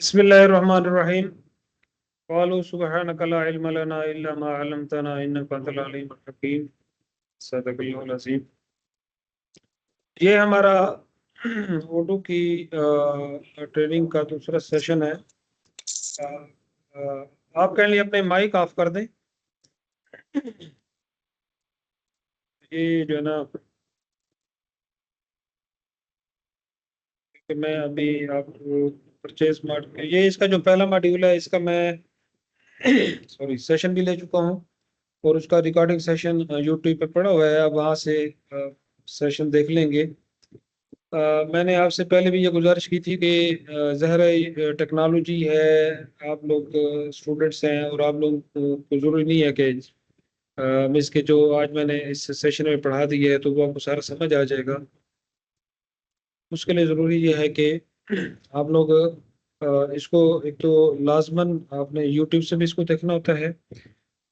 बिस्मिल्लाहिर्रहमानिर्रहीम। क़ालू सुब्हानका ला इल्म लना इल्ला मा अल्लमतना इन्नका अंतल अलीमुल हकीम। सदक़ल्लाहुल अज़ीम। ये हमारा उर्दू की ट्रेनिंग का दूसरा सेशन है। अ, आप कह लिए अपने माइक ऑफ कर दें। ये जो है ना कि मैं अभी आपको परचेज ये इसका जो पहला मॉड्यूल है इसका मैं सॉरी सेशन भी ले चुका हूँ और उसका रिकॉर्डिंग सेशन यूट्यूब पे पड़ा हुआ है। आप वहाँ से सेशन देख लेंगे। मैंने आपसे पहले भी ये गुजारिश की थी कि ज़हर टेक्नोलॉजी है, आप लोग स्टूडेंट्स हैं और आप लोग को ज़रूरी नहीं है कि मिस के जो आज मैंने इस सेशन में पढ़ा दिया है तो वो आपको सारा समझ आ जाएगा। उसके लिए ज़रूरी ये है कि आप लोग इसको एक तो लाजमन आपने यूट्यूब से भी इसको देखना होता है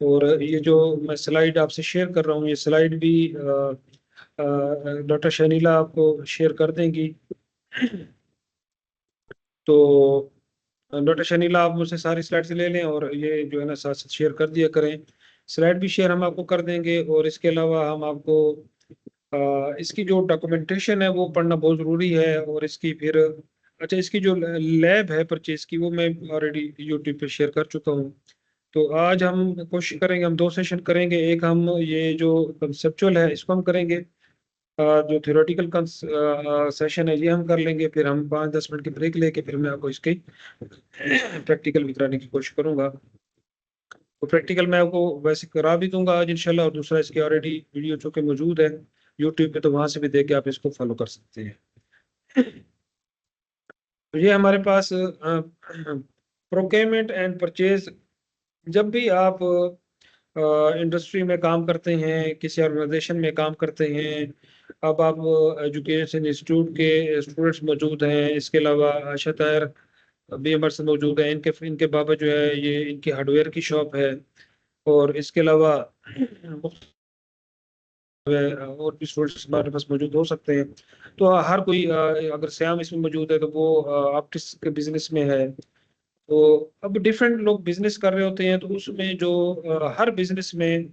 और ये जो मैं स्लाइड आपसे शेयर कर रहा हूँ ये स्लाइड भी डॉक्टर शनीला आपको शेयर कर देंगी। तो डॉक्टर शनीला आप मुझसे सारी स्लाइड्स ले लें और ये जो है ना साथ साथ शेयर कर दिया करें। स्लाइड भी शेयर हम आपको कर देंगे और इसके अलावा हम आपको इसकी जो डॉक्यूमेंटेशन है वो पढ़ना बहुत ज़रूरी है और इसकी फिर अच्छा इसकी जो लैब है परचेज की वो मैं ऑलरेडी यूट्यूब पे शेयर कर चुका हूँ। तो आज हम कोशिश करेंगे, हम दो सेशन करेंगे। एक हम ये जो कंसेप्चुअल है इसको हम करेंगे, जो थियोरेटिकल सेशन है ये हम कर लेंगे, फिर हम 5-10 मिनट की ब्रेक लेके फिर मैं आपको इसकी प्रैक्टिकल भी कराने की कोशिश करूंगा। तो प्रैक्टिकल मैं आपको वैसे करा भी दूंगा आज इंशाल्लाह और दूसरा इसकी ऑलरेडी वीडियो चूंकि मौजूद है यूट्यूब पे तो वहां से भी देख के आप इसको फॉलो कर सकते हैं। तो ये हमारे पास प्रोक्योरमेंट एंड परचेज। जब भी आप इंडस्ट्री में काम करते हैं, किसी ऑर्गेनाइजेशन में काम करते हैं, अब आप एजुकेशन इंस्टीट्यूट के स्टूडेंट्स मौजूद हैं, इसके अलावा आशा तायर भी हमारे साथ मौजूद है। इनके इनके बाबा जो है ये इनकी हार्डवेयर की शॉप है और इसके अलावा और भी स्टूडेंट्स हमारे पास मौजूद हो सकते हैं। तो हर कोई अगर श्याम इसमें मौजूद है तो वो ऑप्टिक्स के बिजनेस में है। तो अब डिफरेंट लोग बिजनेस कर रहे होते हैं तो उसमें जो हर बिजनेस में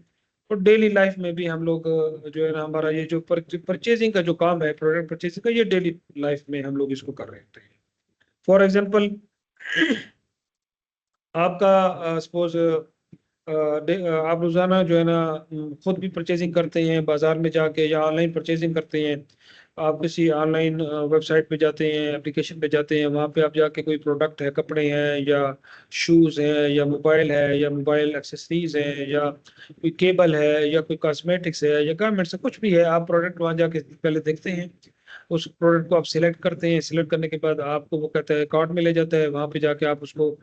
और डेली लाइफ में भी हम लोग जो है ना हमारा ये जो परचेजिंग का जो काम है, प्रोडक्ट परचेजिंग का, ये डेली लाइफ में हम लोग इसको कर रहे होते हैं। फॉर एग्जांपल आपका सपोज आप रोजाना जो है ना खुद भी परचेजिंग करते हैं बाजार में जाके या ऑनलाइन परचेजिंग करते हैं। आप किसी ऑनलाइन वेबसाइट पे जाते हैं, एप्लीकेशन पे जाते हैं, वहाँ पे आप जाके कोई प्रोडक्ट है, कपड़े हैं या शूज़ हैं या मोबाइल है या मोबाइल एक्सेसरीज है या कोई केबल है या कोई कॉस्मेटिक्स है या गारमेंट्स है, कुछ भी है, आप प्रोडक्ट वहाँ जाके पहले देखते हैं। उस प्रोडक्ट को आप सिलेक्ट करते हैं, सिलेक्ट करने के बाद आपको वो कहता है कार्ट में ले जाता है, वहाँ पे जाके आप उसको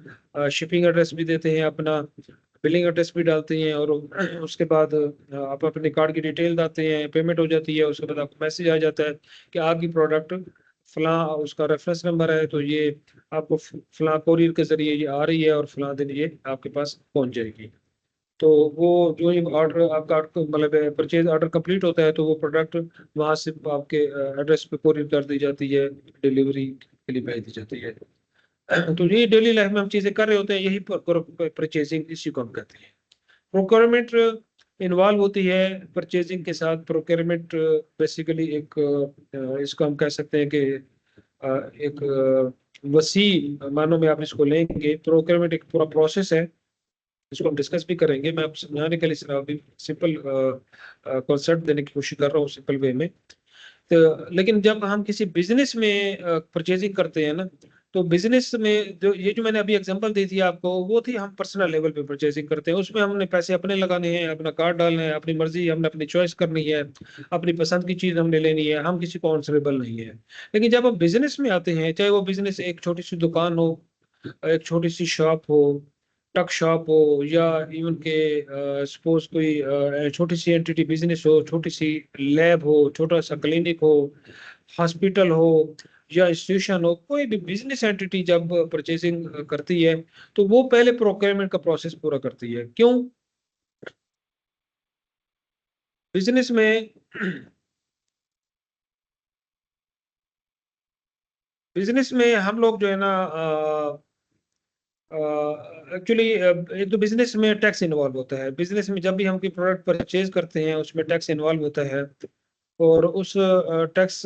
शिपिंग एड्रेस भी देते हैं अपना, बिलिंग एड्रेस भी डालते हैं और उसके बाद आप अपने कार्ड की डिटेल डालते हैं, पेमेंट हो जाती है। उसके बाद आपको मैसेज आ जाता है कि आपकी प्रोडक्ट फलां उसका रेफरेंस नंबर है तो ये आपको फलां कोरियर के जरिए ये आ रही है और फलां दिन ये आपके पास पहुंच जाएगी। तो वो जो ही ऑर्डर आपका मतलब परचेज ऑर्डर कंप्लीट होता है तो वो प्रोडक्ट वहां से आपके एड्रेस पे कोरियर कर दी जाती है, डिलीवरी के लिए भेज दी जाती है। तो ये डेली लाइफ में हम चीजें कर रहे होते हैं, यही परचेजिंग इसी को हम कहते हैं। प्रोक्योरमेंट इन्वॉल्व होती है परचेजिंग के साथ। प्रोक्योरमेंट बेसिकली एक इसको हम कह सकते हैं कि एक वसी मानों में आप इसको लेंगे। प्रोक्योरमेंट एक पूरा प्रोसेस है, इसको हम डिस्कस भी करेंगे। मैं आपको समझाने के लिए सिर्फ अभी सिंपल कॉन्सेप्ट देने की कोशिश कर रहा हूँ सिंपल वे में। तो लेकिन जब हम किसी बिजनेस में परचेजिंग करते हैं ना, तो बिजनेस में जो ये जो मैंने अभी एग्जांपल दी थी आपको वो थी हम पर्सनल लेवल पे परचेजिंग करते हैं। उसमें हमने पैसे अपने लगाने हैं, अपना कार्ड डालना है, अपनी मर्जी, हमने अपनी चॉइस करनी है, अपनी पसंद की चीज हमने लेनी है, हम किसी को आंसरेबल नहीं है। लेकिन जब हम बिजनेस में आते हैं, चाहे वो बिजनेस एक छोटी सी दुकान हो, एक छोटी सी शॉप हो, टक शॉप हो, या इवन के सपोज कोई छोटी सी एंटिटी बिजनेस हो, छोटी सी लैब हो, छोटा सा क्लिनिक हो, हॉस्पिटल हो या इंस्टीट्यूशन हो, कोई भी बिजनेस एंटिटी जब परचेसिंग करती है तो वो पहले प्रोक्योरमेंट का प्रोसेस पूरा करती है। क्यों? बिजनेस में बिजनेस में हम लोग जो है ना एक्चुअली एक तो बिजनेस में टैक्स इन्वॉल्व होता है। बिजनेस में जब भी हम कोई प्रोडक्ट परचेज करते हैं उसमें टैक्स इन्वॉल्व होता है, और उस टैक्स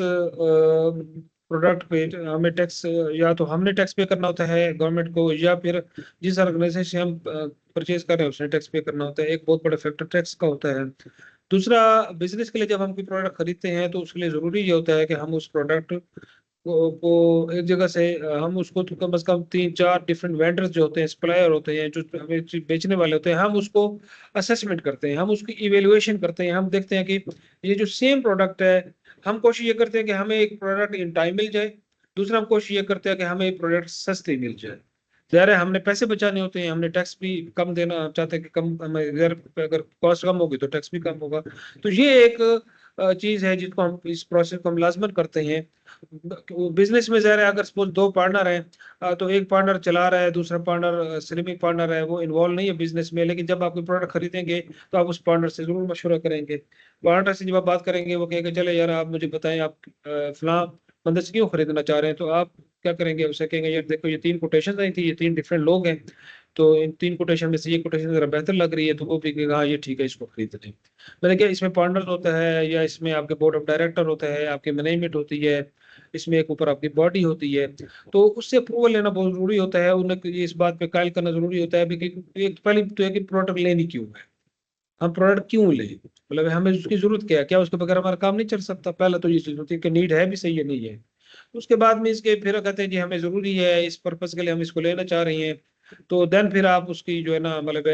प्रोडक्ट पे हमें टैक्स, या तो हमने टैक्स पे करना होता है गवर्नमेंट को, या फिर जिस ऑर्गेनाइजेशन से हम परचेज कर रहे हैं उसने टैक्स पे करना होता है। एक बहुत बड़ा फैक्टर टैक्स का होता है। दूसरा, बिजनेस के लिए जब हम कोई प्रोडक्ट खरीदते हैं तो उसके लिए जरूरी ये होता है कि हम उस प्रोडक्ट को एक जगह से हम उसको तो कम से कम 3-4 डिफरेंट वेंडर्स जो होते हैं, सप्लायर होते हैं, जो हमें चीज़ बेचने वाले होते हैं, हम उसको असेसमेंट करते हैं, हम उसकी इवेल्युएशन करते हैं। हम देखते हैं कि ये जो सेम प्रोडक्ट है, हम कोशिश ये करते हैं कि हमें एक प्रोडक्ट इन टाइम मिल जाए। दूसरा, हम कोशिश ये करते हैं कि हमें एक प्रोडक्ट सस्ती मिल जाए। ज़ाहिर है हमने पैसे बचाने होते हैं, हमने टैक्स भी कम देना चाहते हैं कि कम हमें, अगर कॉस्ट कम होगी तो टैक्स भी कम होगा। तो ये एक चीज़ है जिसको हम, इस प्रोसेस को हम लाज़मन करते हैं। बिजनेस में ज़ाहिर है अगर सपोज 2 पार्टनर हैं, तो एक पार्टनर चला रहा है, दूसरा पार्टनर स्लिमिंग पार्टनर है, वो इन्वॉल्व नहीं है बिजनेस में, लेकिन जब आप कोई प्रोडक्ट खरीदेंगे तो आप उस पार्टनर से ज़रूर मशवरा करेंगे। पार्टनर से जब आप बात करेंगे वो कहेगा चले यार आप मुझे बताएँ, आप फलाँ बंदे से क्यों खरीदना चाह रहे हैं? तो आप क्या करेंगे? उसे कहेंगे यार देखो ये 3 कोटेशंस आई थी, ये 3 डिफरेंट लोग हैं, तो इन 3 कोटेशन में से ये कोटेशन ज़रा बेहतर लग रही है, तो वो भी कहेगा हाँ ये ठीक है, इसको खरीद लें। मैंने कहा इसमें पार्टनर होता है, या इसमें आपके बोर्ड ऑफ डायरेक्टर होता है, आपकी मैनेजमेंट होती है, इसमें एक ऊपर आपकी बॉडी होती है। तो उससे अप्रूवल लेना बहुत ज़रूरी होता है, उन्हें इस बात पे कायल करना ज़रूरी होता है कि एक पहली तो है कि प्रोडक्ट लेनी क्यों है? हम प्रोडक्ट क्यों लें? मतलब हमें उसकी ज़रूरत क्या है? क्या उसके बगैर हमारा काम नहीं चल सकता? पहले तो ये चीज़ होती है कि नीड है भी सही है, नहीं है। उसके बाद में इसके फिर कहते हैं जी हमें ज़रूरी है, इस पर्पज़ के लिए हम इसको लेना चाह रहे हैं। तो देन फिर आप उसकी जो है ना मतलब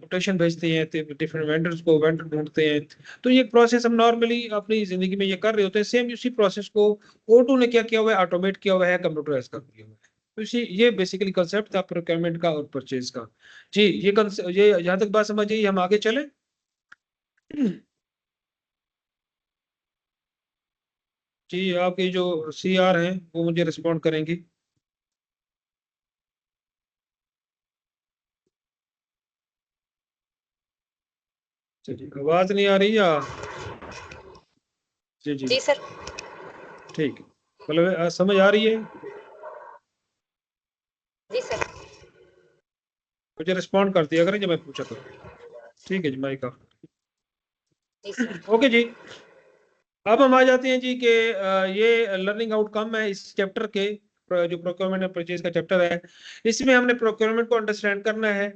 कोटेशन भेजते हैं, डिफरेंट वेंडर्स को, वेंडर ढूँढते हैं। तो ये प्रोसेस हम नॉर्मली अपनी ज़िंदगी में ये कर रहे होते हैं। सेम इसी प्रोसेस को O2 ने क्या किया हुआ है, ऑटोमेट किया हुआ है, कंप्यूटराइज़ कर दिया हुआ है। तो इसी ये बेसिकली कांसेप्ट था प्रोक्योरमेंट का और परचेज़ का। जी, ये यहाँ तक बात समझ आई, हम आगे चलें? जी, आपकी जो सीआर हैं, वो मुझे रिस्पॉन्ड करेंगी। चलिए, आवाज़ नहीं आ रही या? जी, जी, जी सर। ठीक है। मतलब समझ आ रही है? जी सर। मुझे रिस्पॉन्ड कर दिया करें जब मैं पूछा करूँ। ठीक है जी, माइक ऑफ। जी सर। ओके जी। अब हम आ जाते हैं जी कि ये लर्निंग आउटकम है इस चैप्टर के, जो प्रोक्योरमेंट एंड परचेज का चैप्टर है। इसमें हमने प्रोक्योरमेंट को अंडरस्टैंड करना है।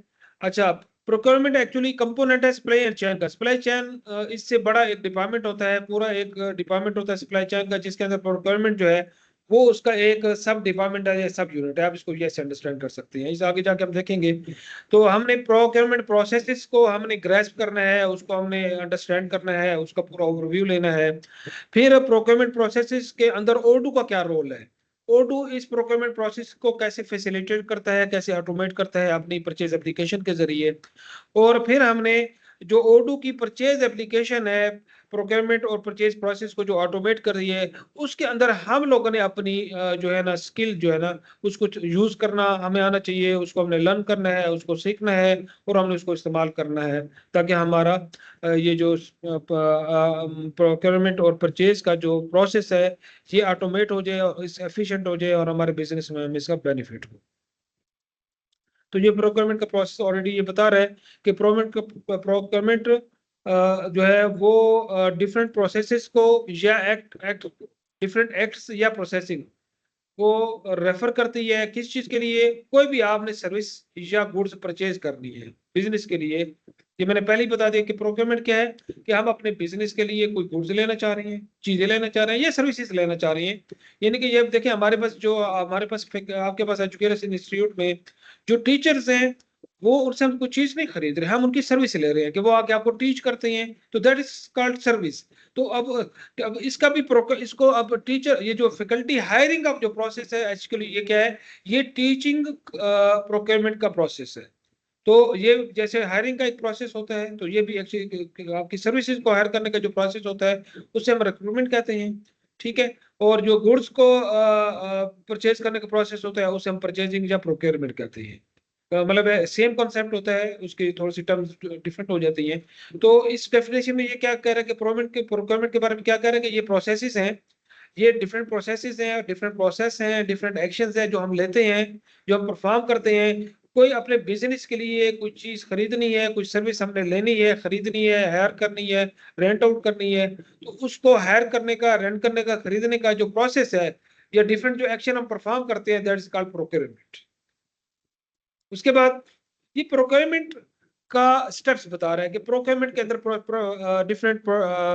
अच्छा, प्रोक्योरमेंट एक्चुअली कंपोनेंट है सप्लाई एंड चेन का। सप्लाई चेन इससे बड़ा एक डिपार्टमेंट होता है, पूरा एक डिपार्टमेंट होता है सप्लाई चेन का, जिसके अंदर प्रोक्योरमेंट जो है वो उसका एक सब डिपार्टमेंट है या सब यूनिट है। आप इसको ये अंडरस्टैंड कर सकते हैं। इस आगे जाके हम देखेंगे। तो हमने प्रोक्योरमेंट प्रोसेसेस को हमने ग्रेस्प करना है, उसको हमने अंडरस्टैंड करना है, उसका पूरा ओवरव्यू लेना है। फिर प्रोक्योरमेंट प्रोसेसेस के अंदर O2 का क्या रोल है? O2 इस प्रोक्योरमेंट प्रोसेस को कैसे फैसिलिटेट करता है, कैसे ऑटोमेट करता है अपनी परचेज एप्लीकेशन के ज़रिए। और फिर हमने जो O2 की परचेज एप्लीकेशन है, प्रोक्योरमेंट और परचेज प्रोसेस को जो ऑटोमेट कर रही है, उसके अंदर हम लोगों ने अपनी जो है ना स्किल जो है ना, उसको यूज़ करना हमें आना चाहिए, उसको हमने लर्न करना है, उसको सीखना है, और हमने उसको इस्तेमाल करना है, ताकि हमारा ये जो प्रोक्योरमेंट और परचेज का जो प्रोसेस है, ये ऑटोमेट हो जाए और इस एफिशिएंट हो जाए, और हमारे बिज़नेस में हमें इसका बेनिफिट हो। तो ये प्रोक्योरमेंट का प्रोसेस ऑलरेडी ये बता रहा है कि प्रोक्योरमेंट जो है वो डिफरेंट प्रोसेसेस को या एक्ट एक्ट डिफरेंट एक्ट्स या प्रोसेसिंग को रेफर करती है किस चीज के लिए? कोई भी आपने सर्विस या गुड्स परचेज करनी है बिजनेस के लिए। ये मैंने पहले ही बता दिया कि प्रोक्योरमेंट क्या है, कि हम अपने बिजनेस के लिए कोई गुड्स लेना चाह रहे हैं, चीजें लेना चाह रहे हैं, या सर्विसेज लेना चाह रहे हैं। यानी कि ये देखिए, हमारे पास आपके पास एजुकेशन इंस्टीट्यूट में जो टीचर्स हैं, वो उनसे हम कोई चीज नहीं खरीद रहे, हम उनकी सर्विस ले रहे हैं कि वो आके आपको टीच करते हैं, तो दैट इज कॉल्ड सर्विस। तो अब इसका भी इसको अब टीचर, ये जो फैकल्टी हायरिंग का जो प्रोसेस है, एक्चुअली ये क्या है? ये टीचिंग प्रोक्योरमेंट का प्रोसेस है। तो ये जैसे हायरिंग का एक प्रोसेस होता है, तो ये भी एक्चुअली आपकी सर्विसेज को हायर करने का जो प्रोसेस होता है, उसे हम रिक्रूटमेंट कहते हैं। ठीक है। और जो गुड्स को परचेज करने का प्रोसेस होता है, उसे हम परचेजिंग या प्रोक्योरमेंट कहते हैं। मतलब सेम कॉन्सेप्ट होता है, उसकी थोड़ी सी टर्म्स डिफरेंट हो जाती हैं। तो इस डेफिनेशन में ये क्या कह रहा है कि प्रोक्योरमेंट के बारे में क्या कह रहे हैं कि ये प्रोसेसेस हैं, ये डिफरेंट प्रोसेसेस हैं, डिफरेंट प्रोसेस हैं, डिफरेंट एक्शंस हैं जो हम लेते हैं, जो हम परफॉर्म करते हैं कोई अपने बिजनेस के लिए कोई चीज खरीदनी है, कोई सर्विस हमने लेनी है, खरीदनी है, हायर करनी है, रेंट आउट करनी है, तो उसको हायर करने का, रेंट करने का, खरीदने का जो प्रोसेस है या डिफरेंट जो एक्शन हम परफॉर्म करते हैं, दैट इज कॉल्ड प्रोक्योरमेंट। उसके बाद ये प्रोक्योरमेंट का स्टेप्स बता रहा है कि प्रोक्योरमेंट के अंदर डिफरेंट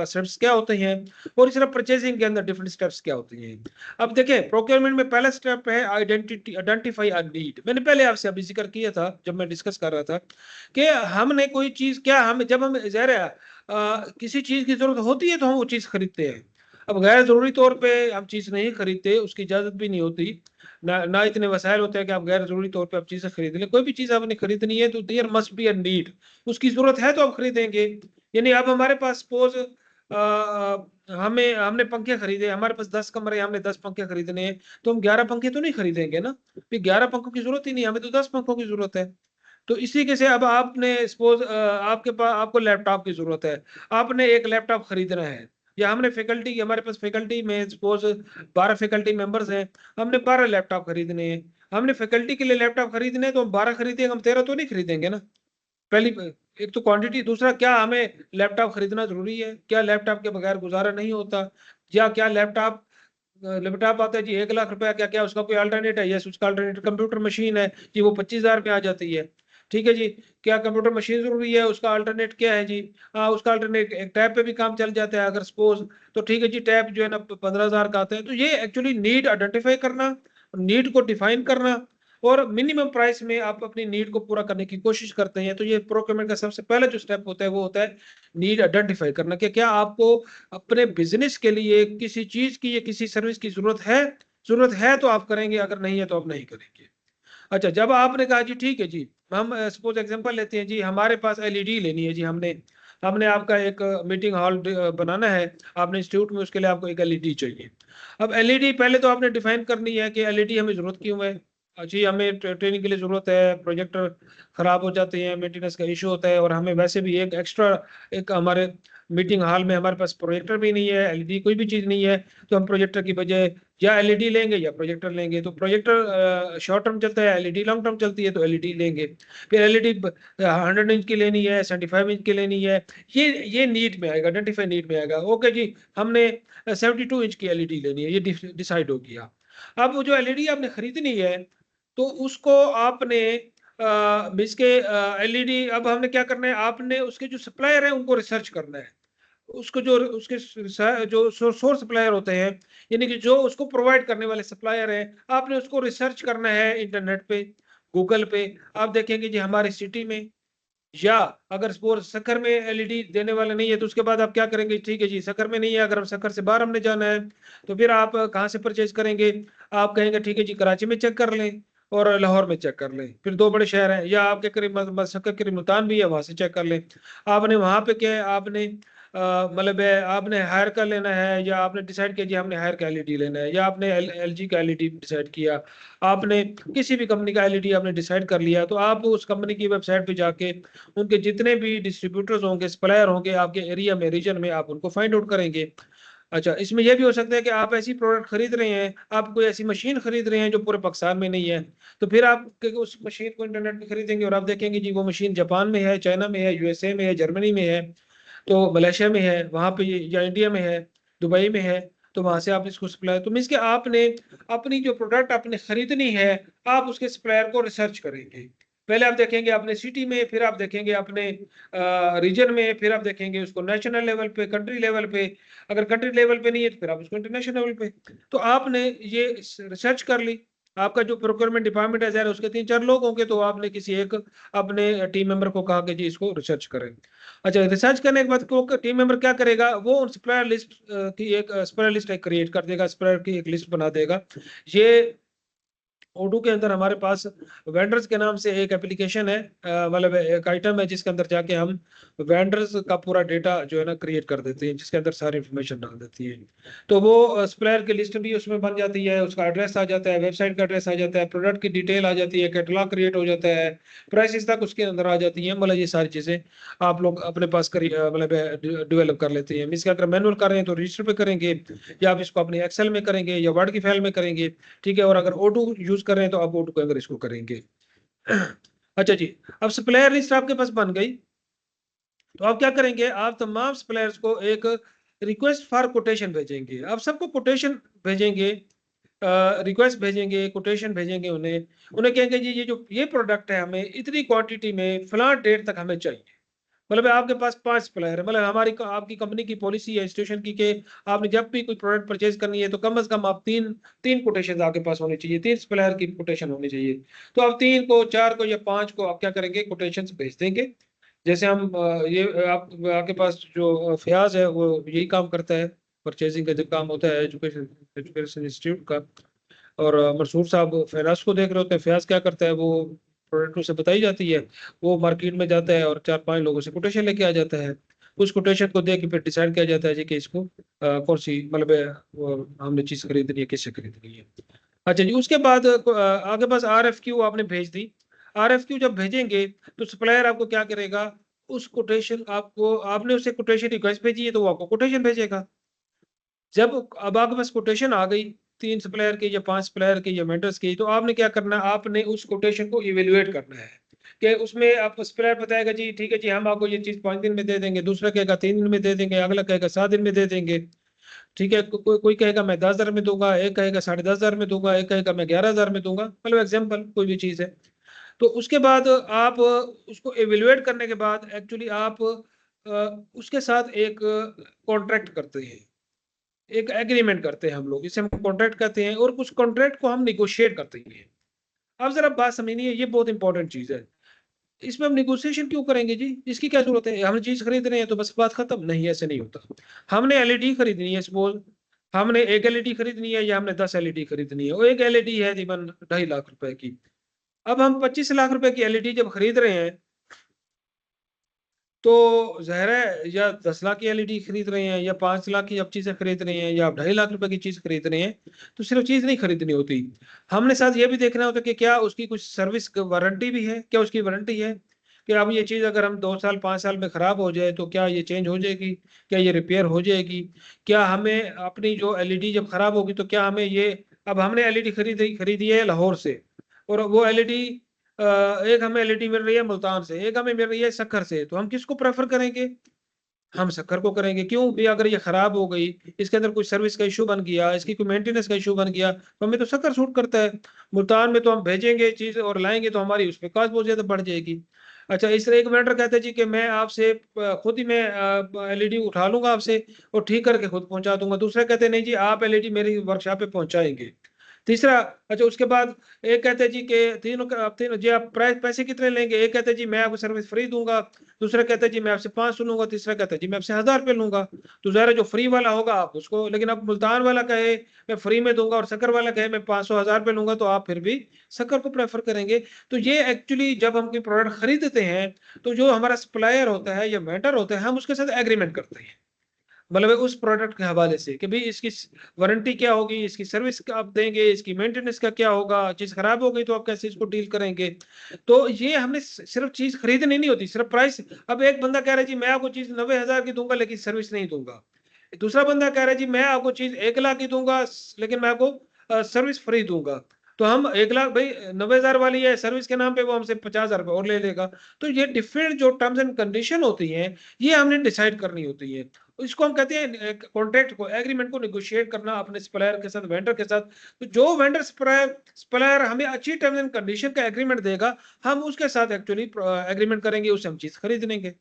स्टेप्स क्या होते हैं और इस तरह परचेजिंग के अंदर डिफरेंट स्टेप्स क्या होते हैं। अब देखें, प्रोक्योरमेंट में पहला स्टेप है आइडेंटिफाई अ नीड। मैंने पहले आपसे अभी जिक्र किया था जब मैं डिस्कस कर रहा था कि हमने कोई चीज, क्या हम जब हम ज़ाहिर है किसी चीज की जरूरत होती है तो हम वो चीज खरीदते हैं। अब गैर जरूरी तौर पे हम चीज नहीं खरीदते, उसकी इजाजत भी नहीं होती, ना इतने वसाइल होते हैं कि आप गैर जरूरी तौर पे आप चीजें खरीद लें। कोई भी चीज आपने खरीदनी है तो there must be a need, उसकी जरूरत है तो आप खरीदेंगे। यानी अब हमारे पास सपोज हमें हमने पंखे खरीदे, हमारे पास 10 कमरे, हमने 10 पंखे खरीदने हैं, तो हम 11 पंखे तो नहीं खरीदेंगे ना, फिर 11 पंखों की जरूरत ही नहीं, हमें तो 10 पंखों की जरूरत है। तो इसी के से अब आपने सपोज आपके पास, आपको लैपटॉप की जरूरत है, आपने एक लैपटॉप खरीदना है, या हमने फैकल्टी, हमारे पास फैकल्टी में सपोज 12 फैकल्टी मेंबर्स हैं, हमने 12 लैपटॉप खरीदने हैं। हमने फैकल्टी के लिए लैपटॉप खरीदने हैं तो हम 12 खरीदेंगे, हम 13 तो नहीं खरीदेंगे ना। पहली एक तो क्वांटिटी, दूसरा क्या हमें लैपटॉप खरीदना जरूरी है, क्या लैपटॉप के बगैर गुजारा नहीं होता, या क्या लैपटॉप लैपटॉप आता है जी 1 लाख रुपया, क्या क्या उसका कोई अल्टरनेट है? यस, उसका अल्टरनेट कंप्यूटर मशीन है जी, वो 25,000 पे आ जाती है। ठीक है जी, क्या कंप्यूटर मशीन जरूरी है? उसका अल्टरनेट क्या है जी? हाँ, उसका अल्टरनेट एक टैब पे भी काम चल जाता है अगर सपोज, तो ठीक है जी, टैब जो है ना 15,000 का आता है। तो ये एक्चुअली नीड आइडेंटिफाई करना, नीड को डिफाइन करना, और मिनिमम प्राइस में आप अपनी नीड को पूरा करने की कोशिश करते हैं। तो ये प्रोक्योरमेंट का सबसे पहला जो स्टेप होता है वो होता है नीड आइडेंटिफाई करना, कि क्या आपको अपने बिजनेस के लिए किसी चीज की या किसी सर्विस की जरूरत है तो आप करेंगे, अगर नहीं है तो आप नहीं करेंगे। अच्छा, जब आपने कहा जी ठीक है जी, हम सपोज एग्जांपल लेते हैं जी, हमारे पास एलईडी लेनी है जी, हमने हमने आपका एक मीटिंग हॉल बनाना है, आपने इंस्टीट्यूट में, उसके लिए आपको एक एलईडी चाहिए। अब एलईडी पहले तो आपने डिफाइन करनी है कि एलईडी हमें जरूरत क्यों है। जी, हमें ट्रेनिंग के लिए जरूरत है, प्रोजेक्टर खराब हो जाते हैं, मेंटेनेंस का इशू होता है, और हमें वैसे भी एक एक्स्ट्रा, एक हमारे मीटिंग हॉल में हमारे पास प्रोजेक्टर भी नहीं है, एलईडी कोई भी चीज नहीं है, तो हम प्रोजेक्टर की बजाय या एलईडी लेंगे या प्रोजेक्टर लेंगे। तो प्रोजेक्टर शॉर्ट टर्म चलता है, एलईडी लॉन्ग टर्म चलती है, तो एलईडी लेंगे। फिर एलईडी 100 इंच की लेनी है, 75 इंच की लेनी है, ये नीड में आएगा, आइडेंटिफाई नीड में आएगा। ओके जी, हमने 72 इंच की एलईडी लेनी है, ये डिसाइड हो गया। अब वो जो एलईडी आपने खरीदनी है, तो उसको आपने इसके एलईडी, अब हमने क्या करना है, आपने उसके जो सप्लायर है उनको रिसर्च करना है। उसको जो उसके जो सोर्स सप्लायर होते हैं, यानी कि जो उसको प्रोवाइड करने वाले सप्लायर हैं, आपने उसको रिसर्च करना है इंटरनेट पे, गूगल पे। आप देखेंगे जी हमारी सिटी में, या अगर सपोज शक्कर में एलईडी देने वाले नहीं है, तो उसके बाद आप क्या करेंगे, ठीक है जी शक्कर में नहीं है, अगर हम शक्कर से बाहर हमने जाना है, तो फिर आप कहाँ से परचेज करेंगे? आप कहेंगे ठीक है जी, कराची में चेक कर लें और लाहौर में चेक कर लें, फिर दो बड़े शहर हैं, या आपके करीब शक्कर करीब मुल्तान भी है, वहां से चेक कर लें। आपने वहां पे क्या है, आपने मतलब आपने हायर का लेना है, या आपने डिसाइड किया जी हमने हायर का एलईडी लेना है, या आपने एलजी का एलईडी डिसाइड किया, आपने किसी भी कंपनी का एलईडी आपने डिसाइड कर लिया, तो आप उस कंपनी की वेबसाइट पे जाके उनके जितने भी डिस्ट्रीब्यूटर्स होंगे, सप्लायर होंगे आपके एरिया में, रीजन में, आप उनको फाइंड आउट करेंगे। अच्छा, इसमें यह भी हो सकता है कि आप ऐसी प्रोडक्ट खरीद रहे हैं, आप कोई ऐसी मशीन खरीद रहे हैं जो पूरे पाकिस्तान में नहीं है, तो फिर आप उस मशीन को इंटरनेट पे खरीदेंगे और आप देखेंगे जी वो मशीन जापान में है, चाइना में है, यूएसए में है, जर्मनी में है, तो मलेशिया में है, वहां पे या इंडिया में है, दुबई में है, तो वहां से आप इसको सप्लाई, तो मीन्स कि आपने अपनी जो प्रोडक्ट आपने खरीदनी है, आप उसके सप्लायर को रिसर्च करेंगे। पहले आप देखेंगे अपने सिटी में, फिर आप देखेंगे अपने रीजन में, फिर आप देखेंगे उसको नेशनल लेवल पे, कंट्री लेवल पे, अगर कंट्री लेवल पे नहीं है तो फिर आप उसको इंटरनेशनल लेवल पे। तो आपने ये रिसर्च कर ली, आपका जो प्रोक्योरमेंट डिपार्टमेंट है, उसके 3-4 लोग होंगे, तो आपने किसी एक अपने टीम मेंबर को कहा कि जी इसको रिसर्च करें। अच्छा, रिसर्च करने के बाद को टीम मेंबर क्या करेगा, वो उन सप्लायर लिस्ट की एक सप्लायर लिस्ट क्रिएट कर देगा, सप्लायर की एक लिस्ट बना देगा। ये ओडू के अंदर हमारे पास वेंडर्स के नाम से एक एप्लीकेशन है, मतलब एक आइटम है जिसके अंदर जाके हम वेंडर्स का पूरा डेटा जो है ना क्रिएट कर देते हैं, जिसके अंदर सारी इंफॉर्मेशन डाल देती है। तो वो सप्लायर की लिस्ट भी उसमें बन जाती है, उसका एड्रेस आ जाता है, वेबसाइट का एड्रेस आ जाता है, प्रोडक्ट की डिटेल आ जाती है, कैटलॉग क्रिएट हो जाता है, प्राइसेस तक उसके अंदर आ जाती है। मतलब ये सारी चीजें आप लोग अपने पास मतलब डेवलप कर लेते हैं। मीन्स कि अगर मैनुअल कर रहे हैं तो रजिस्टर पे करेंगे, या आप इसको अपने एक्सेल में करेंगे, या वर्ड की फाइल में करेंगे। ठीक है, और अगर O2 यूज कर रहे हैं तो आप O2 के अंदर इसको करेंगे। अच्छा जी, अब सप्लायर लिस्ट आपके पास बन गई, तो आप क्या करेंगे, आप तमाम सप्लायर्स को एक रिक्वेस्ट फॉर कोटेशन भेजेंगे। आप सबको कोटेशन भेजेंगे, रिक्वेस्ट भेजेंगे, कोटेशन भेजेंगे उन्हें। उन्हें कहेंगे जी ये प्रोडक्ट है, हमें इतनी क्वांटिटी में फलां डेट तक हमें चाहिए। मतलब आपके पास 5 सप्लायर है, मतलब आपकी कंपनी की पॉलिसी है इंस्टीट्यूशन की कि आपने जब भी कोई प्रोडक्ट परचेज़ करनी है तो कम से कम आप 3 कोटेशंस आपके पास होने चाहिए, 3 सप्लायर की कोटेशन होनी चाहिए। तो आप 3 को, 4 को या 5 को आप क्या करेंगे, कोटेशंस भेज देंगे। जैसे हम आप आपके पास जो फ़याज़ है वो यही काम करता है, परचेज़िंग का जो काम होता है एजुकेशन एजुकेशन इंस्टीट्यूट का। और मशहूर साहब फ़याज़ को देख रहे होते हैं, फ़याज़ क्या करता है, वो प्रोडक्ट उसे बताई जाती है, वो मार्केट में जाता है और 4-5 लोगों से कोटेशन लेके आ जाता है। उस कोटेशन को देख के फिर डिसाइड किया जाता है जी कि इसको कौन-सी मतलब वो हमने चीज़ खरीदनी है, किससे खरीदनी है। अच्छा जी, उसके बाद आपके पास आरएफक्यू आपने भेज दी। आरएफक्यू जब भेजेंगे, तो सप्लायर आपको क्या करेगा, उस कोटेशन आपको आपने उसे कोटेशन रिक्वेस्ट भेजी है, तो वो आपको कोटेशन भेजेगा। जब अब आपके पास कोटेशन आ गई 3 सप्लायर की या 5 सप्लायर की या वेंडर्स की, तो आपने क्या करना है, आपने उस कोटेशन को इवैल्यूएट करना है कि उसमें आपको सप्लायर बताएगा जी ठीक है जी, हम आपको ये चीज़ 5 दिन में दे देंगे, दूसरा कहेगा 3 दिन में दे देंगे, अगला कहेगा 7 दिन में दे देंगे। ठीक है? कोई कहेगा मैं 10,000 में दूँगा, एक कहेगा 10,500 में दूँगा, एक कहेगा मैं 11,000 में दूँगा, मतलब एग्ज़ाम्पल कोई भी चीज़ है। तो उसके बाद आप उसको इवैल्यूएट करने के बाद एक्चुअली आप उसके साथ एक कॉन्ट्रैक्ट करते हैं। एक एग्रीमेंट करते हैं हम लोग, इसे हम कॉन्ट्रैक्ट कहते हैं, और उस कॉन्ट्रैक्ट को हम नेगोशिएट करते हैं। अब ज़रा बात समझिए, ये बहुत इंपॉर्टेंट चीज़ है। इसमें हम नेगोशिएशन क्यों करेंगे जी? इसकी क्या ज़रूरत है? हम चीज़ खरीद रहे हैं तो बस बात खत्म? नहीं, ऐसे नहीं होता। हमने एलईडी खरीदनी है सपोज़, हमने 1 एलईडी खरीदनी है या हमने 10 एलईडी खरीदनी है, और 1 एलईडी है तकरीबन 2.5 लाख रुपए की। अब हम 25 लाख रुपए की एलईडी जब खरीद रहे हैं, तो ज़ाहिर है या 10 लाख की एलईडी खरीद रहे हैं या 5 लाख की आप चीज़ें खरीद रहे हैं या आप 2.5 लाख रुपए की चीज़ खरीद रहे हैं, तो सिर्फ़ चीज़ नहीं खरीदनी होती। हमने साथ ये भी देखना होता है कि क्या उसकी कुछ सर्विस क वारंटी भी है? क्या उसकी वारंटी है? कि अब ये चीज़ अगर हम 2 साल, 5 साल में खराब हो जाए तो क्या ये चेंज हो जाएगी? क्या ये रिपेयर हो जाएगी? क्या हमें अपनी जो एलईडी जब खराब होगी तो क्या हमें ये, अब हमने एलईडी खरीदी खरीदी है लाहौर से, और वो एलईडी एक हमें एलईडी मिल रही है मुल्तान से, एक हमें मिल रही है सक्खर से, तो हम किसको प्रेफ़र करेंगे? हम सक्खर को करेंगे। क्यों? भई अगर ये खराब हो गई, इसके अंदर कोई सर्विस का इश्यू बन गया, इसकी कोई मेंटेनेंस का इश्यू बन गया, तो हमें तो सक्खर सूट करता है। मुल्तान में तो हम भेजेंगे चीज़ और लाएँगे तो हमारी उसपे कॉस्ट बहुत ज़्यादा बढ़ जाएगी। अच्छा, इस तरह एक वेंडर कहता है जी कि मैं आपसे खुद ही मैं एलईडी उठा लूँगा आपसे और ठीक करके खुद पहुँचा दूँगा। दूसरा कहते हैं नहीं जी, आप एलईडी मेरी वर्कशॉप पे पहुँचाएँगे। तीसरा, अच्छा उसके बाद एक कहते हैं जी कि तीनों जी आप पैसे कितने लेंगे? एक कहता है जी मैं आपको सर्विस फ्री दूँगा, दूसरा कहता है जी मैं आपसे 500 लूँगा, तीसरा कहता है जी मैं आपसे 1000 रुपए लूँगा। तो ज़ाहिर है जो फ्री वाला होगा आप उसको, लेकिन अब मुल्तान वाला कहे मैं फ्री में दूँगा और शक्कर वाला कहे मैं 500 1000 रुपए लूँगा, तो आप फिर भी शक्कर को प्रेफ़र करेंगे। तो ये एक्चुअली जब हम कोई प्रोडक्ट खरीदते हैं, तो जो हमारा सप्लायर होता है या वेंडर होता है, हम उसके साथ एग्रीमेंट करते हैं। मतलब उस प्रोडक्ट के हवाले से कि भई इसकी वारंटी क्या होगी, इसकी सर्विस क्या आप देंगे, इसकी मेंटेनेंस का क्या होगा, चीज़ खराब हो गई तो आप कैसे इसको डील करेंगे। तो ये हमने सिर्फ चीज़ खरीदनी नहीं होती, सिर्फ प्राइस। अब एक बंदा कह रहा है जी मैं आपको चीज़ 90,000 की दूँगा लेकिन सर्विस नहीं दूँगा। दूसरा बंदा कह रहा है जी मैं आपको चीज़ 1 लाख की दूँगा लेकिन मैं आपको सर्विस फ्री दूँगा। तो हम 1 लाख भई 90,000 वाली है, सर्विस के नाम पे वो हमसे 50,000 रुपए और ले लेगा। तो ये डिफरेंट जो टर्म्स एंड कंडीशन होती हैं, ये हमने डिसाइड करनी होती है। इसको हम कहते हैं कॉन्ट्रैक्ट को, एग्रीमेंट को नेगोशिएट करना अपने सप्लायर के साथ, वेंडर के साथ। तो जो वेंडर सप्लायर सप्लायर हमें अच्छी टर्म्स एंड कंडीशन का एग्रीमेंट देगा, हम उसके साथ एक्चुअली एग्रीमेंट करेंगे, उससे हम चीज़ खरीद लेंगे।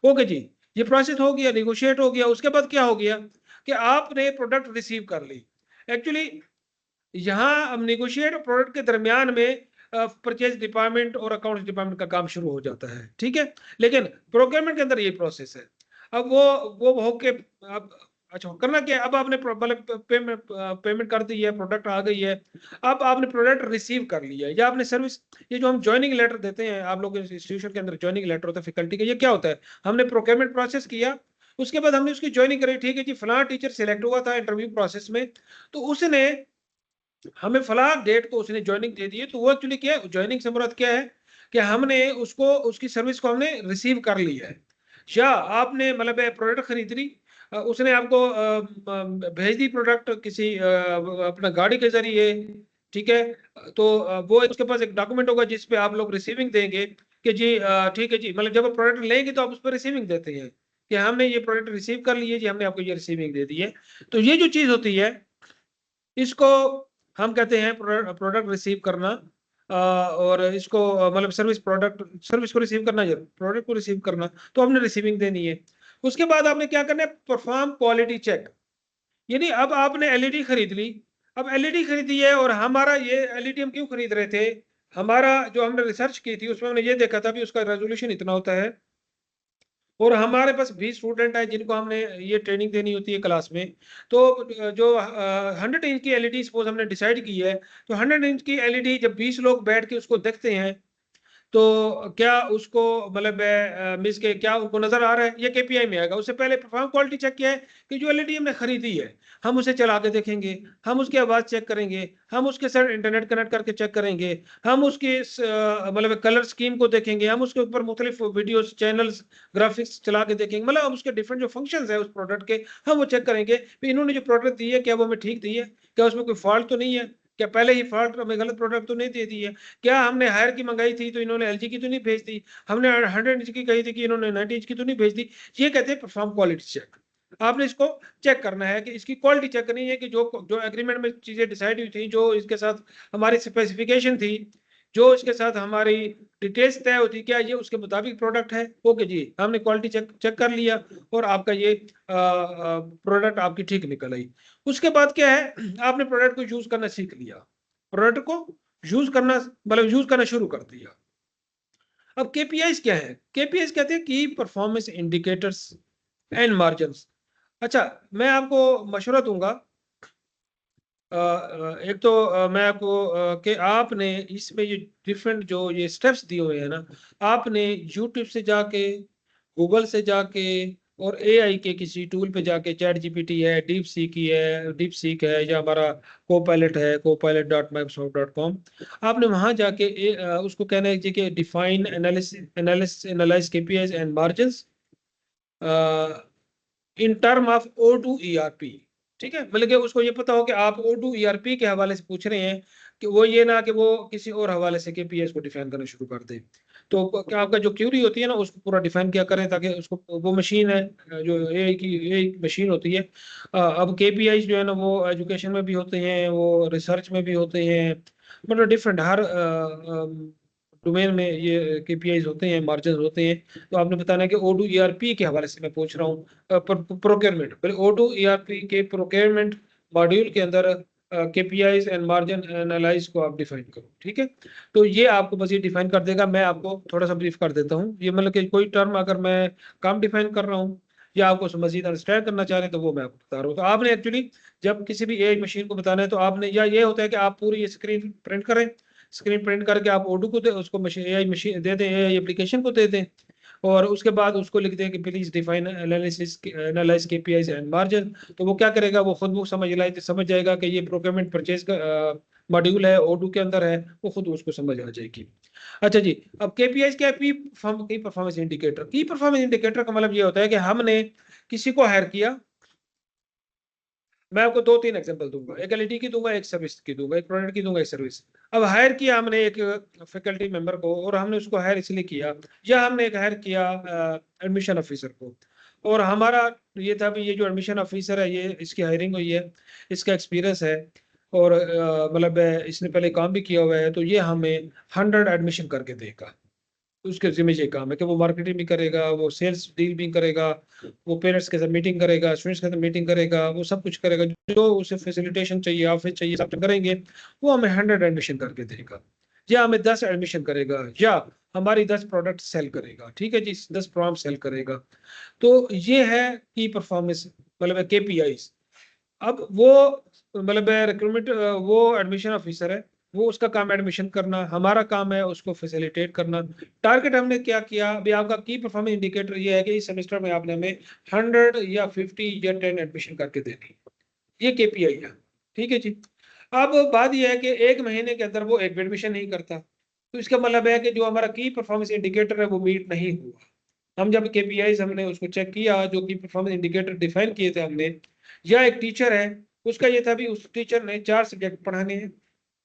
ओके जी, ये प्रोसेस हो गया, नेगोशिएट हो गया। उसके बाद क्या हो गया कि आपने प्रोडक्ट रिसीव कर ली। एक्चुअली यहाँ अब नेगोशिएट प्रोडक्ट के दरमियान में परचेज़ डिपार्टमेंट और अकाउंट्स डिपार्टमेंट का काम शुरू हो जाता है, ठीक है? लेकिन प्रोक्योरमेंट के अंदर ये प्रोसेस है। अब वो होके अब अच्छा करना क्या है, अब आपने मतलब पेमेंट कर दी है, प्रोडक्ट आ गई है। अब आपने प्रोडक्ट रिसीव कर लिया है या आपने सर्विस, ये जो हम जॉइनिंग लेटर देते हैं, आप लोग के इंस्टीट्यूशन के अंदर जॉइनिंग लेटर होता है फैकल्टी का, ये क्या होता है? हमने प्रोक्योरमेंट प्रोसेस किया, उसके बाद हमने उसकी जॉइनिंग करी, ठीक है जी, फलाँ टीचर सिलेक्ट हुआ था इंटरव्यू प्रोसेस में, तो उसने हमें फलाँ डेट को उसने जॉइनिंग दे दी है, तो वो एक्चुअली क्या है, जॉइनिंग से मुराद क्या है कि हमने उसको उसकी सर्विस को हमने रिसीव कर लिया है। या आपने मतलब प्रोडक्ट खरीद ली, उसने आपको भेज दी प्रोडक्ट किसी अपना गाड़ी के ज़रिए, ठीक है। तो वो उसके पास एक डॉक्यूमेंट होगा जिस पे आप लोग रिसीविंग देंगे कि जी ठीक है जी, मतलब जब आप प्रोडक्ट लेंगे तो आप उस पर रिसीविंग देते हैं कि हमने ये प्रोडक्ट रिसीव कर लिए जी, हमने आपको ये रिसीविंग दे दी है। तो ये जो चीज होती है इसको हम कहते हैं प्रोडक्ट रिसीव करना। और इसको मतलब सर्विस को रिसीव करना, प्रोडक्ट को रिसीव करना, तो हमने रिसीविंग देनी है। उसके बाद आपने क्या करना है, परफॉर्म क्वालिटी चेक। यानी अब आपने एलईडी खरीद ली, अब एलईडी खरीदी है और हमारा ये एलईडी हम क्यों खरीद रहे थे, हमारा जो हमने रिसर्च की थी उसमें हमने ये देखा था भी उसका रेजोल्यूशन इतना होता है और हमारे पास 20 स्टूडेंट हैं जिनको हमने ये ट्रेनिंग देनी होती है क्लास में। तो जो 100 इंच की एलईडी सपोज हमने डिसाइड की है, तो 100 इंच की एलईडी जब 20 लोग बैठ के उसको देखते हैं तो क्या उसको मतलब मीन्स के क्या उनको नजर आ रहा है, ये केपीआई में आएगा। उससे पहले परफॉर्म क्वालिटी चेक किया है कि जो एलईडी हमने खरीदी है हम उसे चला के देखेंगे, हम उसकी आवाज चेक करेंगे, हम उसके साथ इंटरनेट कनेक्ट करके चेक करेंगे, हम उसकी मतलब कलर स्कीम को देखेंगे, हम उसके ऊपर मुख्तलिफ वीडियोस चैनल्स ग्राफिक्स चला के देखेंगे, मतलब हम उसके डिफरेंट जो फंक्शंस है उस प्रोडक्ट के हम वो चेक करेंगे कि इन्होंने जो प्रोडक्ट दी है क्या वो हमें ठीक दी है, क्या उसमें कोई फॉल्ट तो नहीं है, क्या पहले ही फॉल्ट हमें गलत प्रोडक्ट तो नहीं दे दी है, क्या हमने हायर की मंगाई थी तो इन्होंने एलजी की तो नहीं भेज दी, हमने 100 इंच की कही थी कि इन्होंने 90 इंच की तो नहीं भेज दी। ये कहते हैं परफॉर्म क्वालिटी चेक। आपने इसको चेक करना है कि इसकी क्वालिटी चेक करनी है कि जो जो एग्रीमेंट में चीजें डिसाइड हुई थी, जो इसके साथ हमारी स्पेसिफिकेशन थी, जो इसके साथ हमारी डिटेल्स तय होती, क्या ये उसके मुताबिक प्रोडक्ट है। ओके जी, हमने क्वालिटी चेक चेक कर लिया और आपका ये प्रोडक्ट आपकी ठीक निकल आई। उसके बाद क्या है, आपने प्रोडक्ट को यूज करना सीख लिया, प्रोडक्ट को यूज करना मतलब यूज करना शुरू कर दिया। अब केपीआईज क्या है, केपीआईज कहते हैं की परफॉर्मेंस इंडिकेटर्स एंड मार्जिन्स। अच्छा, मैं आपको मशवरा दूंगा। एक तो मैं आपको कि आपने इसमें ये डिफरेंट जो ये स्टेप्स दिए हुए हैं ना, आपने यूट्यूब से जाके, गूगल से जाके और एआई के किसी टूल पे जाके, चैट जीपीटी है, डीप सीक है या हमारा कोपायलट है, copilot.microsoft.com, आपने वहां जाके उसको कहना है जी कि define analyze KPIs and margins in term of O to ERP. ठीक है, मतलब कि उसको ये पता हो कि आप ओ टू ईआरपी के हवाले से पूछ रहे हैं, कि वो ये ना कि वो किसी और हवाले से केपीएस को डिफाइन करना शुरू कर दे। तो क्या आपका जो क्यूरी होती है ना उसको पूरा डिफाइन किया करें, ताकि उसको वो मशीन है जो एआई की एक मशीन होती है। अब केपीआई जो है ना वो एजुकेशन में भी होते हैं, वो रिसर्च में भी होते हैं, मतलब डिफरेंट हर डोमेन में ये केपीआईज होते हैं, मार्जिन होते हैं। तो आपने बताना है कि ओडू ईआरपी के हवाले से मैं पूछ रहा हूँ, प्रोक्योरमेंट ओडू ईआरपी के प्रोक्योरमेंट मॉड्यूल के अंदर केपीआईज एंड मार्जिन एनालाइज को आप डिफाइन करो। ठीक है, तो ये आपको बस ये डिफाइन कर देगा। मैं आपको थोड़ा सा ब्रीफ कर देता हूँ, ये मतलब कि कोई टर्म अगर मैं काम डिफाइन कर रहा हूँ या आपको मजीद अंडरस्टैंड करना चाह रहे हैं तो वो मैं आपको बता रहा हूँ। तो आपने एक्चुअली जब किसी भी एआई मशीन को बताना है तो आपने, या ये होता है कि आप पूरी ये स्क्रीन प्रिंट करें, स्क्रीन प्रिंट करके आप ओडू को दे, उसको मशीन एआई मशीन दे दें, एआई एप्लीकेशन को दे दें, और उसके बाद उसको लिख दें कि please define analyze KPIs and margin. तो वो क्या करेगा, वो खुद वो समझ जाएगा कि ये प्रोक्योरमेंट परचेज का मॉड्यूल है, ओडू के अंदर है, वो खुद उसको समझ आ जाएगी। अच्छा जी, अब केपीआईज क्या है, की परफॉर्मेंस इंडिकेटर। की परफॉर्मेंस इंडिकेटर का मतलब ये होता है कि हमने किसी को हायर किया, मैं आपको दो तीन एग्जांपल दूंगा, एक एलईडी की दूंगा, एक सर्विस की दूंगा, एक प्रोडक्ट की दूंगा, एक सर्विस। अब हायर किया हमने एक फैकल्टी मेंबर को, और हमने उसको हायर इसलिए किया, या हमने एक हायर किया एडमिशन ऑफिसर को, और हमारा ये था भी ये जो एडमिशन ऑफिसर है ये इसकी हायरिंग हुई है, इसका एक्सपीरियंस है, और मतलब इसने पहले काम भी किया हुआ है, तो ये हमें 100 एडमिशन करके देगा। उसके जिम्मे ये काम है कि वो मार्केटिंग भी करेगा, वो सेल्स डील भी करेगा, वो पेरेंट्स के साथ मीटिंग करेगा, स्टूडेंट्स के साथ मीटिंग करेगा, वो सब कुछ करेगा, जो उसे फैसिलिटेशन चाहिए, ऑफिस चाहिए, सब करेंगे। वो हमें 100 एडमिशन करके देगा, या हमें 10 एडमिशन करेगा, या हमारी 10 प्रोडक्ट सेल करेगा। ठीक है जी, 10 प्रोग्राम सेल करेगा। तो ये है की परफॉर्मेंस, मतलब केपीआई। अब वो मतलब रिक्रूटमेंट, वो एडमिशन ऑफिसर है, वो उसका काम एडमिशन करना, हमारा काम है उसको फैसिलिटेट करना। टारगेट हमने क्या किया, अभी आपका की परफॉर्मेंस इंडिकेटर ये है कि इस सेमेस्टर में आपने हमें 100 या 50 या 10 एडमिशन करके देनी, ये केपीआई है। ठीक है जी। अब बात यह है कि एक महीने के अंदर वो एक भी एडमिशन नहीं करता, तो इसका मतलब है कि जो हमारा की परफॉर्मेंस इंडिकेटर है वो मीट नहीं हुआ। हम जब केपीआईज हमने उसको चेक किया, जो की परफॉर्मेंस इंडिकेटर डिफाइन किए थे हमने, या एक टीचर है, उसका ये था भी उस टीचर ने 4 सब्जेक्ट पढ़ाने हैं,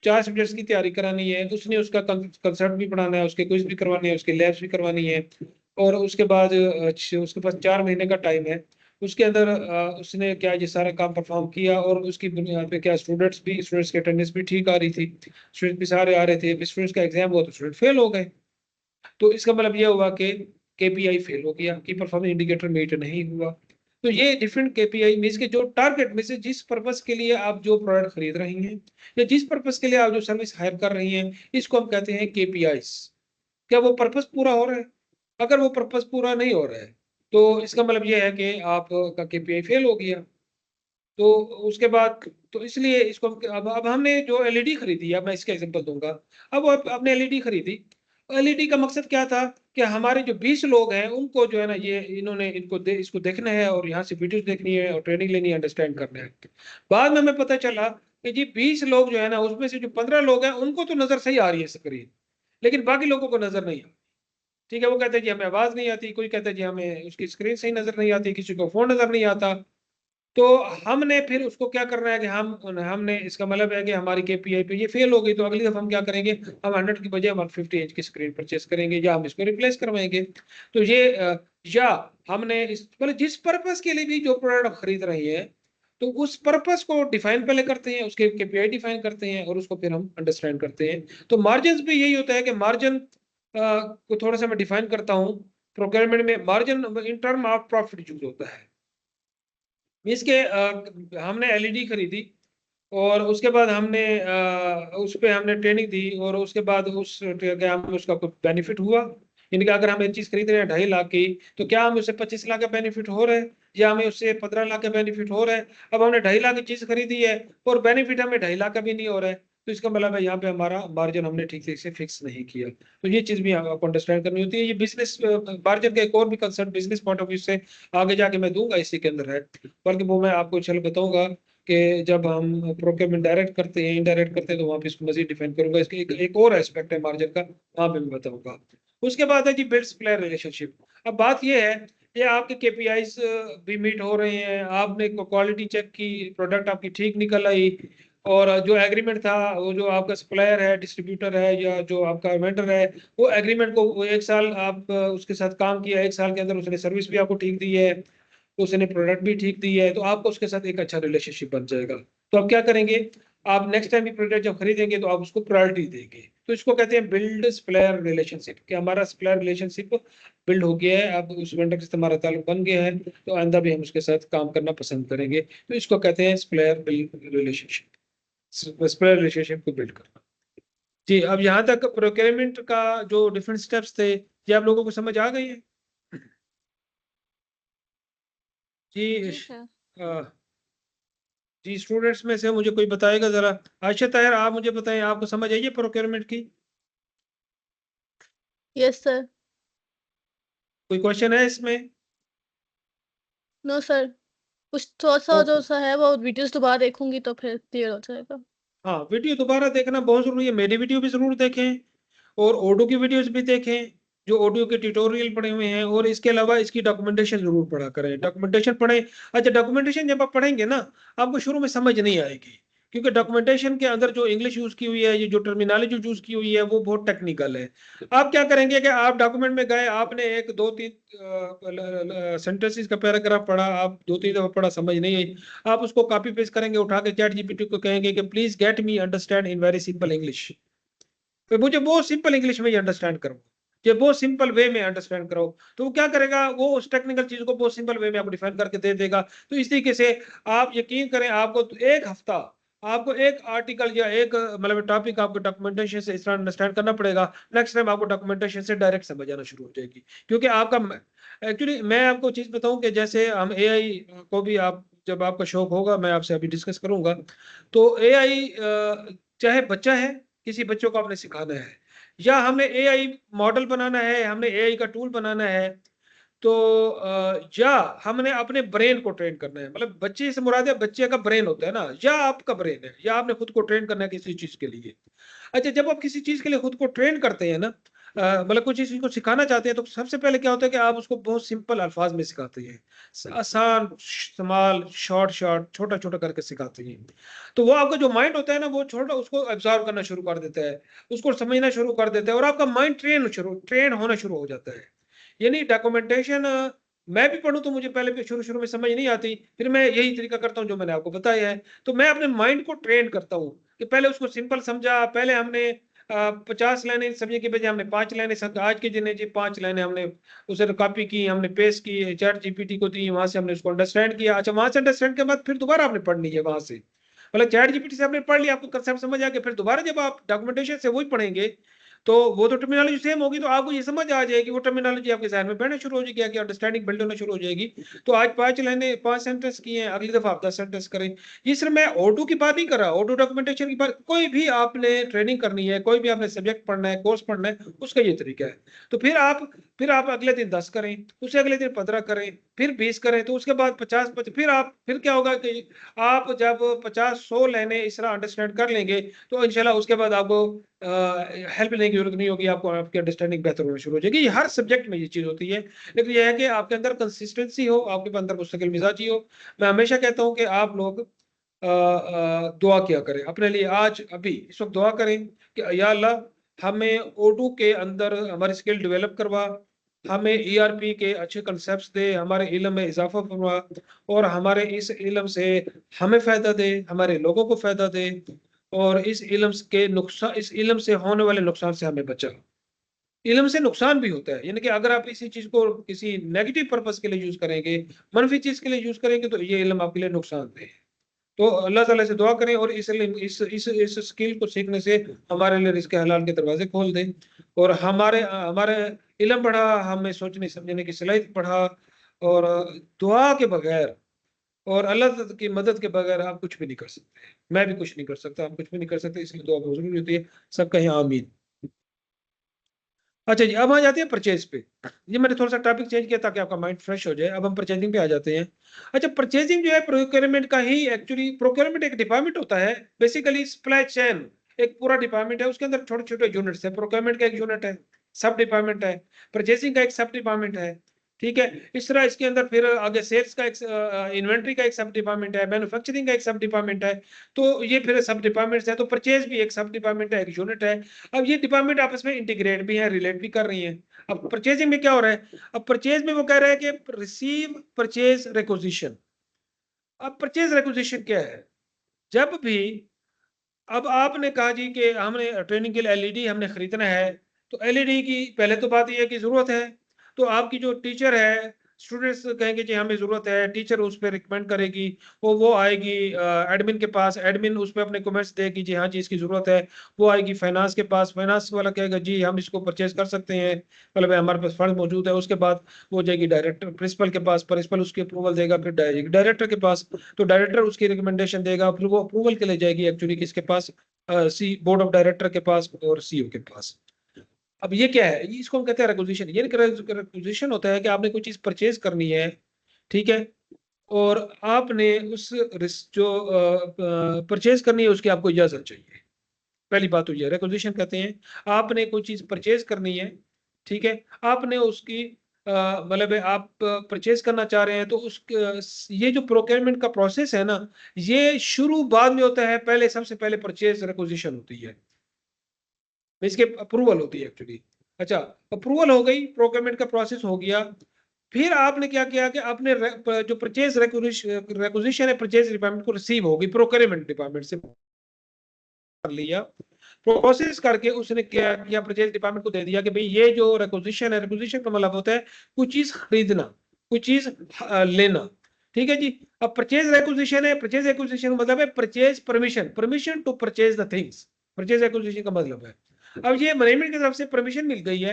4 सब्जेक्ट्स की तैयारी करानी है, उसने उसका कंसर्ट भी पढ़ाना है, उसके क्विज भी करवाने हैं, उसके लैब्स भी करवानी है, और उसके बाद उसके पास 4 महीने का टाइम है। उसके अंदर उसने क्या ये सारा काम परफॉर्म किया, और उसकी बुनियाद पे क्या स्टूडेंट्स की अटेंडेंस भी ठीक आ रही थी, स्टूडेंट भी सारे आ रहे थे। स्टूडेंट्स का एग्जाम हुआ तो स्टूडेंट फेल हो गए। तो इसका मतलब ये हुआ कि केपीआई फेल हो गया, की परफॉर्मेंस इंडिकेटर मीट नहीं हुआ। तो ये डिफरेंट केपीआई मीन्स के जो टारगेट में से जिस पर्पस के लिए आप जो प्रोडक्ट खरीद रही हैं, या जिस पर्पस के लिए आप जो सर्विस हायर कर रही हैं, इसको हम कहते हैं केपीआईस। क्या वो पर्पस पूरा हो रहा है? अगर वो पर्पस पूरा नहीं हो रहा है, तो इसका मतलब ये है कि आपका केपीआई फेल हो गया। तो उसके बाद, तो इसलिए इसको अब हमने जो एलईडी खरीदी है, अब मैं इसका एग्जांपल दूंगा। अब आपने एलईडी खरीदी, एलईडी का मकसद क्या था कि हमारे जो 20 लोग हैं उनको जो है ना, ये इन्होंने इसको देखना है, और यहाँ से वीडियोस देखनी है, और ट्रेनिंग लेनी है, अंडरस्टैंड करना है। बाद में हमें पता चला कि जी 20 लोग जो है ना, उसमें से जो 15 लोग हैं उनको तो नजर सही आ रही है स्क्रीन, लेकिन बाकी लोगों को नजर नहीं आ रही। ठीक है, वो कहते हैं जी हमें आवाज नहीं आती, कोई कहता है जी हमें उसकी स्क्रीन सही नजर नहीं आती, किसी को फोन नजर नहीं आता। तो हमने फिर उसको क्या करना है कि हमने इसका मतलब है कि हमारी केपीआई पे ये फेल हो गई, तो अगली दफा हम क्या करेंगे, हम 100 की बजाय 150 इंच की स्क्रीन परचेस करेंगे, या हम इसको रिप्लेस करवाएंगे। तो ये या हमने इस मतलब जिस पर्पस के लिए भी जो प्रोडक्ट खरीद रही है, तो उस पर्पस को डिफाइन पहले करते हैं, उसके केपीआई डिफाइन करते हैं, और उसको फिर हम अंडरस्टैंड करते हैं। तो मार्जिन भी यही होता है कि मार्जिन को थोड़ा सा मैं डिफाइन करता हूँ। प्रोक्योरमेंट में margin in term of profit use होता है। इसके हमने एलईडी खरीदी, और उसके बाद हमने उस पे हमने ट्रेनिंग दी, और उसके बाद क्या हमें उसका कुछ बेनिफिट हुआ। यानी कि अगर हम एक चीज खरीद रहे हैं 2.5 लाख की, तो क्या हमें उससे 25 लाख का बेनिफिट हो रहा है, या हमें उससे 15 लाख का बेनिफिट हो रहा है? अब हमने 2.5 लाख की चीज खरीदी है, और बेनिफिट हमें 2.5 लाख का भी नहीं हो रहा है, तो इसका मतलब है यहाँ पे हमारा मार्जिन हमने ठीक से फिक्स नहीं किया। तो ये चीज भी आपको अंडरस्टैंड करनी होती है। ये बिजनेस मार्जिन का एक और भी concept business point of view से आगे जाके मैं दूंगा, इसी के अंदर है, बल्कि वो मैं आपको चल बताऊंगा कि जब हम प्रोक्योरमेंट डायरेक्ट करते हैं, इनडायरेक्ट करते हैं, तो वहां पे इसको मजीद डिफाइन करूंगा। इसके एक और एस्पेक्ट है मार्जिन का, वहां पे मैं बताऊंगा। उसके बाद है जी बिल्ड सप्लायर रिलेशनशिप। अब बात ये है, ये आपके केपीआईज भी मीट हो रहे हैं, आपने क्वालिटी चेक की, प्रोडक्ट आपकी ठीक निकल आई, और जो एग्रीमेंट था, वो जो आपका सप्लायर है, डिस्ट्रीब्यूटर है, या जो आपका वेंडर है, वो एग्रीमेंट को वो 1 साल आप उसके साथ काम किया, 1 साल के अंदर उसने सर्विस भी आपको ठीक दी है, उसने प्रोडक्ट भी ठीक दी है, तो आपको उसके साथ एक अच्छा रिलेशनशिप बन जाएगा। तो आप क्या करेंगे, आप नेक्स्ट टाइम भी प्रोडक्ट जब खरीदेंगे तो आप उसको प्रायोरिटी देंगे। तो इसको कहते हैं बिल्ड सप्लायर रिलेशनशिप, कि हमारा सप्लायर रिलेशनशिप बिल्ड हो गया है, अब उस वेंडर के साथ हमारा ताल्लुक बन गया है, तो आइंदा भी हम उसके साथ काम करना पसंद करेंगे। तो इसको कहते हैं supplier build relationship, supplier relationship को बिल्ड करना। जी, अब यहाँ तक प्रोक्योरमेंट का जो डिफरेंट स्टेप्स थे, ये आप लोगों को समझ आ गई है? जी। जी सर। जी, स्टूडेंट्स में से मुझे कोई बताएगा जरा। आयशा ताहिर, आप मुझे बताएं, आपको समझ आई है प्रोक्योरमेंट की? Yes sir. कोई क्वेश्चन है इसमें? नो सर, कुछ थोड़ा सा जो ओके। सा है वो वीडियोस दोबारा देखूंगी तो फिर क्लियर हो जाएगा। हाँ, वीडियो दोबारा देखना बहुत जरूरी है, मेरी वीडियो भी जरूर देखें, और ऑडियो की वीडियोस भी देखें, जो ऑडियो के ट्यूटोरियल पड़े हुए हैं, और इसके अलावा इसकी डॉक्यूमेंटेशन जरूर पढ़ा करें, डॉक्यूमेंटेशन पढ़ें। अच्छा, डॉक्यूमेंटेशन जब आप पढ़ेंगे ना, आपको शुरू में समझ नहीं आएगी, क्योंकि डॉक्यूमेंटेशन के अंदर जो इंग्लिश यूज की हुई है, ये जो टर्मिनोलॉजी यूज की हुई है, वो बहुत टेक्निकल है। आप क्या करेंगे कि आप डॉक्यूमेंट में गए, आपने एक दो तीन सेंटेंसेस का पैराग्राफ पढ़ा, आप 2-3 दफा पढ़ा, समझ नहीं आई, आप उसको कॉपी पेस्ट करेंगे, उठा के चैट जीपीटी को कहेंगे कि please get me understand in very simple English, तो मुझे बहुत सिंपल इंग्लिश में अंडरस्टैंड करो, ये बहुत सिंपल वे में अंडरस्टैंड करो। तो वो क्या करेगा, वो उस टेक्निकल चीज को बहुत सिंपल वे में आपको डिफाइन करके दे देगा। तो इस तरीके से आप यकीन करें, आपको तो 1 हफ्ता आपको एक आर्टिकल या एक मतलब टॉपिक आपको डॉक्यूमेंटेशन से इस तरह अंडरस्टैंड करना पड़ेगा, नेक्स्ट टाइम आपको डॉक्यूमेंटेशन से डायरेक्ट समझ आना शुरू हो जाएगी। क्योंकि आपका एक्चुअली मैं आपको चीज बताऊं कि जैसे हम एआई को भी, आप जब आपका शौक होगा, मैं आपसे अभी डिस्कस करूंगा, तो एआई चाहे बच्चा है, किसी बच्चों को आपने सिखाना है, या हमें एआई मॉडल बनाना है, हमने एआई का टूल बनाना है, तो या हमने अपने ब्रेन को ट्रेन करना है, मतलब बच्चे से मुराद है बच्चे का ब्रेन होता है ना, या आपका ब्रेन है, या आपने खुद को ट्रेन करना है किसी चीज के लिए। अच्छा, जब आप किसी चीज के लिए खुद को ट्रेन करते हैं ना, मतलब कुछ चीज़ को सिखाना चाहते हैं तो सबसे पहले क्या होता है कि आप उसको बहुत सिंपल अल्फाज में सिखाते हैं। आसान, स्मॉल, शॉर्ट शॉर्ट, छोटा-छोटा करके सिखाते हैं। तो वो आपका जो माइंड होता है ना वो छोटा उसको एब्ज़ॉर्ब करना शुरू कर देता है, उसको समझना शुरू कर देता है और आपका माइंड ट्रेन होना शुरू हो जाता है। यानी डॉक्यूमेंटेशन मैं भी पढ़ूँ तो मुझे पहले भी शुरू-शुरू में समझ नहीं आती, फिर मैं यही तरीका करता हूँ जो मैंने आपको बताया है। तो मैं अपने माइंड को ट्रेन करता हूँ कि पहले उसको सिंपल समझा, पहले हमने 50 लाइनें समझने के बजाय हमने 5 लाइनें समझा। आज के दिन है जी 5 लाइनें हमने उसे कॉपी की, हमने पेस्ट की, चैट जीपीटी को दी, वहाँ से हमने उसको अंडरस्टैंड किया। अच्छा वहाँ से अंडरस्टैंड के बाद फिर दोबारा आपने पढ़नी है वहाँ से। मतलब चैट जीपीटी से आपने पढ़ लिया, आपको कांसेप्ट समझ आ गया, फिर दोबारा जब आप डॉक्यूमेंटेशन से वही पढ़ेंगे, तो वो तो टर्मिनोलॉजी सेम होगी, तो आपको ये समझ आ जाएगी, वो टर्मिनोलॉजी आपके ज़हन में बैठना शुरू हो जाएगी, आपकी अंडरस्टैंडिंग बिल्ड होना शुरू हो जाएगी। तो आज 5 लाइनें 5 सेंटेंस किए हैं, अगली दफ़ा आप 10 सेंटेंस करें। ये सिर्फ मैं ऑटो की बात नहीं कर रहा, ऑटो डॉक्यूमेंटेशन की बात, कोई भी आपने ट्रेनिंग करनी है, कोई भी आपने सब्जेक्ट पढ़ना है, कोर्स पढ़ना है, उसका ये तरीका है। तो फिर आप अगले दिन 10 करें, उससे अगले दिन 15 करें, फिर 20 करें, तो उसके बाद 50 फिर क्या होगा कि आप जब 50-100 लाइनें इस तरह अंडरस्टैंड कर लेंगे, तो इंशाल्लाह उसके बाद आपको हेल्प लेने की ज़रूरत नहीं होगी, आपको आपकी अंडरस्टैंडिंग बेहतर होना शुरू हो जाएगी। ये हर सब्जेक्ट में ये चीज़ होती है, लेकिन ये है कि आपके अंदर कंसिस्टेंसी हो, आपके अंदर मुस्तकिल मिजाजी हो। मैं हमेशा कहता हूँ कि आप लोग दुआ किया करें अपने लिए, आज अभी इस वक़्त दुआ करें कि या अल्लाह हमें ओडू के अंदर हमारी स्किल डेवलप करवा, हमें ईआरपी के अच्छे कॉन्सेप्ट्स दे, हमारे इल्म में इज़ाफ़ा फरमा और हमारे इस इल्म से हमें फ़ायदा दे, हमारे लोगों को फ़ायदा दे और इस इल्म से होने वाले नुकसान से हमें बचा। इल्म से नुकसान भी होता है, यानी कि अगर आप इसी चीज़ को किसी नेगेटिव पर्पज़ के लिए यूज़ करेंगे, मनफ़ी चीज़ के लिए यूज़ करेंगे तो ये इल्म आपके लिए नुकसानदेह है। तो अल्लाह ताला से दुआ करें और इस स्किल को सीखने से हमारे लिए रिज़्क़ हलाल के दरवाज़े खोल दें और हमारे इल्म बढ़ा, हमें सोचने समझने की सलाहियत बढ़ा और दुआ के बगैर और अल्लाह की मदद के बगैर आप कुछ भी नहीं कर सकते। मैं भी कुछ नहीं कर सकता, आप कुछ भी नहीं कर सकते, इसलिए दुआ बहुत ज़रूरी होती है। सब कहें आमीन। अच्छा जी, अब आ जाते हैं परचेज़ पे। ये मैंने थोड़ा-सा टॉपिक चेंज किया ताकि आपका माइंड फ्रेश हो जाए। अब हम परचेज़िंग पे आ जाते हैं। अच्छा, परचेज़िंग जो है प्रोक्योरमेंट का ही एक्चुअली प्रोक्योरमेंट एक डिपार्टमेंट होता है। बेसिकली सप्लाई चेन एक पूरा डिपार्टमेंट है, उसके अंदर छोटे-छोटे यूनिट्स हैं। प्रोक्योरमेंट का एक यूनिट है, सब डिपार्टमेंट है। परचेज़िंग का एक सब डिपार्टमेंट है, ठीक है? इस तरह इसके अंदर फिर आगे सेल्स का इन्वेंटरी का एक सब डिपार्टमेंट है, मैन्युफैक्चरिंग का एक सब डिपार्टमेंट है। तो ये फिर सब डिपार्टमेंट्स हैं, तो परचेज़ भी एक सब डिपार्टमेंट है, एक यूनिट है। अब ये डिपार्टमेंट आपस में इंटीग्रेट भी हैं, रिलेट भी कर रही हैं। अब परचेजिंग में क्या हो रहा है? अब परचेज में वो कह रहा है कि रिसीव परचेज रिक्विजिशन। अब परचेज रिक्विजिशन क्या है? जब भी अब आपने कहा जी कि हमने ट्रेनिंग के लिए एलईडी हमने खरीदना है, तो एलईडी की पहले तो बात ये है कि ज़रूरत है। तो आपकी जो टीचर है, स्टूडेंट्स कहेंगे जी हमें ज़रूरत है, टीचर उस पे रिकमेंड करेगी, वो आएगी एडमिन के पास, एडमिन उस पे अपने कमेंट्स देगी जी हाँ जी इसकी ज़रूरत है। वो आएगी फाइनेंस के पास, फाइनेंस वाला कहेगा जी हम इसको परचेज़ कर सकते हैं, मतलब हमारे पास फंड मौजूद है। उसके बाद वो जाएगी डायरेक्टर प्रिंसिपल के पास, प्रिंसिपल उसकी अप्रूवल देगा, फिर जाएगी डायरेक्टर के पास, तो डायरेक्टर उसकी रिकमेंडेशन देगा, फिर वो अप्रूवल के लिए जाएगी एक्चुअली किसके पास, सी बोर्ड ऑफ डायरेक्टर के पास और सीईओ के पास। अब ये क्या है? ये इसको हम कहते हैं रिक्विजिशन। ये रिक्विजिशन होता है कि आपने कोई चीज़ परचेज़ करनी है, ठीक है? और आपने उस जो परचेज़ करनी है उसकी आपको इजाज़त चाहिए। पहली बात तो ये है, रिक्विजिशन कहते हैं आपने कोई चीज़ परचेज़ करनी है, ठीक है? आपने उसकी मतलब है आप परचेज़ करना चाह रहे हैं तो ये जो प्रोक्योरमेंट का प्रोसेस है ना, ये शुरू बाद में होता है, पहले सबसे पहले परचेज़ रिक्विजिशन होती है। इसके अप्रूवल होती है एक्चुअली। अच्छा, अप्रूवल हो गई, प्रोक्योरमेंट का प्रोसेस हो गया। फिर आपने क्या किया कि आपने जो परचेज़ रिक्विजिशन है परचेज़ डिपार्टमेंट को रिसीव होगी, प्रोक्योरमेंट डिपार्टमेंट से कर लिया। प्रोसेस करके उसने क्या किया, परचेज़ डिपार्टमेंट को दे दिया कि भई ये जो रिक्विजिशन का मतलब होता है कोई चीज़ खरीदना, कोई चीज़ लेना। ठीक है जी? अब परचेज़ रिक्विजिशन का मतलब है permission to purchase the things. Purchase requisition का मतलब है। अब ये मैनेजमेंट की तरफ से परमिशन मिल गई है,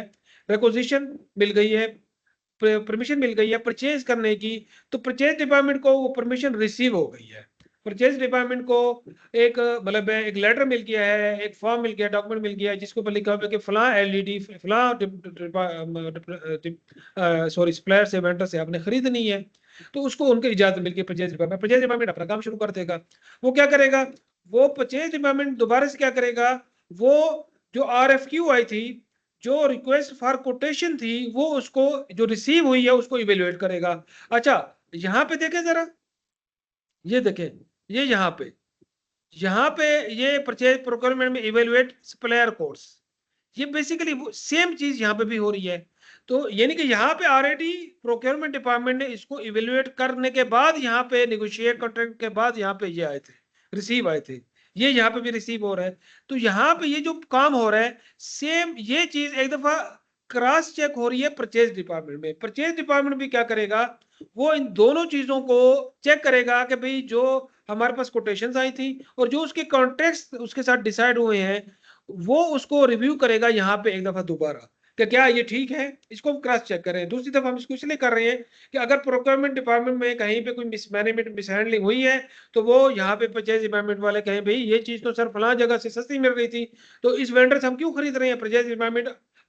रिक्विजिशन मिल गई है, परमिशन मिल गई है परचेज़ करने की, तो परचेज़ डिपार्टमेंट को वो परमिशन रिसीव हो गई है। परचेज़ डिपार्टमेंट को एक मतलब है एक लेटर मिल गया है, एक फॉर्म मिल गया, डॉक्यूमेंट मिल गया है जिसके ऊपर लिखा हुआ है कि फलाँ एलईडी फलाँ सॉरी सप्लायर से वेंडर से आपने खरीदनी है। तो उसको उनकी इजाज़त मिल गई परचेज़ डिपार्टमेंट अपना काम शुरू कर देगा। वो क्या करेगा? वो परचेज़ डिपार्टमेंट दोबारा से क्या करेगा? वो जो आरएफक्यू आई थी, जो रिक्वेस्ट फॉर कोटेशन थी वो उसको जो रिसीव हुई है उसको इवेल्युएट करेगा। अच्छा, यहाँ पे देखें जरा, ये देखें, ये यहाँ पे ये परचेज प्रोक्योरमेंट में इवेल्युएट सप्लायर कोड्स, ये बेसिकली सेम चीज यहाँ पे भी हो रही है। तो यानी कि यहाँ पे ऑलरेडी प्रोक्योरमेंट डिपार्टमेंट ने इसको इवेल्युएट करने के बाद यहाँ पे नेगोशिएट कॉन्ट्रैक्ट के बाद यहाँ पे ये आए थे, रिसीव आए थे, ये यहाँ पे भी रिसीव हो रहा है। तो यहाँ पे ये जो काम हो रहा है सेम ये चीज एक दफा क्रॉस चेक हो रही है परचेज डिपार्टमेंट में। परचेज डिपार्टमेंट भी क्या करेगा, वो इन दोनों चीजों को चेक करेगा कि भाई जो हमारे पास कोटेशंस आई थी और जो उसके कॉन्ट्रैक्ट्स उसके साथ डिसाइड हुए हैं वो उसको रिव्यू करेगा यहाँ पे एक दफा दोबारा कि क्या ये ठीक है, इसको हम क्रॉस चेक करें। दूसरी तरफ हम इसको इसलिए कर रहे हैं कि अगर प्रोक्योरमेंट डिपार्टमेंट में कहीं पे कोई मिसमैनेजमेंट मिसहैंडलिंग हुई है तो वो यहाँ पे परचेज डिपार्टमेंट वाले कहें भाई ये चीज तो सर फलां जगह से सस्ती मिल रही थी तो इस वेंडर से हम क्यों खरीद रहे हैं। परचेज डिपार्टमेंट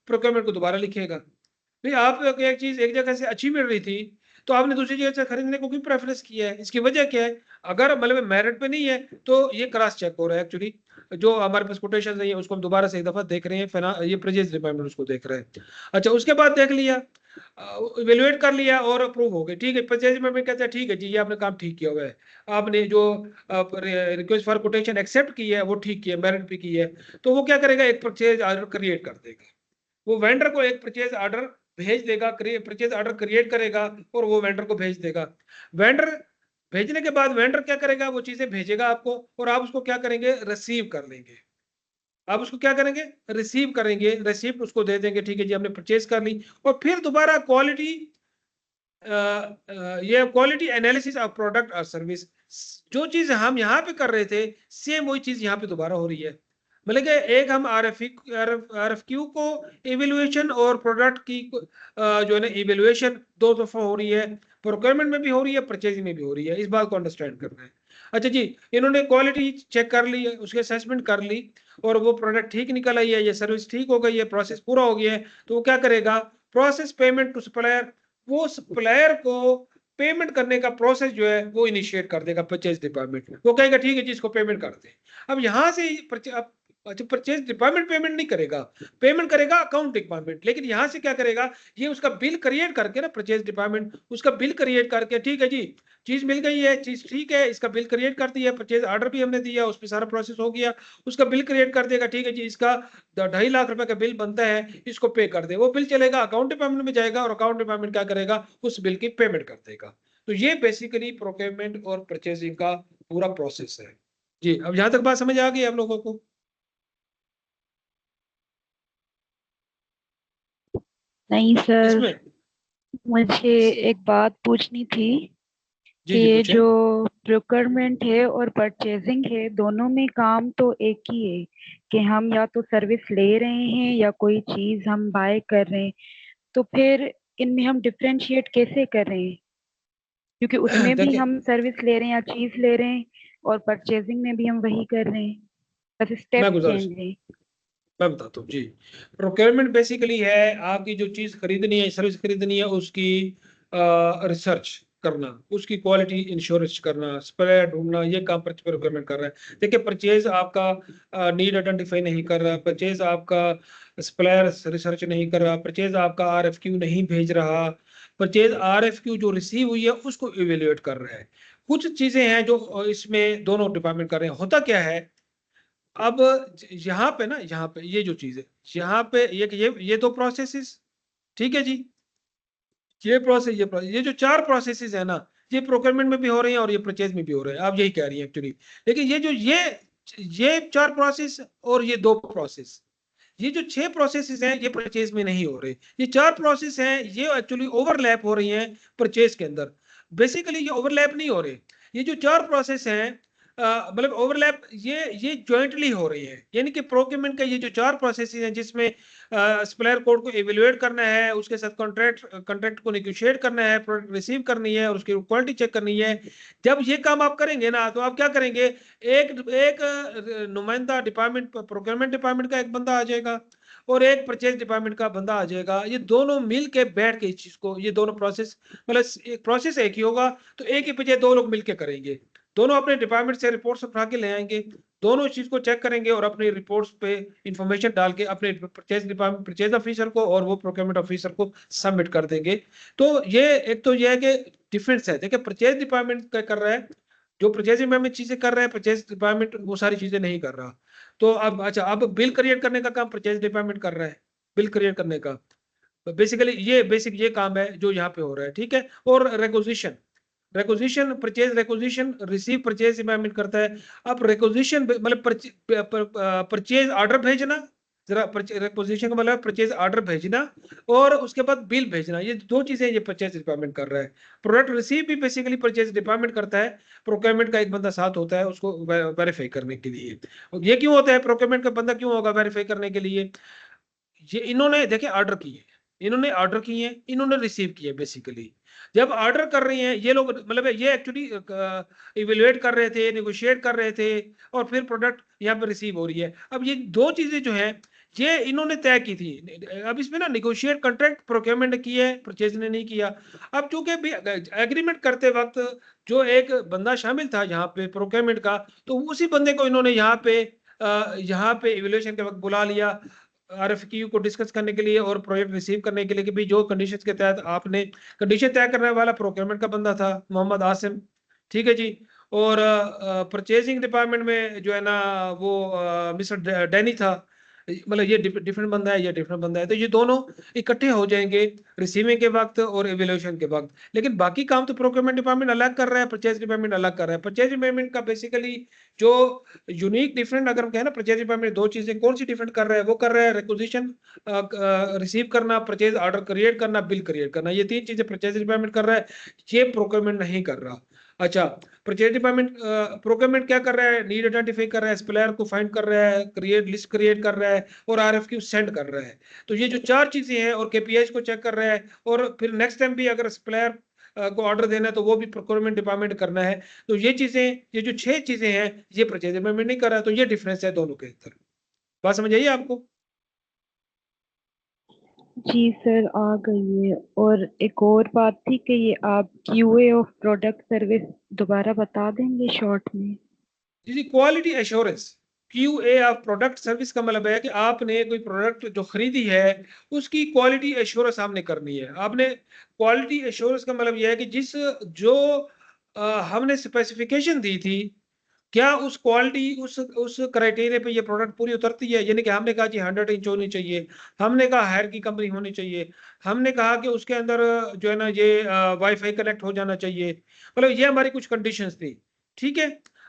प्रोक्योरमेंट को दोबारा लिखेगा, भाई आप एक चीज एक जगह से अच्छी मिल रही थी तो आपने दूसरी जगह से खरीदने को क्यों प्रेफरेंस किया है, इसकी वजह क्या है। अगर मतलब मेरिट पे नहीं है तो ये क्रॉस चेक हो रहा है एक्चुअली, जो हमारे पास कोटेशन नहीं है उसको हम दोबारा से एक दफा देख रहे हैं, ये परचेज डिपार्टमेंट उसको देख रहे हैं। अच्छा, उसके बाद देख लिया, इवेल्युएट कर लिया और अप्रूव हो गए, ठीक है। परचेज डिपार्टमेंट कहता है ठीक है जी ये आपने काम ठीक किया हुआ है, आपने जो रिक्वेस्ट फॉर कोटेशन एक्सेप्ट की है वो ठीक किया, मेरिट पे की है। तो वो क्या करेगा, एक परचेज ऑर्डर क्रिएट कर देगा, वो वेंडर को एक परचेज ऑर्डर भेज देगा, परचेज ऑर्डर क्रिएट करेगा और वो वेंडर को भेज देगा। वेंडर भेजने के बाद वेंडर क्या करेगा, वो चीजें भेजेगा आपको और आप उसको क्या करेंगे, रिसीव कर लेंगे। आप उसको क्या करेंगे, रिसीव करेंगे, रिसीप्ट उसको दे देंगे, ठीक है जी हमने परचेज कर ली। और फिर दोबारा क्वालिटी ये क्वालिटी एनालिसिस ऑफ प्रोडक्ट और सर्विस, जो चीज हम यहाँ पे कर रहे थे सेम वही चीज यहाँ पे दोबारा हो रही है। मतलब कि एक हम आरएफक्यू को इवेल्युएशन और प्रोडक्ट की जो है ना इवेल्युएशन दो दफा हो रही है, प्रोक्योरमेंट में भी हो रही है, परचेजिंग में भी हो रही है, इस बात को अंडरस्टैंड करना है। अच्छा जी, इन्होंने क्वालिटी चेक कर ली है, उसकी असेसमेंट कर ली और वो प्रोडक्ट ठीक निकल आई है, ये सर्विस ठीक हो गई है, प्रोसेस पूरा हो गया है, तो वो क्या करेगा, प्रोसेस पेमेंट टू सप्लायर, वो सप्लायर को पेमेंट करने का प्रोसेस जो है वो इनिशिएट कर देगा परचेज डिपार्टमेंट। वो कहेगा ठीक है जी इसको पेमेंट कर दे। अब यहाँ से अब अच्छा, परचेज डिपार्टमेंट पेमेंट नहीं करेगा, पेमेंट करेगा अकाउंट डिपार्टमेंट। लेकिन यहाँ से क्या करेगा, ये उसका बिल क्रिएट करके ना, परचेज डिपार्टमेंट उसका बिल क्रिएट करके ठीक है जी चीज मिल गई है, चीज ठीक है, इसका बिल क्रिएट कर दिया, परचेज ऑर्डर भी हमने दिया, उस पर सारा प्रोसेस हो गया, उसका बिल क्रिएट कर देगा, ठीक है जी इसका 2.5 लाख रुपए का बिल बनता है, इसको पे कर दे। वो बिल चलेगा अकाउंट डिपार्टमेंट में जाएगा और अकाउंट डिपार्टमेंट क्या करेगा, उस बिल की पेमेंट कर देगा। तो ये बेसिकली प्रोक्योरमेंट और परचेजिंग का पूरा प्रोसेस है जी। अब यहाँ तक बात समझ आ गई आप लोगों को? नहीं सर, इसमें मुझे एक बात पूछनी थी जी कि जी ये पूछें। जो प्रोक्योरमेंट है और परचेजिंग है दोनों में काम तो एक ही है कि हम या तो सर्विस ले रहे हैं या कोई चीज हम बाय कर रहे हैं, तो फिर इनमें हम डिफरेंशिएट कैसे कर रहे हैं? क्योंकि उसमें भी देखिए हम सर्विस ले रहे हैं या चीज ले रहे हैं और परचेजिंग में भी हम वही कर रहे हैं, बस स्टेप मैं गुजारिश चेंज है। मैं बताता हूँ जी। प्रोक्योरमेंट बेसिकली है आपकी जो चीज खरीदनी है, सर्विस खरीदनी है, उसकी रिसर्च करना, उसकी क्वालिटी इंश्योरेंस करना, सप्लायर ढूंढना, ये काम प्रोक्योरमेंट कर रहा है। देखिए परचेज आपका नीड आइडेंटिफाई नहीं कर रहा, परचेज आपका सप्लायर रिसर्च नहीं कर रहा, परचेज आपका आरएफक्यू नहीं भेज रहा, परचेज आरएफक्यू जो रिसीव हुई है उसको इवेल्युएट कर रहा है। कुछ चीजें हैं जो इसमें दोनों डिपार्टमेंट कर रहे हैं। होता क्या है, अब यहाँ पे ना, यहाँ पे ये जो चीज है, यहाँ पे ये दो प्रोसेसेस, ठीक है जी, ये जो 4 प्रोसेसेस है ना, ये प्रोक्योरमेंट में भी हो रही है और ये परचेज में भी हो रहे हैं, आप यही कह रही हैं एक्चुअली। लेकिन ये 4 प्रोसेस और ये 2 प्रोसेस, ये जो 6 प्रोसेसेस हैं ये परचेज में नहीं हो रहे। ये 4 प्रोसेस हैं ये एक्चुअली ओवरलैप हो रही हैं परचेज के अंदर। बेसिकली ये ओवरलैप नहीं हो रहे, ये जो 4 प्रोसेस हैं मतलब ओवरलैप ये ज्वाइंटली हो रही है। यानी कि प्रोक्योरमेंट का ये जो 4 प्रोसेसेस हैं जिसमें सप्लायर कोड को इवेल्युएट करना है, उसके साथ कॉन्ट्रैक्ट को नेगोशिएट करना है, प्रोडक्ट रिसीव करनी है और उसकी क्वालिटी चेक करनी है। जब ये काम आप करेंगे ना तो आप क्या करेंगे, एक एक नुमाइंदा डिपार्टमेंट, प्रोक्योरमेंट डिपार्टमेंट का एक बंदा आ जाएगा और एक परचेज डिपार्टमेंट का बंदा आ जाएगा। ये दोनों मिल के बैठ के इस चीज को, ये दोनों प्रोसेस मतलब एक प्रोसेस एक ही होगा तो एक ही बजाय 2 लोग मिलके करेंगे, दोनों अपने डिपार्टमेंट से रिपोर्ट्स उठा के ले आएंगे, दोनों चीज को चेक करेंगे और अपनी रिपोर्ट्स पे इंफॉर्मेशन डाल के अपने परचेज डिपार्टमेंट परचेज ऑफिसर को और वो प्रोक्योरमेंट ऑफिसर को सबमिट कर देंगे। तो ये एक तो ये है कि डिफरेंस है। देखिए परचेज डिपार्टमेंट क्या कर रहा है, जो परचेज डिपार्टमेंट चीजें कर रहा है, परचेज डिपार्टमेंट वो सारी चीजें नहीं कर रहा। तो अब अच्छा, अब बिल क्रिएट करने का काम परचेज डिपार्टमेंट कर रहा है, बिल क्रिएट करने का बेसिकली ये बेसिक ये काम है जो यहाँ पे हो रहा है, ठीक है। और requisition, requisition purchase requisition receive purchase department करता है। अब रेकोजिशन मतलब परचेज ऑर्डर भेजना, जरा रेकोजिशन का मतलब परचेज ऑर्डर भेजना और उसके बाद बिल भेजना, ये दो चीजें ये परचेज डिपार्टमेंट कर रहा है। प्रोडक्ट रिसीव भी बेसिकली परचेज डिपार्टमेंट करता है, प्रोक्योरमेंट का एक बंदा साथ होता है उसको वेरीफाई करने के लिए। ये क्यों होता है, प्रोक्योरमेंट का बंदा क्यों होगा वेरीफाई करने के लिए, ये इन्होंने देखिए ऑर्डर किए, इन्होंने ऑर्डर किए, इन्होंने रिसीव किए। बेसिकली जब ऑर्डर कर रही हैं ये लोग, मतलब ये एक्चुअली इवेलुएट कर रहे थे, नेगोशिएट कर रहे थे और फिर प्रोडक्ट यहाँ पे रिसीव हो रही है। अब ये दो चीजें जो है ये इन्होंने तय की थी। अब इसमें ना नेगोशिएट कॉन्ट्रैक्ट प्रोक्योरमेंट की है, परचेज ने नहीं किया। अब चूंकि एग्रीमेंट करते वक्त जो एक बंदा शामिल था यहाँ पे प्रोक्योरमेंट का, तो उसी बंदे को इन्होंने यहाँ पे इवेल्युएशन के वक्त बुला लिया आरएफक्यू को डिस्कस करने के लिए और प्रोजेक्ट रिसीव करने के लिए कि भाई जो कंडीशंस के तहत आपने, कंडीशन तय करने वाला प्रोक्योरमेंट का बंदा था मोहम्मद आसिम, ठीक है जी। और परचेजिंग डिपार्टमेंट में जो है ना वो मिस्टर डैनी था, मतलब ये डिफरेंट बंदा है, ये डिफरेंट बंदा है। तो ये दोनों इकट्ठे हो जाएंगे रिसीविंग के वक्त और एवेल्युएशन के वक्त। लेकिन बाकी काम तो प्रोक्योरमेंट डिपार्टमेंट अलग कर रहा है, परचेज डिपार्टमेंट अलग कर रहा है। परचेज डिपार्टमेंट का बेसिकली जो यूनिक डिफरेंट अगर हम कहें ना, परचेज डिपार्टमेंट दो चीजें कौन सी डिफरेंट कर रहा है, वो कर रहा है रिक्विजिशन रिसीव करना, परचेज ऑर्डर क्रिएट करना, बिल क्रिएट करना, ये तीन चीजें परचेज डिपार्टमेंट कर रहा है, ये प्रोक्योरमेंट नहीं कर रहा। अच्छा, परचेज डिपार्टमेंट प्रोक्योरमेंट क्या कर रहा है, नीड आइडेंटिफाई कर रहा है, सप्लायर को फाइंड कर रहा है, क्रिएट लिस्ट क्रिएट कर रहा है और आरएफक्यू सेंड कर रहा है। तो ये जो चार चीजें हैं और केपीआईज को चेक कर रहा है और फिर नेक्स्ट टाइम भी अगर सप्लायर को ऑर्डर देना है तो वो भी प्रोक्योरमेंट डिपार्टमेंट करना है। तो ये चीजें, ये जो 6 चीजें हैं ये परचेज डिपार्टमेंट नहीं कर रहा है। तो ये डिफरेंस है दोनों के अंदर। बात समझ आइए आपको? जी सर आ गई है। और एक और बात थी कि ये आप क्यूए ऑफ प्रोडक्ट सर्विस दोबारा बता देंगे शॉर्ट में? जी, quality assurance, QA of product service का मतलब है कि आपने कोई प्रोडक्ट जो खरीदी है उसकी क्वालिटी एश्योरेंस आपने करनी है। आपने क्वालिटी एश्योरेंस का मतलब यह है कि जो हमने स्पेसिफिकेशन दी थी, क्या उस क्वालिटी उस क्राइटेरिया पे ये प्रोडक्ट पूरी उतरती है। यानी कि हमने कहा जी 100 इंच होनी चाहिए, हमने कहा हायर की कंपनी होनी चाहिए, हमने कहा कि उसके अंदर जो है ना ये वाईफाई कनेक्ट हो जाना चाहिए, मतलब ये हमारी कुछ कंडीशंस थी, ठीक है।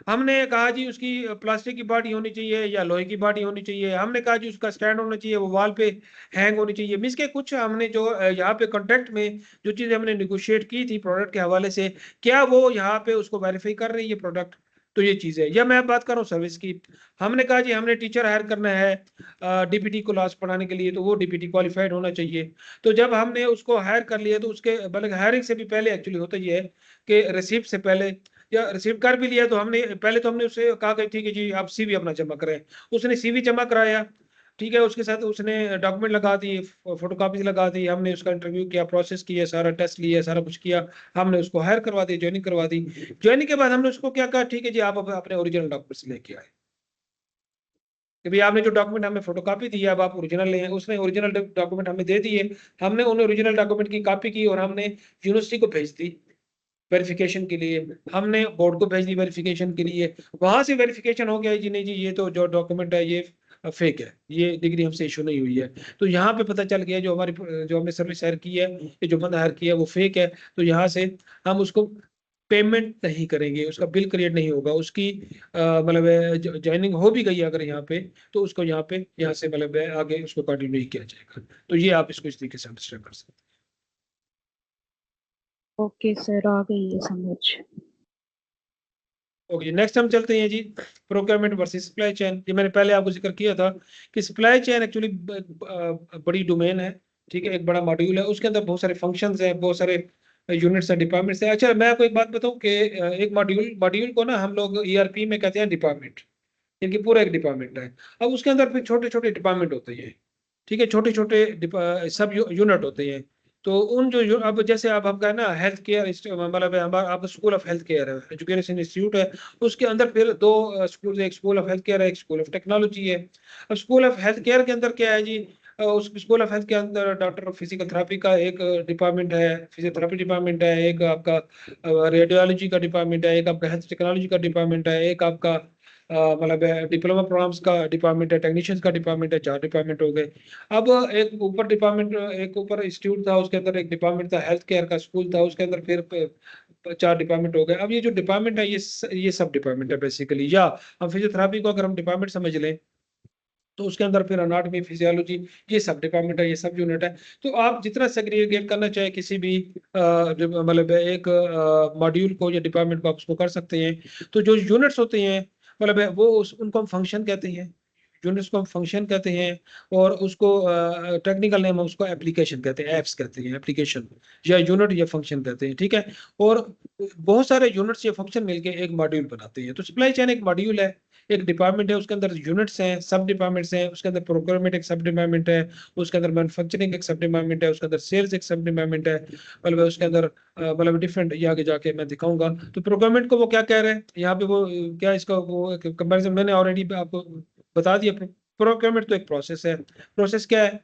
हमने कहा जी उसकी प्लास्टिक की बॉडी होनी चाहिए या लोहे की बॉडी होनी चाहिए, हमने कहा जी उसका स्टैंड होना चाहिए, वो वॉल पे हैंग होनी चाहिए। मींस के कुछ हमने जो यहाँ पे कॉन्ट्रैक्ट में जो चीजें हमने निगोशिएट की थी प्रोडक्ट के हवाले से, क्या वो यहाँ पे उसको वेरीफाई कर रही है प्रोडक्ट। तो ये चीज है। या मैं बात कर रहा हूँ सर्विस की, हमने कहा जी हमने टीचर हायर करना है डीपीटी क्लास पढ़ाने के लिए, तो वो डीपीटी क्वालिफाइड होना चाहिए। तो जब हमने उसको हायर कर लिया तो उसके बल्कि हायरिंग से भी पहले एक्चुअली होता ये है कि रिसीव से पहले या रिसीव कर भी लिया तो हमने पहले तो हमने उससे कहा कि ठीक है जी आप सीवी अपना जमा करें। उसने सीवी जमा कराया, ठीक है, उसके साथ उसने डॉक्यूमेंट लगा दी, फोटोकॉपीज लगा दी, हमने उसका इंटरव्यू किया, प्रोसेस किया, सारा टेस्ट लिया, सारा कुछ किया, हमने उसको हायर करवा दी, ज्वाइनिंग करवा दी। ज्वाइनिंग के बाद हमने उसको क्या कहा, ठीक है जी आप अपने ओरिजिनल डॉक्यूमेंट्स लेके आए कि भाई आपने जो डॉक्यूमेंट हमें फोटोकॉपी दी है अब आप ओरिजिनल ले आए। उसने ओरिजिनल डॉक्यूमेंट हमें दे दिए, हमने उन ओरिजिनल डॉक्यूमेंट की कॉपी की और हमने यूनिवर्सिटी को भेज दी वेरिफिकेशन के लिए, हमने बोर्ड को भेज दी वेरिफिकेशन के लिए। वहां से वेरिफिकेशन हो गया जी नहीं जी ये तो जो डॉक्यूमेंट है ये फेक है, ये डिग्री हमसे इशू नहीं हुई है। तो यहाँ पे पता चल गया जो हमने सर्विस हायर की है, ये जो बंदा हायर किया है वो फेक है। तो यहाँ से हम उसको पेमेंट नहीं करेंगे, उसका बिल क्रिएट नहीं होगा, उसकी मतलब ज्वाइनिंग हो भी गई है अगर यहाँ पे तो उसको यहाँ से मतलब आगे उसको कंटिन्यू नहीं किया जाएगा। तो ये आप इसको इस तरीके से अंडरस्टैंड कर सकते हैं। ओके सर आ गई है समझ। ओके जी, नेक्स्ट हम चलते हैं जी प्रोक्योरमेंट वर्सेस सप्लाई चेन। ये मैंने पहले आपको जिक्र किया था कि सप्लाई चेन एक्चुअली बड़ी डोमेन है, ठीक है, एक बड़ा मॉड्यूल है, उसके अंदर बहुत सारे फंक्शंस हैं, बहुत सारे यूनिट्स हैं, डिपार्टमेंट्स हैं। अच्छा मैं आपको एक बात बताऊं कि एक मॉड्यूल को ना हम लोग ईआरपी में कहते हैं डिपार्टमेंट, इनकी पूरा एक डिपार्टमेंट है। अब उसके अंदर फिर छोटे छोटे डिपार्टमेंट होते हैं, ठीक है, छोटे छोटे सब यूनिट होते हैं। तो उन जो अब जैसे अब हम कहें ना हेल्थ केयर मतलब हमारा आपका स्कूल ऑफ हेल्थ केयर है, एजुकेशन इंस्टीट्यूट है, उसके अंदर फिर दो स्कूल, एक स्कूल ऑफ हेल्थ केयर है, एक स्कूल ऑफ टेक्नोलॉजी है। अब स्कूल ऑफ हेल्थ केयर के अंदर क्या है जी, उस स्कूल ऑफ हेल्थ के अंदर डॉक्टर फिजिकल थेरेपी का एक डिपार्टमेंट है, फिजियोथेरेपी डिपार्टमेंट है, एक आपका रेडियोलॉजी का डिपार्टमेंट है, एक आपका हेल्थ टेक्नोलॉजी का डिपार्टमेंट है, एक आपका मतलब डिप्लोमा प्रोग्राम्स का डिपार्टमेंट है, टेक्नीशियंस का डिपार्टमेंट है, 4 डिपार्टमेंट हो गए। अब एक ऊपर डिपार्टमेंट, एक ऊपर इंस्टीट्यूट था, उसके अंदर एक डिपार्टमेंट था, हेल्थ केयर का स्कूल था, उसके अंदर फिर 4 डिपार्टमेंट हो गए। अब ये जो डिपार्टमेंट है, ये सब डिपार्टमेंट है बेसिकली, या हम फिजियोथेरेपी को अगर हम डिपार्टमेंट समझ लें, तो उसके अंदर फिर एनाटॉमी, फिजियोलॉजी, ये सब डिपार्टमेंट है, ये सब यूनिट है। तो आप जितना सेग्रीगेट करना चाहे किसी भी मतलब एक मॉड्यूल को या डिपार्टमेंट को, आप उसको कर सकते हैं। तो जो यूनिट्स होते हैं, मतलब वो उनको हम फंक्शन कहते हैं, यूनिट्स को हम फंक्शन कहते हैं, और उसको टेक्निकल नेम उसको एप्लीकेशन कहते हैं, एप्स कहते हैं, एप्लीकेशन या यूनिट या फंक्शन कहते हैं, ठीक है। और बहुत सारे यूनिट्स या फंक्शन मिलके एक मॉड्यूल बनाते हैं। तो सप्लाई चेन एक मॉड्यूल है, एक डिपार्टमेंट है, उसके अंदर यूनिट्स हैं, सब डिपार्टमेंट्स हैं, उसके अंदर प्रोक्योरमेंट एक सब डिपार्टमेंट है, उसके अंदर मैन्युफैक्चरिंग एक सब डिपार्टमेंट है, उसके अंदर सेल्स एक सब डिपार्टमेंट है, मतलब उसके अंदर मतलब डिफरेंट, ये आगे जाके मैं दिखाऊंगा। तो प्रोक्योरमेंट को वो क्या कह रहे हैं यहाँ पे, वो क्या इसका वो कंपैरिजन मैंने ऑलरेडी आपको बता दिया। प्रोक्योरमेंट तो एक प्रोसेस है। प्रोसेस क्या है,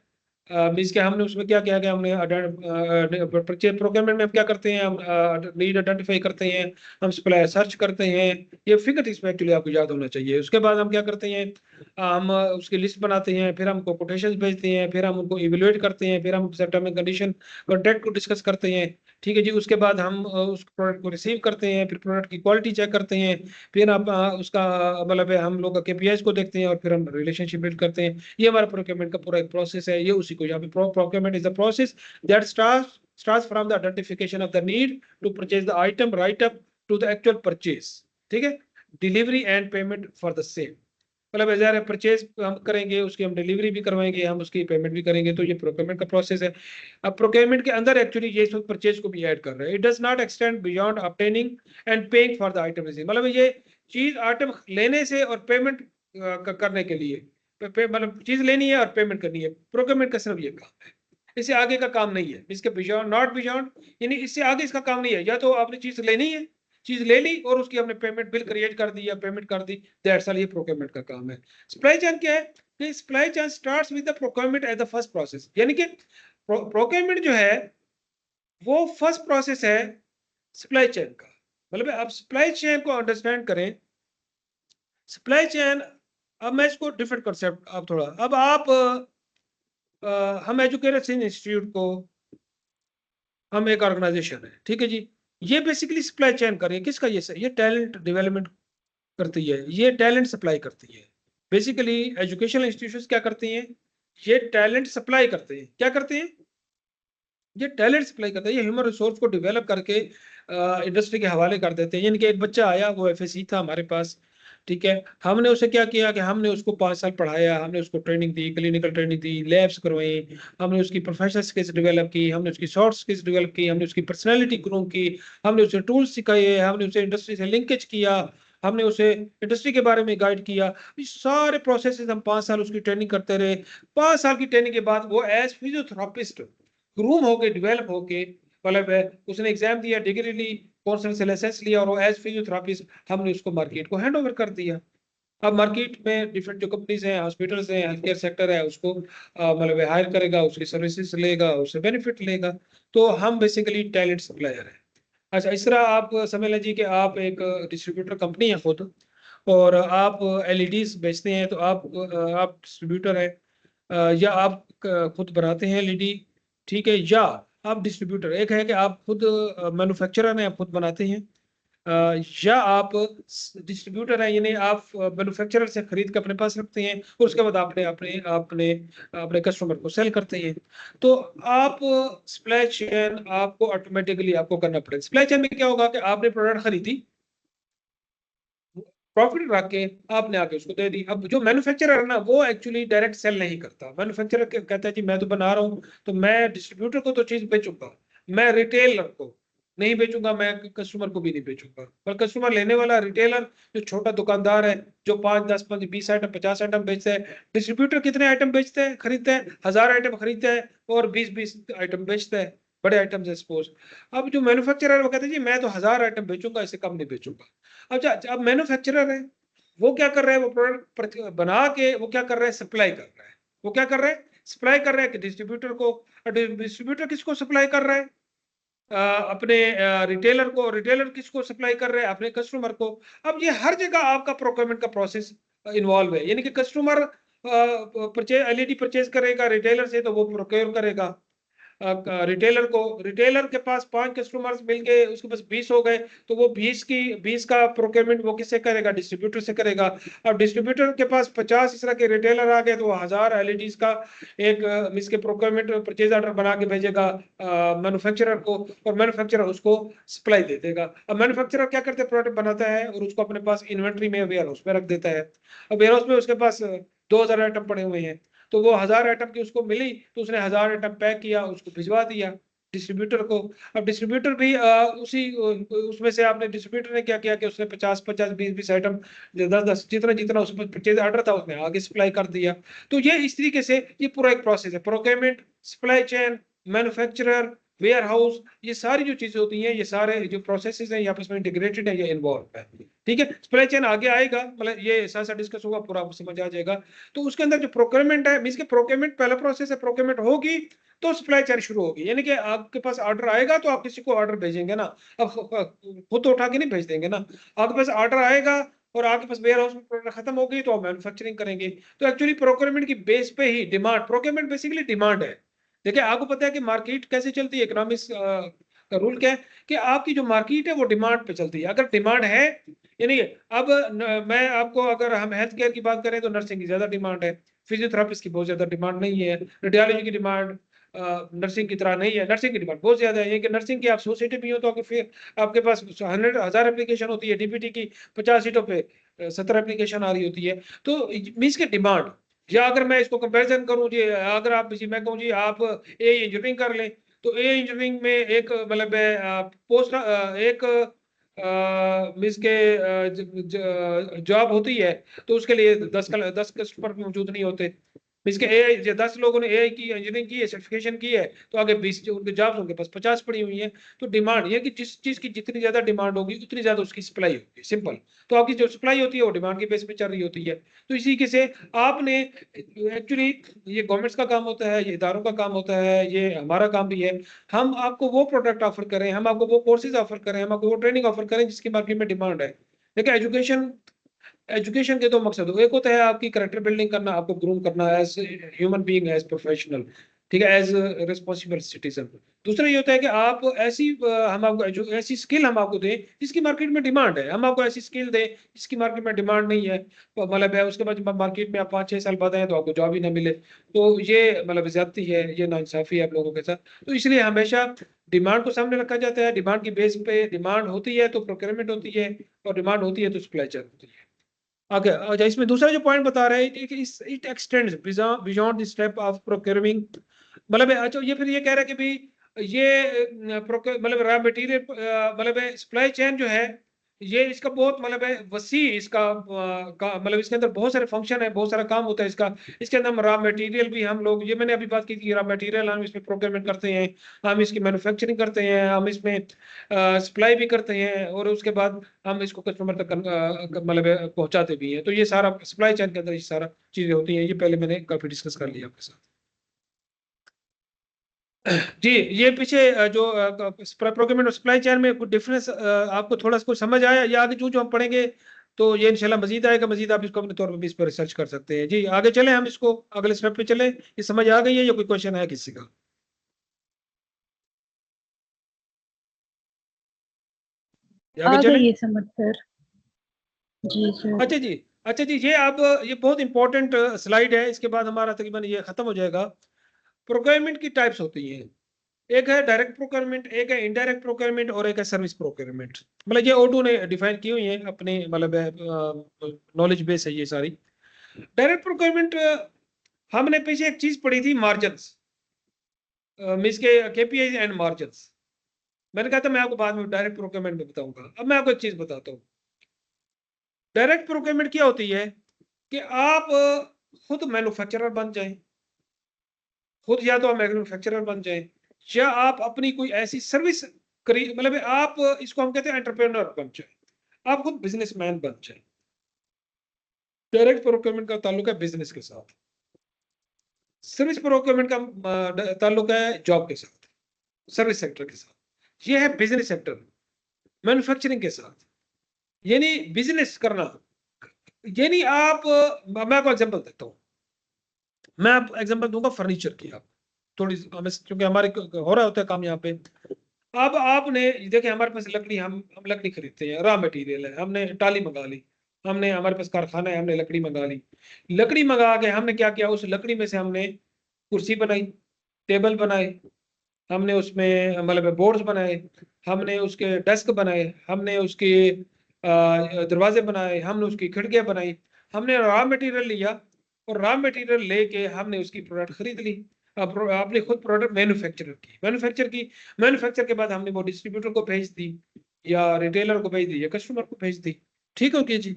मीन्स के हमने उसमें क्या किया कि हमने परचेज प्रोक्योरमेंट में हम क्या करते हैं, हम नीड आइडेंटिफाई करते हैं, हम सप्लायर सर्च करते हैं, ये फिगर टिप्स में एक्चुअली आपको याद होना चाहिए। उसके बाद हम क्या करते हैं, हम उसकी लिस्ट बनाते हैं, फिर हमको कोटेशंस भेजते हैं, फिर हम उनको इवेलुएट करते हैं, फिर हम टर्म एंड कंडीशन कॉन्ट्रैक्ट को डिस्कस करते हैं, ठीक है जी। उसके बाद हम उस प्रोडक्ट को रिसीव करते हैं, फिर प्रोडक्ट की क्वालिटी चेक करते हैं, फिर आप उसका मतलब हम लोग केपीआईज को देखते हैं, और फिर हम रिलेशनशिप बिल्ड करते हैं। ये हमारा प्रोक्योरमेंट का पूरा एक प्रोसेस है। ये उसी को यहाँ पे procurement is the process that starts from the identification of the need to purchase the item right up to the actual purchase, ठीक है, delivery and payment for the same. मतलब एज परचेज हम करेंगे, उसकी हम डिलीवरी भी करवाएंगे, हम उसकी पेमेंट भी करेंगे, तो ये प्रोक्योरमेंट का प्रोसेस है। अब प्रोक्योरमेंट के अंदर एक्चुअली ये सब परचेज को भी ऐड कर रहे हैं। It does not extend beyond obtaining and paying for the item receive, मतलब ये चीज आइटम लेने से और पेमेंट करने के लिए, मतलब चीज लेनी है और पेमेंट करनी है, प्रोक्योरमेंट का सिर्फ ये काम है, इससे आगे का काम नहीं है। इसके बियॉन्ड, नॉट बियॉन्ड, यानी इससे आगे इसका काम नहीं है। या तो आपने चीज लेनी है, चीज ले ली और उसकी हमने पेमेंट बिल क्रिएट कर दी या पेमेंट कर दी, दैट्स ऑल, ये प्रोक्योरमेंट का काम है। सप्लाई चेन क्या है कि supply chain starts with the procurement as the first process, यानी कि प्रोक्योरमेंट जो है वो फर्स्ट प्रोसेस है सप्लाई चेन का। मतलब आप सप्लाई चेन को अंडरस्टैंड करें, सप्लाई चेन, अब मैं इसको डिफरेंट कॉन्सेप्ट, आप थोड़ा, अब आप हम एजुकेशन इंस्टीट्यूट को, हम एक ऑर्गेनाइजेशन है, ठीक है जी, ये बेसिकली सप्लाई चेन कर रही है किसका, ये टैलेंट डेवलपमेंट करती है, ये टैलेंट सप्लाई करती है। बेसिकली एजुकेशनल इंस्टीट्यूशंस क्या करती हैं, ये टैलेंट सप्लाई करते हैं। क्या करते हैं, ये टैलेंट सप्लाई करते हैं, ये ह्यूमन रिसोर्स को डेवलप करके इंडस्ट्री के हवाले कर देते हैं। यानी कि एक बच्चा आया, वो एफएससी था हमारे पास, ठीक है, हमने उसे क्या किया कि हमने उसको 5 साल पढ़ाया, हमने उसको ट्रेनिंग दी, क्लिनिकल ट्रेनिंग दी, लैब्स करवाई, हमने उसकी प्रोफेशनल स्किल्स डेवलप की, हमने उसकी सॉफ्ट स्किल्स डेवलप की, हमने उसकी पर्सनैलिटी ग्रो की, हमने उसे टूल्स सिखाए, हमने उसे इंडस्ट्री से लिंकेज किया, हमने उसे इंडस्ट्री के बारे में गाइड किया। ये सारे प्रोसेस हम 5 साल उसकी ट्रेनिंग करते रहे। 5 साल की ट्रेनिंग के बाद वो एज फिजियोथेरापिस्ट ग्रूम होके, डेवलप होके, मतलब उसने एग्जाम दिया, डिग्री ली, कौन से लाइसेंस लिया, और वो एज फिजियोथेरापिस्ट हमने उसको मार्केट को हैंड ओवर कर दिया। अब मार्केट में डिफरेंट जो कंपनीज हैं, हॉस्पिटल्स हैं, हेल्थ केयर सेक्टर है, उसको मतलब हायर करेगा, उसकी सर्विसेज लेगा, उससे बेनिफिट लेगा। तो हम बेसिकली टैलेंट सप्लायर है। अच्छा, इस तरह आप समझ लीजिए कि आप एक डिस्ट्रीब्यूटर कंपनी है खुद, और आप एलईडीज बेचते हैं, तो आप डिस्ट्रीब्यूटर हैं, या आप खुद बनाते हैं एलईडी, ठीक है, या आप डिस्ट्रीब्यूटर, एक है कि आप खुद मैन्युफैक्चरर हैं, आप खुद बनाते हैं, या आप डिस्ट्रीब्यूटर हैं, यानी आप मैन्युफैक्चरर से खरीद के अपने पास रखते हैं, और उसके बाद आपने अपने अपने अपने कस्टमर को सेल करते हैं। तो आप सप्लाई चेन आपको ऑटोमेटिकली आपको करना पड़ेगा। सप्लाई चेन में क्या होगा कि आपने प्रोडक्ट खरीदी, प्रॉफिट रख के आपने आके उसको दे दी। अब जो मैन्युफैक्चरर है ना, वो एक्चुअली डायरेक्ट सेल नहीं करता। मैन्युफैक्चरर कहता है जी मैं तो बना रहा हूँ, तो मैं डिस्ट्रीब्यूटर को तो चीज बेचूंगा, मैं रिटेलर को नहीं बेचूंगा, मैं कस्टमर को भी नहीं बेचूंगा। पर कस्टमर लेने वाला रिटेलर, जो छोटा दुकानदार है, जो 5, 10, 20 आइटम, 50 आइटम बेचता है, डिस्ट्रीब्यूटर कितने आइटम बेचता है, खरीदता है, 1000 आइटम खरीदता है और 20 आइटम बेचता है। बड़े आइटम है सपोज। अब जो मैन्युफैक्चरर वो कहते हैं जी मैं तो 1000 आइटम बेचूंगा, इससे कम नहीं बेचूंगा। अब मैन्युफैक्चरर है, वो क्या कर रहा है, वो प्रोडक्ट बना के वो क्या कर रहा है, सप्लाई कर रहा है। वो क्या कर रहा है, सप्लाई कर रहा है कि डिस्ट्रीब्यूटर को। डिस्ट्रीब्यूटर किसको सप्लाई कर रहा है, अपने रिटेलर को। रिटेलर किसको सप्लाई कर रहे हैं, अपने कस्टमर को। अब ये हर जगह आपका प्रोक्योरमेंट का प्रोसेस इन्वॉल्व है, यानी कि कस्टमर परचेज एलईडी परचेज करेगा रिटेलर से, तो वो प्रोक्योर करेगा रिटेलर के पास 5 कस्टमर्स मिल गए, उसके पास 20 हो गए, तो वो 20 का प्रोक्योरमेंट वो किससे करेगा, डिस्ट्रीब्यूटर से करेगा। अब डिस्ट्रीब्यूटर के पास 50 इस तरह के रिटेलर आ गए, तो वो 1000 एलईडीज का एक इसके प्रोक्योरमेंट परचेज ऑर्डर बना के भेजेगा मैन्युफैक्चरर को, और मैन्युफैक्चरर उसको सप्लाई दे देगा। अब मैन्युफैक्चरर क्या करते हैं, प्रोडक्ट बनाता है और उसको अपने पास इन्वेंट्री में वेयर हाउस में रख देता है। अब वेयर हाउस में उसके पास 2000 आइटम पड़े हुए हैं, तो वो 1000 आइटम की उसको मिली, तो उसने 1000 आइटम पैक किया, उसको भिजवा दिया डिस्ट्रीब्यूटर को। अब डिस्ट्रीब्यूटर भी उसमें से आपने डिस्ट्रीब्यूटर ने क्या किया कि उसने 50 20 आइटम 10 जितना जितना उसमें परचेज ऑर्डर था उसने आगे सप्लाई कर दिया। तो ये इस तरीके से ये पूरा एक प्रोसेस है, procurement, supply chain, manufacturer, warehouse, ये सारी जो चीजें होती हैं, ये सारे जो प्रोसेसेस हैं, आपस में इंटीग्रेटेड है, ये इन्वॉल्व है। ठीक है, सप्लाई चेन आगे आएगा, मतलब ये साथ साथ डिस्कस होगा, पूरा आपको समझ आ जाएगा। तो उसके अंदर जो प्रोक्योरमेंट है, मींस के प्रोक्योरमेंट पहला प्रोसेस है, प्रोक्योरमेंट होगी तो सप्लाई चेन शुरू होगी, यानी कि आपके पास ऑर्डर आएगा तो आप किसी को ऑर्डर भेजेंगे ना। अब खुद तो उठा के नहीं भेज देंगे ना, आपके पास ऑर्डर आएगा और आपके पास वेयर हाउस में प्रोडक्ट खत्म हो गई तो आप मैन्युफैक्चरिंग करेंगे। तो एक्चुअली प्रोक्योरमेंट की बेस पे ही डिमांड, प्रोक्योरमेंट बेसिकली डिमांड है। देखिए आपको पता है कि मार्केट कैसे चलती है, इकोनॉमिक्स का रूल क्या है कि आपकी जो मार्केट है वो डिमांड पे चलती है। अगर डिमांड है, यानी अब मैं आपको, अगर हम हेल्थ केयर की बात करें तो नर्सिंग की ज्यादा डिमांड है, फिजियोथेरापिस्ट की बहुत ज्यादा डिमांड नहीं है, रेडियोलॉजी की डिमांड नर्सिंग की तरह नहीं है, नर्सिंग की डिमांड बहुत ज्यादा है। ये कि नर्सिंग की आप 100 सीटें भी हो तो फिर आपके पास 1000 एप्लीकेशन होती है, डीपीटी की 50 सीटों पे 70 एप्लीकेशन आ रही होती है। तो मीन्स के डिमांड, या अगर मैं इसको कंपैरिजन करूं जी, अगर आप जी मैं कहूं जी आप ए इंजीनियरिंग कर लें, तो ए इंजीनियरिंग में एक मतलब पोस्ट एक मीन्स के जॉब होती है, तो उसके लिए 10 कस्टमर मौजूद नहीं होते। मीन्स के ए 10 लोगों ने एआई की इंजीनियरिंग की है, सर्टिफिकेशन की है, तो आगे 20 जो उनके जॉब्स उनके पास 50 पड़ी हुई है। तो डिमांड ये कि जिस चीज की जितनी ज्यादा डिमांड होगी उतनी ज्यादा उसकी सप्लाई होगी, सिंपल। तो आपकी जो सप्लाई होती है वो डिमांड के बेस पे चल रही होती है। तो इसी के से आपने एक्चुअली, ये गवर्नमेंट्स का काम होता है, ये इदारों का काम होता है, ये हमारा काम भी है, हम आपको वो प्रोडक्ट ऑफर करें, हम आपको वो कोर्सेज ऑफर करें, हम आपको वो ट्रेनिंग ऑफर करें जिसकी मार्केट में डिमांड है। देखिए एजुकेशन, एजुकेशन के दो मकसद हो, एक होता है आपकी कैरेक्टर बिल्डिंग करना, आपको ग्रूम करना as human being, as professional, ठीक है, एज रिस्पॉन्सिबल सिटीजन। दूसरा ये होता है कि आप ऐसी हम आपको ऐसी स्किल हम आपको दें जिसकी मार्केट में डिमांड है, हम आपको ऐसी स्किल दें जिसकी मार्केट में डिमांड नहीं है, तो मतलब है उसके बाद मार्केट में आप 5-6 साल बाद आए तो आपको जॉब ही ना मिले, तो ये मतलब ज्यादती है, ये नाइंसाफी है आप लोगों के साथ। तो इसलिए हमेशा डिमांड को सामने रखा जाता है, डिमांड की बेस पे डिमांड होती है तो प्रोक्योरमेंट होती है, और डिमांड होती है तो सप्लाई चेन होती है। ओके, अच्छा इसमें दूसरा जो पॉइंट बता रहे हैं कि it extends beyond the step of procuring, मतलब अच्छा ये फिर ये कह रहा है कि भाई ये मतलब रॉ मटेरियल मतलब सप्लाई चेन जो है, ये इसका बहुत मतलब है वसी, इसका मतलब इसके अंदर बहुत सारे फंक्शन है, बहुत सारा काम होता है इसका। इसके अंदर हम रॉ मटेरियल भी, हम लोग, ये मैंने अभी बात की थी, रॉ मटेरियल हम इसमें प्रोक्योरमेंट करते हैं, हम इसकी मैन्युफैक्चरिंग करते हैं, हम इसमें सप्लाई भी करते हैं, और उसके बाद हम इसको कस्टमर तक मतलब पहुंचाते भी हैं। तो ये सारा सप्लाई चेन के अंदर ये सारा चीजें होती हैं, ये पहले मैंने काफी डिस्कस कर लिया आपके साथ। जी, ये पीछे जो प्रोक्योरमेंट और सप्लाई चेन में कुछ डिफरेंस आपको थोड़ा सा कुछ समझ आया, या आगे जो जो हम पढ़ेंगे तो ये इंशाल्लाह मजीद आएगा, मजीद आप इसको अपने तौर पर भी इस पर रिसर्च कर सकते हैं। जी आगे चलें, हम इसको अगले स्टेप पे चलें, ये समझ आ गई है या कोई क्वेश्चन है किसी का? आ आगे चलें। गई है समझ सर। जी सर। अच्छा जी, अच्छा जी, ये अब ये बहुत इंपॉर्टेंट स्लाइड है, इसके बाद हमारा तकरीबन ये खत्म हो जाएगा। प्रोक्योरमेंट की टाइप्स होती हैं, एक है डायरेक्ट प्रोक्योरमेंट, एक है इनडायरेक्ट प्रोक्योरमेंट, और एक है सर्विस प्रोक्योरमेंट। मतलब ये ओटू ने डिफाइन की हुई है अपने मतलब नॉलेज बेस है ये सारी। डायरेक्ट प्रोक्योरमेंट, हमने पीछे एक चीज पढ़ी थी, मार्जिन्स, मींस के केपीआई एंड मार्जिन्स। मैंने कहा था मैं आपको बाद में डायरेक्ट प्रोक्योरमेंट में बताऊंगा। अब मैं आपको एक चीज बताता हूँ, डायरेक्ट प्रोक्योरमेंट क्या होती है कि आप खुद मैन्युफैक्चरर बन जाएं, खुद या तो आप मैन्युफैक्चरर बन जाएं, या आप अपनी कोई ऐसी सर्विस मतलब आप इसको हम कहते हैं एंटरप्रेन्योर बन जाए, आप खुद बिजनेसमैन बन जाए। डायरेक्ट प्रोक्योरमेंट का ताल्लुक है बिजनेस के साथ, सर्विस प्रोक्योरमेंट का ताल्लुक है जॉब के साथ, सर्विस सेक्टर के साथ। ये है बिजनेस सेक्टर, मैन्युफैक्चरिंग के साथ, यानी बिजनेस करना। यानी आप मैं आपको एग्जांपल देता हूँ, मैं आपको एग्जांपल दूंगा फर्नीचर की। आप थोड़ी क्योंकि हमारे हो रहा होता है काम यहाँ पे। अब आपने देखिए हमारे पास लकड़ी, हम लकड़ी खरीदते हैं, रॉ मटेरियल है, हमने टाली मंगा ली, हमने हमारे पास कारखाना है, हमने लकड़ी मंगा ली। लकड़ी मंगा के हमने क्या किया, उस लकड़ी में से हमने कुर्सी बनाई, टेबल बनाए, हमने उसमें मतलब बोर्ड्स बनाए, हमने उसके डेस्क बनाए, हमने उसके दरवाजे बनाए, हमने उसकी खिड़कियां बनाई। हमने रॉ मटेरियल लिया और रॉ मटेरियल लेके हमने उसकी प्रोडक्ट खरीद ली। आपने खुद प्रोडक्ट मैन्युफैक्चर के बाद हमने वो डिस्ट्रीब्यूटर को भेज दी या रिटेलर को भेज दी या कस्टमर को भेज दी। ठीक है जी।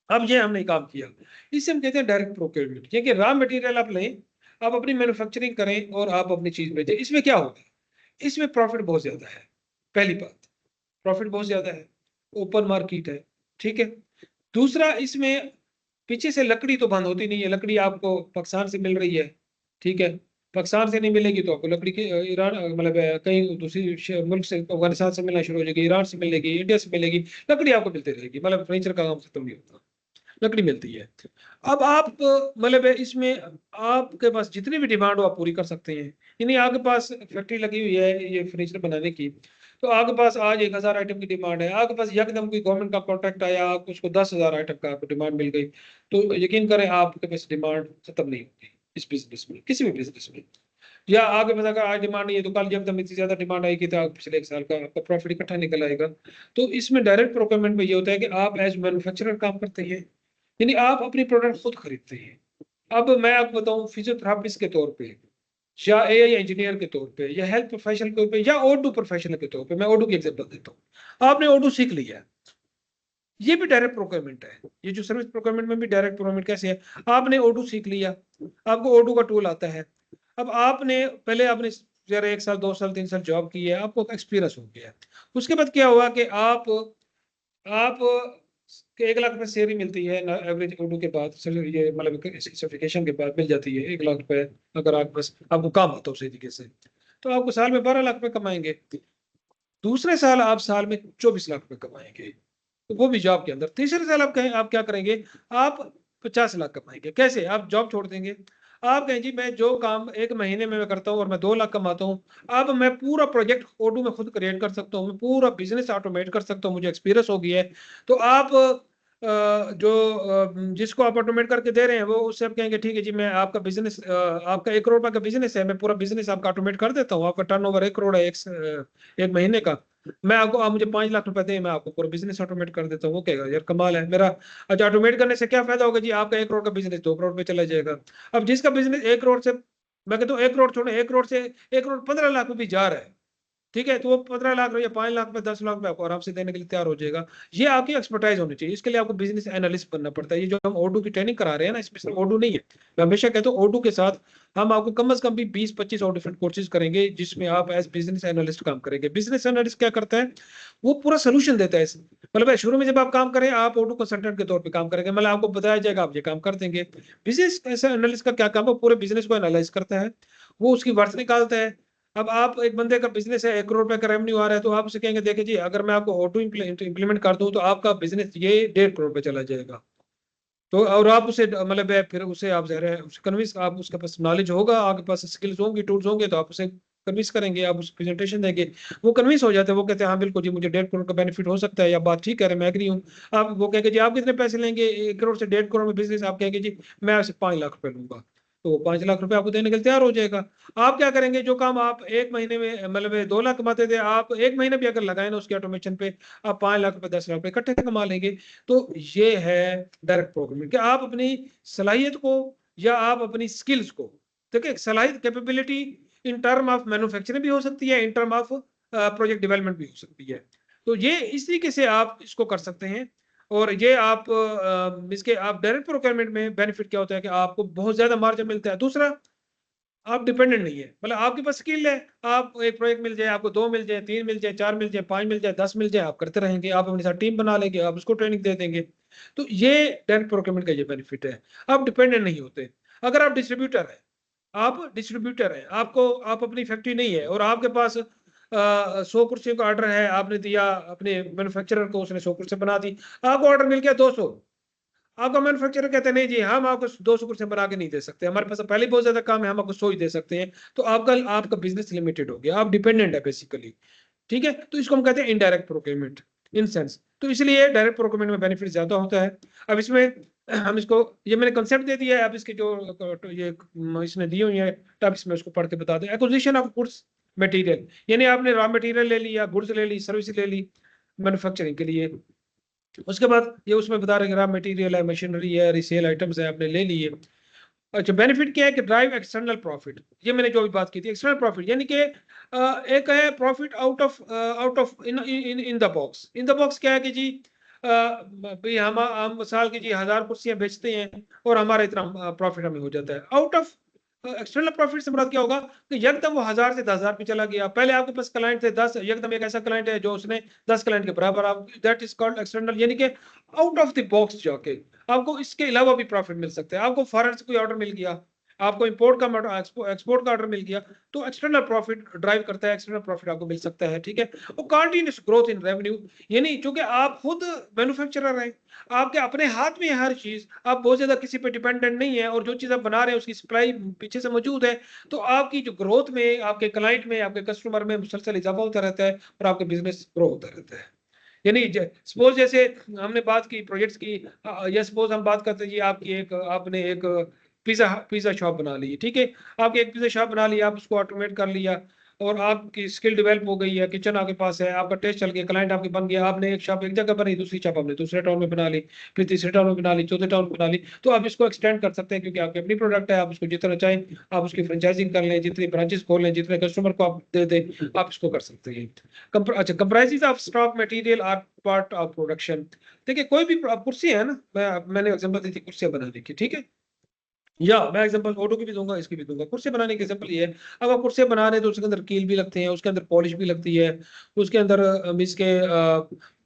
अब ये हमने काम किया, इसे हम कहते हैं डायरेक्ट प्रोक्योरमेंट। ये कि रॉ मटेरियल आप लें, आप अपनी मैन्युफैक्चरिंग करें और आप अपनी चीज बेचें। इसमें क्या होगा, इसमें प्रॉफिट बहुत ज्यादा है। पहली बात, प्रॉफिट बहुत ज्यादा है, ओपन मार्केट है। ठीक है। दूसरा, इसमें पीछे से लकड़ी तो बंद होती नहीं है, लकड़ी आपको पाकिस्तान से मिल रही है। ठीक है। पाकिस्तान से नहीं मिलेगी तो आपको लकड़ी के ईरान मतलब कहीं दूसरी मुल्क से, अफगानिस्तान से मिलना शुरू हो जाएगी, ईरान से मिलेगी, इंडिया से मिलेगी, लकड़ी आपको मिलती रहेगी। मतलब फर्नीचर का काम खत्म नहीं होता, लकड़ी मिलती है। अब आप मतलब इसमें आपके पास जितनी भी डिमांड हो आप पूरी कर सकते हैं। यानी आपके पास फैक्ट्री लगी हुई है ये फर्नीचर बनाने की, तो आपके पास आज 1000 आइटम की डिमांड है, आपके पास यकदम कोई गवर्नमेंट का कॉन्ट्रैक्ट आया, आपको उसको 10,000 आइटम का आपको डिमांड मिल गई, तो यकीन करें आपके पास डिमांड खत्म नहीं होती इस बिजनेस में, किसी भी बिजनेस में। या आपके पास अगर आज डिमांड नहीं है तो कल यकदम इतनी ज्यादा डिमांड आएगी तो पिछले 1 साल का आपका प्रॉफिट इकट्ठा निकल आएगा। तो इसमें डायरेक्ट प्रोक्योरमेंट में ये होता है कि आप एज मैन्युफैक्चरर काम करते हैं, यानी आप अपनी प्रोडक्ट खुद खरीदते हैं। अब मैं आपको बताऊं, फिजियोथेरापिस्ट के तौर पे या एआई इंजीनियर के तौर पे या हेल्थ प्रोफेशनल के तौर पे या ओडू प्रोफेशनल के तौर पे, मैं ओडू की एग्जांपल देता हूँ। आपने ओडू सीख लिया है, ये भी डायरेक्ट प्रोक्योरमेंट है। ये जो सर्विस प्रोक्योरमेंट में भी डायरेक्ट प्रोक्योरमेंट कैसे है, आपने ओडू सीख लिया, आपको ओडू का टूल आता है। अब आपने पहले आपने यार 1 साल 2 साल 3 साल जॉब की है, आपको एक्सपीरियंस हो गया है। उसके बाद क्या हुआ कि आप 1 लाख रुपए सैलरी मिलती है ना, एवरेज उर्दू के बाद ये मतलब सर्टिफिकेशन के बाद मिल जाती है 1 लाख रुपए। अगर आप बस आपको काम आता हो सही तरीके से, तो आपको साल में 12 लाख रुपए कमाएंगे। दूसरे साल आप साल में 24 लाख रुपए कमाएंगे, तो वो भी जॉब के अंदर। तीसरे साल आप कहें आप क्या करेंगे, आप 50 लाख कमाएंगे। कैसे, आप जॉब छोड़ देंगे, आप कहें जी मैं जो काम 1 महीने में मैं करता हूँ और मैं 2 लाख कमाता हूँ, अब मैं पूरा प्रोजेक्ट ओडू में खुद क्रिएट कर सकता हूँ, मैं पूरा बिजनेस ऑटोमेट कर सकता हूँ, मुझे एक्सपीरियंस हो गया है। तो आप जिसको आप ऑटोमेट करके दे रहे हैं वो उससे आप कहेंगे ठीक है जी, मैं आपका बिजनेस आपका 1 करोड़ का बिजनेस है, मैं पूरा बिजनेस आपका ऑटोमेट कर देता हूँ, आपका टर्नओवर 1 करोड़ है एक महीने का, मैं आपको, आप मुझे 5 लाख रुपए दें, मैं आपको पूरा बिजनेस ऑटोमेट कर देता हूँ। वो कहेगा यार कमाल है मेरा। अच्छा, ऑटोमेट करने से क्या फायदा होगा जी, आपका 1 करोड़ का बिजनेस 2 करोड़ पे चला जाएगा। अब जिसका बिजनेस 1 करोड़ से, मैं कहता हूँ 1 करोड़ छोड़े, 1 करोड़ से 1 करोड़ 15 लाख में भी जा रहा है, ठीक है, तो वो 15 लाख या 5 लाख में 10 लाख में आपको आराम से देने के लिए तैयार हो जाएगा। ये आपकी एक्सपर्टाइज होनी चाहिए, इसके लिए आपको बिजनेस एनालिस्ट बनना पड़ता है। ये जो हम ओडू की ट्रेनिंग करा रहे हैं ना, इसमें सिर्फ ओडू नहीं है, मैं हमेशा कहता हूँ ओडू के साथ हम आपको कम से कम भी 20-25 और डिफरेंट कोर्सेज करेंगे, जिसमें आप एज बिजनेस एनालिस्ट काम करेंगे। बिजनेस एनालिस्ट क्या करता है, वो पूरा सोल्यूशन देता है। मतलब शुरू में जब आप काम करें, आप ओडू कंसल्टेंट के तौर पे काम करेंगे, मतलब आपको बताया जाएगा, आप ये काम कर देंगे। बिजनेस एनालिस्ट का क्या काम है, पूरे बिजनेस को एनालाइज करता है, वो उसकी वर्थ निकालता है। अब आप एक बंदे का बिजनेस है, 1 करोड़ रुपए का रेवेन्यू आ रहा है, तो आप उसे कहेंगे देखिए जी, अगर मैं आपको ऑटो इंप्लीमेंट कर दूं तो आपका बिजनेस ये 1.5 करोड़ पे चला जाएगा। तो और आप उसे मतलब फिर उसे आप जरा उसे कन्विंस, आप उसके पास नॉलेज होगा, आपके पास स्किल्स होंगी, टूल्स होंगे, तो आप उसे कन्विंस करेंगे, आप उस प्रेजेंटेशन देंगे, वो कन्विंस हो जाते हैं, वो कहते हैं हाँ बिल्कुल जी, मुझे 1.5 करोड़ का बेनिफिट हो सकता है, या बात ठीक कह रहे हैं, मैं एग्री हूँ। आप वो कहेंगे जी आप कितने पैसे लेंगे, 1 करोड़ से 1.5 करोड़ में बिजनेस, आप कहेंगे जी मैं आपसे 5 लाख रुपए लूंगा, तो वो 5 लाख रुपए आपको देने के लिए तैयार हो जाएगा। आप क्या करेंगे, जो काम आप 1 महीने में मतलब 2 लाख कमाते थे, आप 1 महीने भी अगर लगाए ना उसके ऑटोमेशन पे, आप 5 लाख रुपए 10 लाख रुपए इकट्ठे कमा लेंगे। तो ये है डायरेक्ट प्रोग्रामिंग, कि आप अपनी सलाहियत को या आप अपनी स्किल्स को, देखिए सलाहियत capability in term of manufacturing भी हो सकती है, इन टर्म ऑफ प्रोजेक्ट डेवलपमेंट भी हो सकती है। तो ये इस तरीके से आप इसको कर सकते हैं। और ये आप इसके आप डायरेक्ट प्रोक्योरमेंट में बेनिफिट क्या होता है कि आपको बहुत ज्यादा मार्जिन मिलता है। दूसरा, आप डिपेंडेंट नहीं है, मतलब आपके पास स्किल है, आप एक प्रोजेक्ट मिल जाए, आपको 2 मिल जाए, 3 मिल जाए, 4 मिल जाए, 5 मिल जाए, 10 मिल जाए, आप करते रहेंगे, आप अपने साथ टीम बना लेंगे, आप उसको ट्रेनिंग दे देंगे। तो ये डायरेक्ट प्रोक्योरमेंट का ये बेनिफिट है, आप डिपेंडेंट नहीं होते। अगर आप डिस्ट्रीब्यूटर हैं, आप अपनी फैक्ट्री नहीं है और आपके पास 100 कुर्सियों का ऑर्डर है, आपने दिया अपने मैन्युफैक्चरर को, उसने 100 कुर्सी बना दी, आपको ऑर्डर मिल गया 200, आपका मैन्युफैक्चरर कहता है नहीं जी हम आपको 200 कुर्सियां बना के नहीं दे सकते, हमारे पास पहले ही बहुत ज्यादा काम है, हम आपको 100 ही दे सकते हैं। तो आपका बिजनेस लिमिटेड हो गया, आप डिपेंडेंट है बेसिकली। ठीक है, तो इसको हम कहते हैं इनडायरेक्ट प्रोक्योरमेंट इन सेंस। तो इसलिए डायरेक्ट प्रोक्योरमेंट में बेनिफिट ज्यादा होता है। अब इसमें हम इसको, ये मैंने कंसेप्ट दे दिया है, अब इसके जो ये इसने दी हुई है टॉपिक्स में उसको पढ़ के बता दें। एक्विजिशन ऑफ गुड्स मटेरियल, यानी आपने रॉ मटेरियल ले लिया, गुड्स ले ली, सर्विस ले ली मैन्युफैक्चरिंग के लिए। उसके बाद ये उसमें बता रहे रॉ मटेरियल है, मशीनरी है, रिसेल आइटम्स है, आपने ले लिए। अच्छा, बेनिफिट क्या है कि ड्राइव एक्सटर्नल प्रॉफिट, ये मैंने जो भी बात की थी, एक्सटर्नल प्रॉफिट यानी कि एक है profit out of in the box. In the box क्या है कि जी भाई हम साल की जी 1000 कुर्सियां बेचते हैं और हमारा इतना प्रॉफिट हमें हो जाता है। आउट ऑफ एक्सटर्नल प्रॉफिट से मुराद क्या होगा कि एकदम वो 1000 से 10,000 पे चला गया, पहले आपके पास क्लाइंट थे 10, एकदम एक ऐसा क्लाइंट है जो उसने 10 क्लाइंट के बराबर, आप दैट इज कॉल्ड एक्सटर्नल, यानी कि आउट ऑफ द बॉक्स जाके आपको इसके अलावा भी प्रॉफिट मिल सकता है। आपको फॉरेन से कोई ऑर्डर मिल गया, आपको इंपोर्ट का एक्सपोर्ट का ऑर्डर मिल गया, तो एक्सटर्नल प्रॉफिट ड्राइव करता है, एक्सटर्नल प्रॉफिट आपको मिल सकता है। ठीक है, वो कंटीन्यूअस ग्रोथ इन रेवेन्यू, यानी चूंकि आप खुद मैन्युफैक्चरर हैं, आपके अपने हाथ में है हर चीज, आप बहुत ज्यादा किसी पे डिपेंडेंट नहीं है, और जो चीज आप बना रहे हैं उसकी सप्लाई पीछे से मौजूद है, तो आपकी जो ग्रोथ में, आपके क्लाइंट में, आपके कस्टमर में मुसलसल इजाफा होता रहता है और आपका बिजनेस ग्रो होता रहता है। यानी सपोज जैसे हमने बात की प्रोजेक्ट्स की, या सपोज हम बात करते हैं जी, आपने एक पिज्जा पिज्जा शॉप बना ली, ठीक है, आपने एक पिज्जा शॉप बना लिया, आप उसको ऑटोमेट कर लिया और आपकी स्किल डेवलप हो गई है, किचन आपके पास है, आपका टेस्ट चल गया, क्लाइंट आपके बन गया, आपने एक शॉप एक जगह बनाई, दूसरी शॉप आपने दूसरे टाउन में बना ली, फिर तीसरे टाउन में बना ली, चौथे टाउन में बना ली, तो आप इसको एक्सटेंड कर सकते हैं क्योंकि आपकी अपनी प्रोडक्ट है, आप उसको जितना चाहें आप उसकी फ्रेंचाइजिंग कर लें, जितनी ब्रांचेस खोल लें, जितने कस्टमर को आप दे दें, आप इसको कर सकते हैं। अच्छा, comprises of stock material are part of production. देखिए कोई भी कुर्सी है ना, मैंने एग्जांपल दी थी कुर्सियां बनाने की, ठीक है, या मैं एग्जांपल ऑटो की भी दूंगा, इसकी भी दूंगा। कुर्सी बनाने की एग्जांपल ये है, अब आप कुर्सी बना रहे हैं तो उसके अंदर कील भी लगते हैं, उसके अंदर पॉलिश भी लगती है, उसके अंदर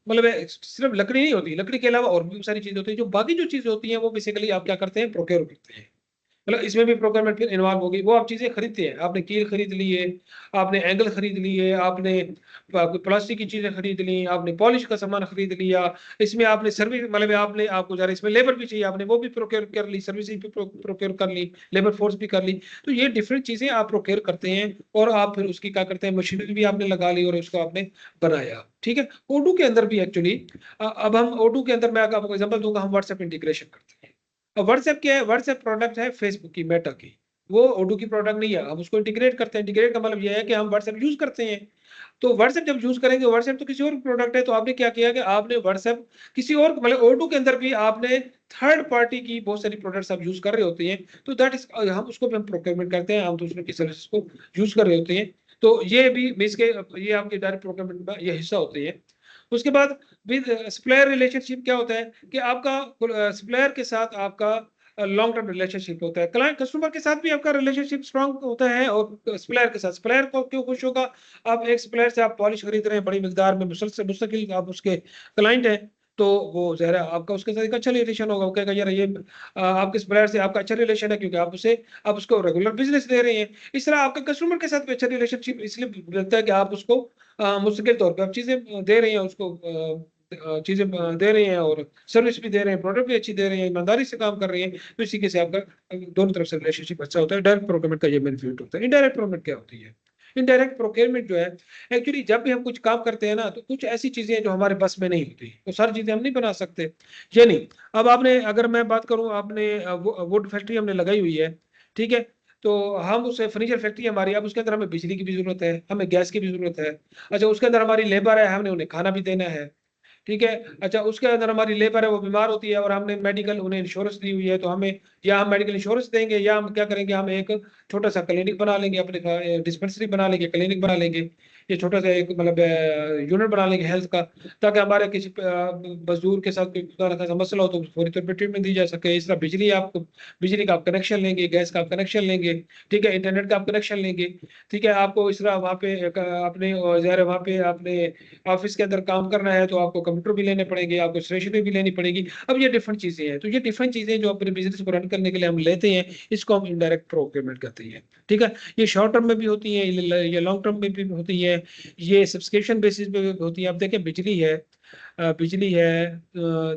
मतलब सिर्फ लकड़ी नहीं होती, लकड़ी के अलावा और भी बहुत सारी चीजें होती है, जो बाकी जो चीजें होती हैं वो बेसिकली आप क्या करते हैं, प्रोक्योर करते हैं। मतलब इसमें भी प्रोक्योरमेंट फिर इन्वॉल्व होगी, वो आप चीजें खरीदते हैं, आपने कील खरीद लिए, आपने एंगल खरीद लिए, आपने प्लास्टिक की चीजें खरीद ली, आपने पॉलिश का सामान खरीद लिया, इसमें आपने सर्विस, मतलब आपने आपको जा रहा है इसमें लेबर भी चाहिए, आपने वो भी प्रोक्योर कर ली, सर्विस भी प्रोक्योर कर ली, लेबर फोर्स भी कर ली। तो ये डिफरेंट चीजें आप प्रोक्योर करते हैं और आप फिर उसकी क्या करते हैं, मशीनरी भी आपने लगा ली और उसको आपने बनाया। ठीक है, ओडू के अंदर भी एक्चुअली, अब हम ओडू के अंदर मैं आपको एग्जांपल दूंगा, हम व्हाट्सएप इंटीग्रेशन करते हैं। अब व्हाट्सएप क्या है, व्हाट्सएप प्रोडक्ट है फेसबुक की, मेटा की, वो ओडू की प्रोडक्ट नहीं है, हम उसको इंटीग्रेट करते हैं। इंटीग्रेट का मतलब ये है कि हम व्हाट्सएप यूज करते हैं, तो व्हाट्सएप जब यूज करेंगे, व्हाट्सएप तो किसी और प्रोडक्ट है, तो आपने क्या किया कि आपने व्हाट्सएप किसी और, मतलब ओडू के अंदर भी आपने थर्ड पार्टी की बहुत सारी प्रोडक्ट्स आप यूज कर रहे होते हैं, तो दैट इज, हम उसको भी हम प्रोक्योरमेंट करते हैं, हम दूसरे की सर्विस को यूज कर रहे होते हैं। तो ये भी मींस के ये आपके डायरेक्ट प्रोक्योरमेंट में ये हिस्सा होते हैं। उसके बाद विद सप्लायर रिलेशनशिप क्या होता है कि आपका सप्लायर के साथ आपका लॉन्ग टर्म रिलेशनशिप होता है, क्लाइंट कस्टमर के साथ भी आपका रिलेशनशिप स्ट्रांग होता है, और सप्लायर के साथ, सप्लायर को क्यों खुश होगा, आप एक सप्लायर से आप पॉलिश खरीद रहे हैं बड़ी मिकदार में, मुस्तकिल आप उसके क्लाइंट हैं, तो वो ज़ाहिर है आपका उसके साथ एक अच्छा रिलेशन होगा, वो कहेगा यार ये आपके सप्लायर से आपका अच्छा रिलेशन है क्योंकि आप उसको रेगुलर बिजनेस दे रहे हैं। इस तरह आपका कस्टमर के साथ भी अच्छा रिलेशनशिप इसलिए लगता है कि आप उसको मुस्तकिल तौर पे आप चीज़ें दे रहे हैं उसको, चीज़ें दे रहे हैं और सर्विस भी दे रहे हैं, प्रोडक्ट भी अच्छी दे रहे हैं, ईमानदारी से काम कर रहे हैं, तो इसी के से आपका दोनों तरफ से रिलेशनशिप अच्छा होता है। डायरेक्ट प्रोक्योरमेंट का ये बेनिफिट होता है। इनडायरेक्ट प्रोक्योरमेंट क्या होती है, इनडायरेक्ट प्रोक्योरमेंट जो है एक्चुअली जब भी हम कुछ काम करते हैं ना, तो कुछ ऐसी चीजें हैं जो हमारे बस में नहीं होती, तो सारी चीजें हम नहीं बना सकते। ये नहीं, अब आपने, अगर मैं बात करूं, आपने वुड फैक्ट्री हमने लगाई हुई है, ठीक है, तो हम उसे फर्नीचर फैक्ट्री हमारी, अब उसके अंदर हमें बिजली की भी जरूरत है, हमें गैस की भी जरूरत है। अच्छा, उसके अंदर हमारी लेबर है, हमने उन्हें खाना भी देना है, ठीक है। अच्छा, उसके अंदर हमारी लेबर है, वो बीमार होती है और हमने मेडिकल उन्हें इंश्योरेंस दी हुई है, तो हमें या हम मेडिकल इंश्योरेंस देंगे, या हम क्या करेंगे, हम एक छोटा सा क्लिनिक बना लेंगे, अपने डिस्पेंसरी बना लेंगे, क्लिनिक बना लेंगे, ये छोटा सा एक मतलब यूनिट बना लेंगे हेल्थ का, ताकि हमारे किसी मजदूर के साथ कोई खुदा न खास्ता मसला हो तो फौरी तौर पर ट्रीटमेंट दी जा सके। इस तरह बिजली का आप कनेक्शन लेंगे, गैस का आप कनेक्शन लेंगे, ठीक है, इंटरनेट का आप कनेक्शन लेंगे, ठीक है। आपको इस तरह वहाँ पे अपने ज़ाहिर है वहाँ पे आपने ऑफिस के अंदर काम करना है तो आपको कंप्यूटर भी लेने पड़ेंगे, आपको स्टेशनरी भी लेनी पड़ेगी। अब ये डिफरेंट चीज़ें हैं, तो ये डिफरेंट चीज़ें जो अपने बिजनेस को रन करने के लिए हम लेते हैं, इसको हम इनडायरेक्ट प्रोक्योरमेंट कहते हैं, ठीक है। ये शॉर्ट टर्म में भी होती है, ये लॉन्ग टर्म में भी होती है, ये सब्सक्रिप्शन बेसिस पे भी होती है। अब देखिए बिजली है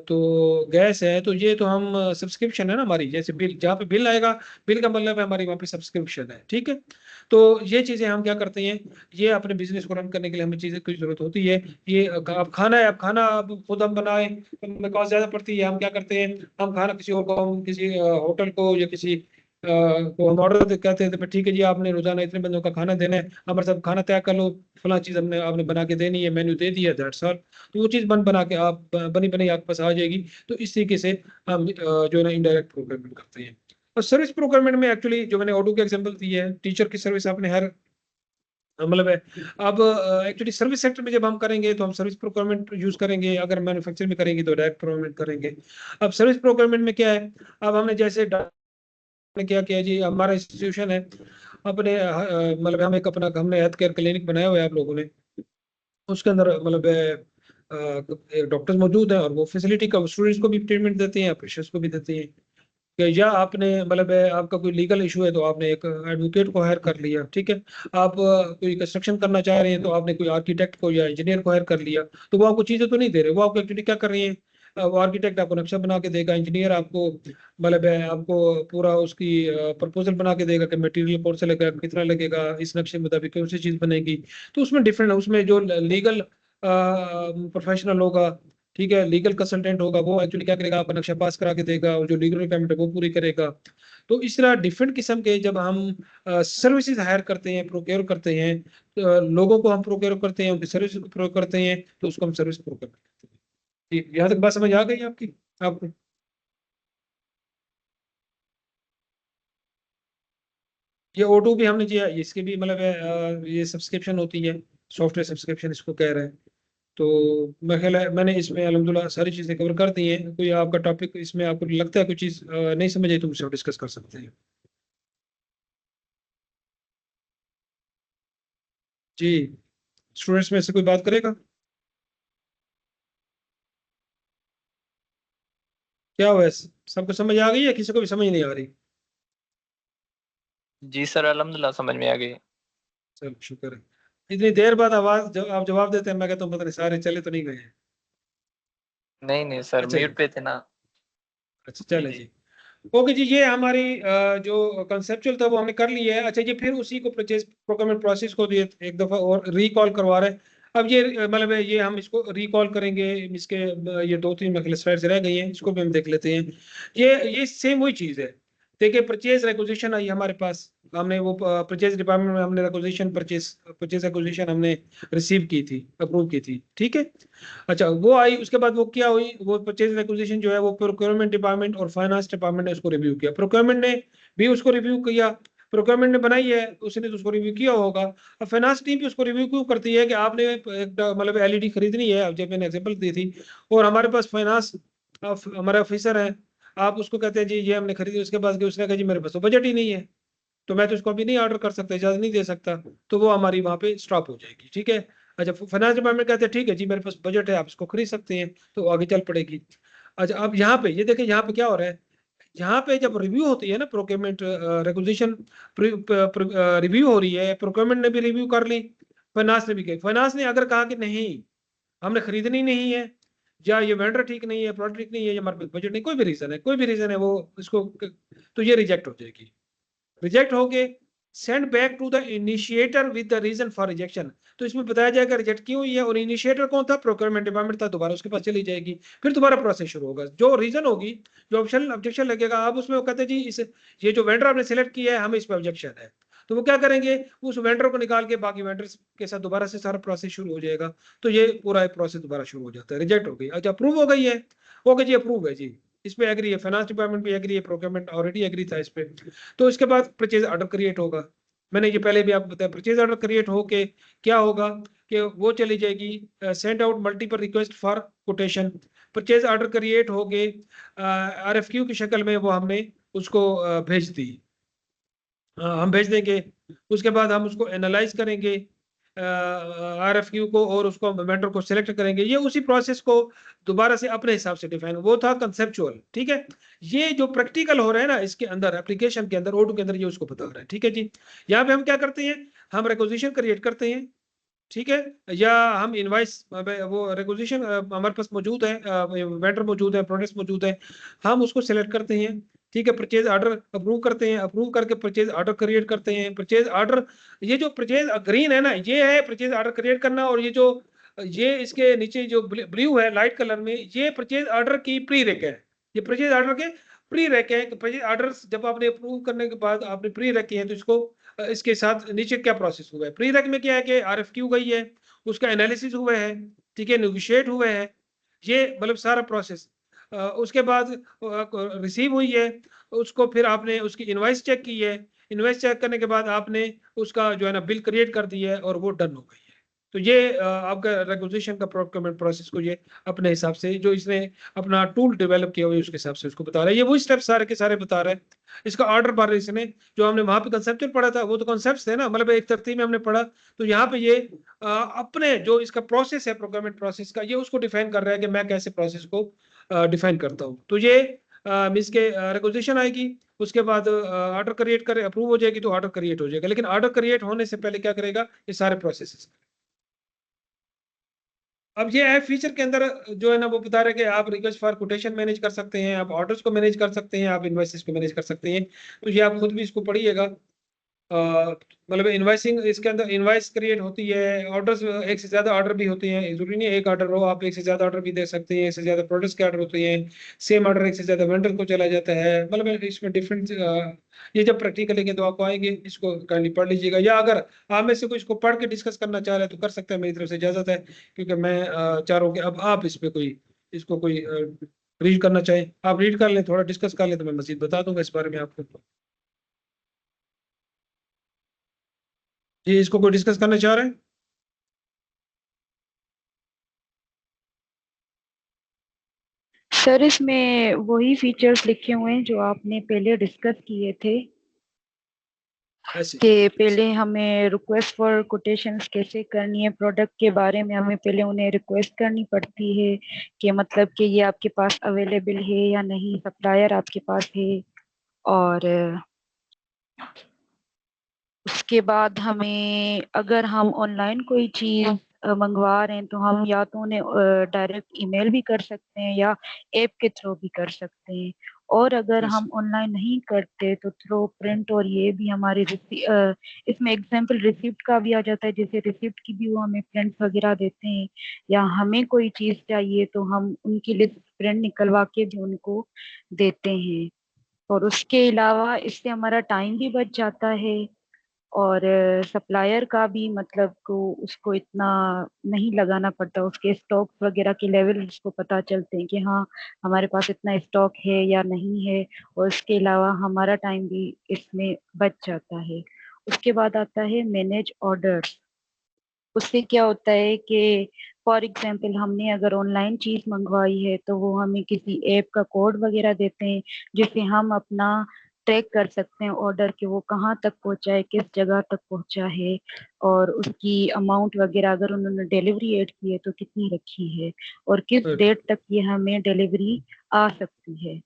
तो गैस है, तो ये तो हम सब्सक्रिप्शन है ना हमारी, जैसे बिल, जहाँ पे बिल आएगा, बिल का मतलब है हमारी वहाँ पे सब्सक्रिप्शन है, ठीक है। तो ये चीज़ें हम क्या करते हैं, ये अपने बिजनेस को रन करने के लिए हमें चीज़ें की जरूरत होती है। ये अब खाना है, अब खाना अब खुद हम बनाए तो हमें कॉस्ट ज़्यादा पड़ती है, हम क्या करते हैं, हम खाना किसी और को, हम किसी होटल को या किसी को हम ऑर्डर कहते हैं, तो ठीक है जी आपने रोजाना इतने बंदों का खाना देना है, हमारे साथ खाना तय कर लो, फला चीज़ हमने आपने बना के देनी है, मेन्यू दे दिया, दैट्स ऑल। तो वो चीज़ बना के आप बनी बनी आपके पास आ जाएगी। तो इस तरीके से हम जो है ना इनडायरेक्ट प्रोक्योरमेंट करते हैं। और सर्विस प्रोक्योरमेंट में एक्चुअली जो मैंने ऑटो का एग्जांपल दिया है, टीचर की सर्विस आपने हर मतलब है। अब एक्चुअली सर्विस सेक्टर में जब हम करेंगे तो हम सर्विस प्रोक्योरमेंट यूज करेंगे, अगर मैन्युफैक्चरिंग में करेंगे तो डायरेक्ट प्रोक्योरमेंट करेंगे। अब सर्विस प्रोक्योरमेंट में क्या है, अब हमने जैसे ने क्या किया जी, हमारा इंस्टीट्यूशन है अपने मतलब हम एक अपना हमने हेल्थ केयर क्लिनिक बनाया हुआ है आप लोगों ने, उसके अंदर मतलब डॉक्टर्स मौजूद हैं और वो फैसिलिटी का स्टूडेंट्स को भी ट्रीटमेंट देते हैं, पेशेंट्स को भी देते हैं। या आपने मतलब आपका कोई लीगल इशू है तो आपने एक एडवोकेट को हायर कर लिया, ठीक है। आप कोई कंस्ट्रक्शन करना चाह रहे हैं तो आपने कोई आर्किटेक्ट को या इंजीनियर को हायर कर लिया। तो वो आपको चीजें तो नहीं दे रहे, वो आपको एक्चुअली क्या कर रही है, वो आर्किटेक्ट आपको नक्शा बना के देगा, इंजीनियर आपको मतलब आपको पूरा उसकी प्रपोजल बना के देगा कि मटेरियल कौन सा लगेगा, कितना लगेगा, इस नक्शे के मुताबिक कौन सी चीज बनेगी। तो उसमें डिफरेंट है, उसमें जो लीगल प्रोफेशनल होगा, ठीक है, लीगल कंसल्टेंट होगा, वो एक्चुअली क्या करेगा, आपका नक्शा पास करा के देगा और जो लीगल रिक्वायरमेंट है वो पूरी करेगा। तो इस तरह डिफरेंट किस्म के जब हम सर्विसेज हायर करते हैं, प्रोक्योर करते हैं, लोगों को हम प्रोक्योर करते हैं, उनकी सर्विस को प्रोक्योर करते हैं, तो उसको हम सर्विस प्रोक्योर करते हैं। ठीक, यहाँ तक बात समझ आ गई आपकी आपको? ये O2 भी हमने किया, इसके भी मतलब ये सब्सक्रिप्शन होती है, सॉफ्टवेयर सब्सक्रिप्शन इसको कह रहे हैं। तो मैं ख्याल है मैंने इसमें अल्हम्दुलिल्लाह सारी चीज़ें कवर कर दी हैं। कोई आपका टॉपिक इसमें आपको लगता है कोई चीज़ नहीं समझ आई तो मुझसे डिस्कस कर सकते हैं। जी, स्टूडेंट्स में से कोई बात करेगा? क्या हुआ है? सबको समझ आ गई है, किसी को भी समझ नहीं आ रही? जी सर, अल्हम्दुलिल्लाह समझ में आ गई। चलो शुक्र है। इतनी देर बाद आवाज जब आप जवाब देते हैं, मैं कहता हूँ पता नहीं सारे चले तो नहीं गए हैं। नहीं नहीं सर, अच्छा जी, म्यूट पे थे ना। अच्छा जी चले जी। जी। ओके जी, ये हमारी जो कंसेप्चुअल था वो हमने कर लिया है। अच्छा जी, फिर उसी को परचेज प्रोक्योरमेंट प्रोसेस को ये एक दफा और रिकॉल करवा रहे हैं। अब ये मतलब ये हम इसको रिकॉल करेंगे, इसके ये दो तीन मतलब स्लाइड्स रह गई हैं, इसको भी हम देख लेते हैं। ये सेम वही चीज है। देखिए परचेज रिक्विजिशन आई हमारे पास, हमने वो परचेज डिपार्टमेंट में हमने रिक्विजिशन परचेज परचेज रिक्विजिशन हमने रिसीव की थी, अप्रूव की थी, ठीक है। अच्छा वो आई, उसके बाद वो क्या हुई, वो परचेज एक्विजिशन जो है वो प्रोक्योरमेंट डिपार्टमेंट और फाइनेंस डिपार्टमेंट ने उसको रिव्यू किया, प्रोक्योरमेंट ने भी उसको रिव्यू किया, प्रोक्योरमेंट ने बनाई है, उसने तो उसको रिव्यू किया होगा। अब फाइनेंस टीम भी उसको रिव्यू क्यों करती है कि आपने एक मतलब एलईडी खरीदनी है, अब जब मैंने एग्जांपल दी थी, और हमारे पास फाइनेंस हमारे ऑफिसर है, आप उसको कहते हैं जी ये हमने खरीदी, उसके बाद उसने कहा जी मेरे पास तो बजट ही नहीं है, तो मैं तो इसको अभी नहीं ऑर्डर कर सकता, इजाजत नहीं दे सकता, तो वो हमारी वहां पे स्टॉप हो जाएगी, ठीक है। अच्छा फाइनेंस डिपार्टमेंट कहते हैं ठीक है जी मेरे पास बजट है, आप इसको खरीद सकते हैं, तो आगे चल पड़ेगी। अच्छा अब यहाँ पे ये देखिए, यहाँ पे क्या हो रहा है, यहाँ पे जब रिव्यू होती है ना, प्रोक्योरमेंट रिक्विजिशन रिव्यू हो रही है, प्रोक्योरमेंट ने भी रिव्यू कर ली, फाइनेंस ने भी की, फाइनेंस ने अगर कहा कि नहीं हमने खरीदनी नहीं है, या ये वेंडर ठीक नहीं है, प्रोडक्ट ठीक नहीं है, या हमारे पास बजट नहीं, कोई भी रीजन है, कोई भी रीजन है, वो इसको तो ये रिजेक्ट हो जाएगी, रिजेक्ट हो गए, send back to the initiator with the reason for rejection. तो इसमें बताया जाएगा रिजेक्ट क्यों हुई है, और इनिशिएटर कौन था, प्रोक्योरमेंट डिपार्टमेंट था, दोबारा उसके पास चली जाएगी, फिर दोबारा प्रोसेस शुरू होगा, जो रीजन होगी, जो ऑप्शन ऑब्जेक्शन लगेगा, अब उसमें वो कहते हैं जी इस ये जो वेंडर आपने सिलेक्ट किया है हमें इस पर ऑब्जेक्शन है, तो वो क्या करेंगे, उस वेंडर को निकाल के बाकी वेंडर्स के साथ दोबारा से सारा प्रोसेस शुरू हो जाएगा। तो ये पूरा प्रोसेस दोबारा शुरू हो जाता है, रिजेक्ट हो गई, अच्छा अप्रूव हो गई है, ओके जी अप्रूव है जी, इस पे एग्री है, फाइनेंस डिपार्टमेंट भी एग्री है, प्रोक्योरमेंट ऑलरेडी एग्री था इस पे। तो इसके बाद परचेज ऑर्डर क्रिएट होगा। मैंने ये पहले भी आपको बताया, परचेज ऑर्डर क्रिएट होके क्या होगा कि वो चली जाएगी send out multiple request for quotation. Purchase order create हो गए RFQ की शक्ल में वो हमने उसको भेज दी। हम भेज देंगे, उसके बाद हम उसको एनालाइज करेंगे RFQ को, और उसको वेंडर को सिलेक्ट करेंगे। ये उसी प्रोसेस को दोबारा से अपने हिसाब से डिफाइन, वो था कंसेप्चुअल, ठीक है। ये जो प्रैक्टिकल हो रहा है ना इसके अंदर, एप्लीकेशन के अंदर, O2 के अंदर, ये उसको बता रहा है, ठीक है जी। यहाँ पे हम क्या करते हैं, हम रिक्वेजिशन क्रिएट करते हैं, ठीक है, या हम इनवाइस, वो रिक्वेजिशन हमारे पास मौजूद है, वेंडर मौजूद है, प्रोडक्ट्स मौजूद है, हम उसको सिलेक्ट करते हैं, ठीक है। परचेज ऑर्डर अप्रूव करते हैं, अप्रूव करके परचेज ऑर्डर क्रिएट करते हैं। परचेज ऑर्डर, ये जो परचेज ग्रीन है ना, ये है परचेज ऑर्डर क्रिएट करना, और ये जो ये इसके नीचे जो ब्लू है लाइट कलर में, ये परचेज ऑर्डर की प्री रेक है। ये परचेज ऑर्डर के प्री रेक है। परचेज ऑर्डर जब आपने अप्रूव करने के बाद आपने प्री रखे हैं, तो इसको इसके साथ नीचे क्या प्रोसेस हुआ है, प्री रेक में क्या है कि RFQ गई है, उसका एनालिसिस हुआ है, ठीक है, नेगोशिएट हुआ है, ये मतलब सारा प्रोसेस। उसके बाद रिसीव हुई है, उसको फिर आपने उसकी इनवाइस चेक की है, इनवाइस चेक करने के बाद आपने उसका जो है ना बिल क्रिएट कर दिया है, और वो डन हो गई है। तो ये आपका रिक्वेजिशन का प्रोक्योरमेंट प्रोसेस को ये अपने हिसाब से जो इसने अपना टूल डेवलप किया हुआ है उसके हिसाब से उसको बता रहा है। ये वही स्टेप्स सारे के सारे बता रहा है। इसका ऑर्डर बार इसने जो हमने वहां पे कंसेप्चुअल पढ़ा था, वो तो कॉन्सेप्ट्स थे ना, मतलब एक तरतीब में हमने पढ़ा। तो यहाँ पे ये अपने जो इसका प्रोसेस है प्रोक्योरमेंट प्रोसेस का, ये उसको डिफाइन कर रहा है कि मैं कैसे प्रोसेस को डिफाइन करता हूँ। तो ये मीन्स के रिक्वेजिशन आएगी, उसके बाद ऑर्डर क्रिएट करे, अप्रूव हो जाएगी तो ऑर्डर क्रिएट हो जाएगा। लेकिन ऑर्डर क्रिएट होने से पहले क्या करेगा, ये सारे प्रोसेस। अब ये ऐप फीचर के अंदर जो है ना वो बता रहे हैं कि आप रिक्वेस्ट फॉर कोटेशन मैनेज कर सकते हैं, आप ऑर्डर्स को मैनेज कर सकते हैं, आप इनवॉइसेस को मैनेज कर सकते हैं। तो ये आप खुद भी इसको पढ़िएगा। मतलब इनवाइसिंग, इसके अंदर इनवाइस क्रिएट होती है, ऑर्डर्स, एक से ज्यादा ऑर्डर भी होते हैं, जरूरी नहीं है एक ऑर्डर हो, आप एक से ज्यादा ऑर्डर भी दे सकते हैं, एक से ज्यादा प्रोडक्ट्स के ऑर्डर होते हैं, सेम ऑर्डर एक से ज्यादा वेंडर को चला जाता है, मतलब इसमें डिफरेंट। ये जब प्रैक्टिकल लेंगे तो आपको आएंगे, इसको काइंडली पढ़ लीजिएगा, या अगर आप में से कोई इसको पढ़ के डिस्कस करना चाह रहे हैं तो कर सकते हैं, मेरी तरफ से इजाजत है। क्योंकि मैं चाह रहा हूँ कि अब आप इस पे कोई इसको कोई रीड करना चाहे, आप रीड कर लें, थोड़ा डिस्कस कर लें, तो मैं मजीद बता दूंगा इस बारे में आपको। जी, इसको कोई डिस्कस करना चाह रहे हैं? सर इसमें वही फीचर्स लिखे हुए हैं जो आपने पहले डिस्कस किए थे, ऐसे कि पहले हमें रिक्वेस्ट फॉर कोटेशंस कैसे करनी है, प्रोडक्ट के बारे में हमें पहले उन्हें रिक्वेस्ट करनी पड़ती है कि मतलब कि ये आपके पास अवेलेबल है या नहीं, सप्लायर आपके पास है। और उसके बाद हमें, अगर हम ऑनलाइन कोई चीज़ मंगवा रहे हैं तो हम या तो उन्हें डायरेक्ट ईमेल भी कर सकते हैं या ऐप के थ्रू भी कर सकते हैं। और अगर ऐसे हम ऑनलाइन नहीं करते तो थ्रू प्रिंट, और ये भी हमारी इसमें एग्जांपल रिसिप्ट का भी आ जाता है, जैसे रिसिप्ट की भी वो हमें प्रिंट वगैरह देते हैं, या हमें कोई चीज़ चाहिए तो हम उनकी लिस्ट प्रिंट निकलवा के भी उनको देते हैं। और उसके अलावा इससे हमारा टाइम भी बच जाता है, और सप्लायर का भी मतलब को उसको इतना नहीं लगाना पड़ता, उसके स्टॉक वगैरह के लेवल उसको पता चलते हैं कि हाँ हमारे पास इतना स्टॉक है या नहीं है। और उसके अलावा हमारा टाइम भी इसमें बच जाता है। उसके बाद आता है मैनेज ऑर्डर्स। उससे क्या होता है कि फॉर एग्जाम्पल हमने अगर ऑनलाइन चीज मंगवाई है तो वो हमें किसी ऐप का कोड वगैरह देते हैं, जिससे हम अपना ट्रैक कर सकते हैं ऑर्डर के वो कहाँ तक पहुंचा है, किस जगह तक पहुंचा है, और उसकी अमाउंट वगैरह अगर उन्होंने डिलीवरी ऐड की है तो कितनी रखी है, और किस डेट तक ये हमें डिलीवरी आ सकती है।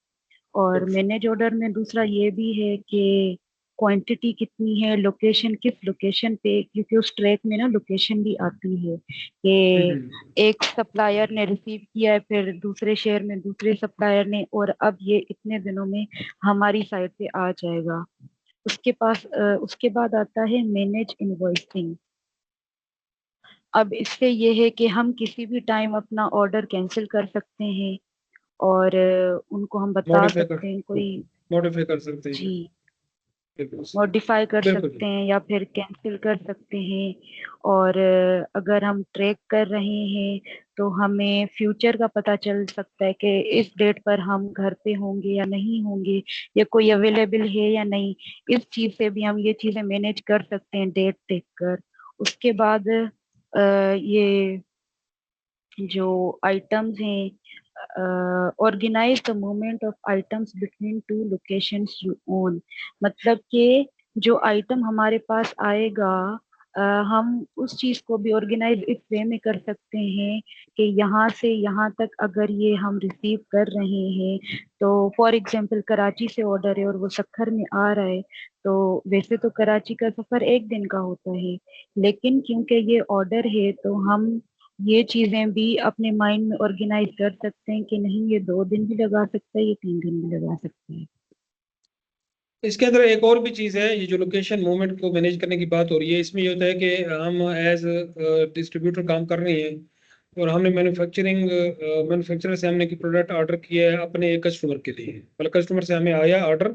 और मैनेज ऑर्डर में दूसरा ये भी है कि क्वांटिटी कितनी है, लोकेशन किस लोकेशन पे, क्योंकि उस ट्रैक में ना लोकेशन भी आती है कि एक सप्लायर ने रिसीव किया है, फिर दूसरे शहर में दूसरे सप्लायर ने, और अब ये इतने दिनों में हमारी साइट पे आ जाएगा। उसके बाद आता है मैनेज इनवॉइसिंग। अब इससे ये है कि हम किसी भी टाइम अपना ऑर्डर कैंसिल कर सकते हैं, और उनको हम बता मॉडिफाई कर सकते हैं कोई, मॉडिफाई कर सकते हैं। जी, बिल्कुल मॉडिफाई कर बिल्कुल सकते हैं या फिर कैंसिल कर सकते हैं। और अगर हम ट्रैक कर रहे हैं तो हमें फ्यूचर का पता चल सकता है कि इस डेट पर हम घर पे होंगे या नहीं होंगे, या कोई अवेलेबल है या नहीं। इस चीज से भी हम ये चीजें मैनेज कर सकते हैं डेट देख कर। उसके बाद ये जो आइटम्स हैं, organize the movement of items between two locations you own. मतलब कि जो आइटम हमारे पास आएगा, हम उस चीज को भी ऑर्गेनाइज इस वे में कर सकते हैं कि यहाँ से यहाँ तक अगर ये हम रिसीव कर रहे हैं, तो फॉर एग्जांपल कराची से ऑर्डर है और वो सक्खर में आ रहा है, तो वैसे तो कराची का सफर एक दिन का होता है, लेकिन क्योंकि ये ऑर्डर है तो हम ये चीजें भी अपने माइंड में ऑर्गेनाइज कर सकते हैं कि नहीं, ये 2 दिन भी लगा सकता है, ये 3 दिन भी लगा सकते हैं। इसके अंदर एक और भी चीज़ है, ये जो लोकेशन मूवमेंट को मैनेज करने की बात हो रही है, इसमें ये होता है कि हम एज डिस्ट्रीब्यूटर काम कर रहे हैं और हमने मैन्युफैक्चरर से हमने की प्रोडक्ट ऑर्डर किया है अपने एक कस्टमर के लिए, मतलब कस्टमर से हमें आया ऑर्डर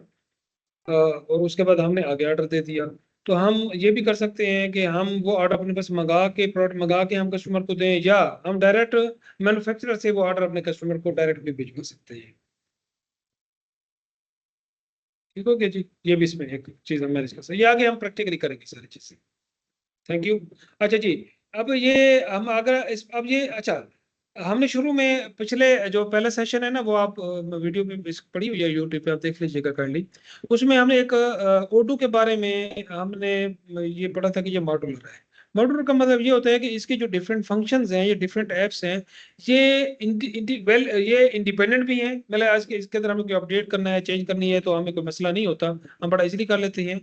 और उसके बाद हमने आगे ऑर्डर दे दिया। तो हम ये भी कर सकते हैं कि हम वो ऑर्डर अपने पास मंगा के, प्रोडक्ट मंगा के हम कस्टमर को दें, या हम डायरेक्ट मैन्युफैक्चरर से वो ऑर्डर अपने कस्टमर को डायरेक्ट भी भिजवा सकते हैं। ठीक हो गया जी, ये भी इसमें एक चीज़ हम मैनेज कर सकते हैं। ये आगे हम प्रैक्टिकली करेंगे सारी चीज़ें। Thank you. अच्छा जी, अब ये हम अगर इस अब ये अच्छा, हमने शुरू में पिछले जो पहला सेशन है ना, वो आप वीडियो पे पड़ी हुई है यूट्यूब पे, आप देख लीजिएगा काइंडली। उसमें हमने एक ओडू के बारे में हमने ये पढ़ा था कि ये मॉड्यूलर है। मॉड्यूलर का मतलब ये होता है कि इसके जो डिफरेंट फंक्शंस हैं, ये डिफरेंट ऐप्स हैं, ये इंडिपेंडेंट भी हैं। मतलब आज के इसके अंदर हमें कोई अपडेट करना है, चेंज करनी है, तो हमें कोई मसला नहीं होता, हम बड़ा इजीली कर लेते हैं।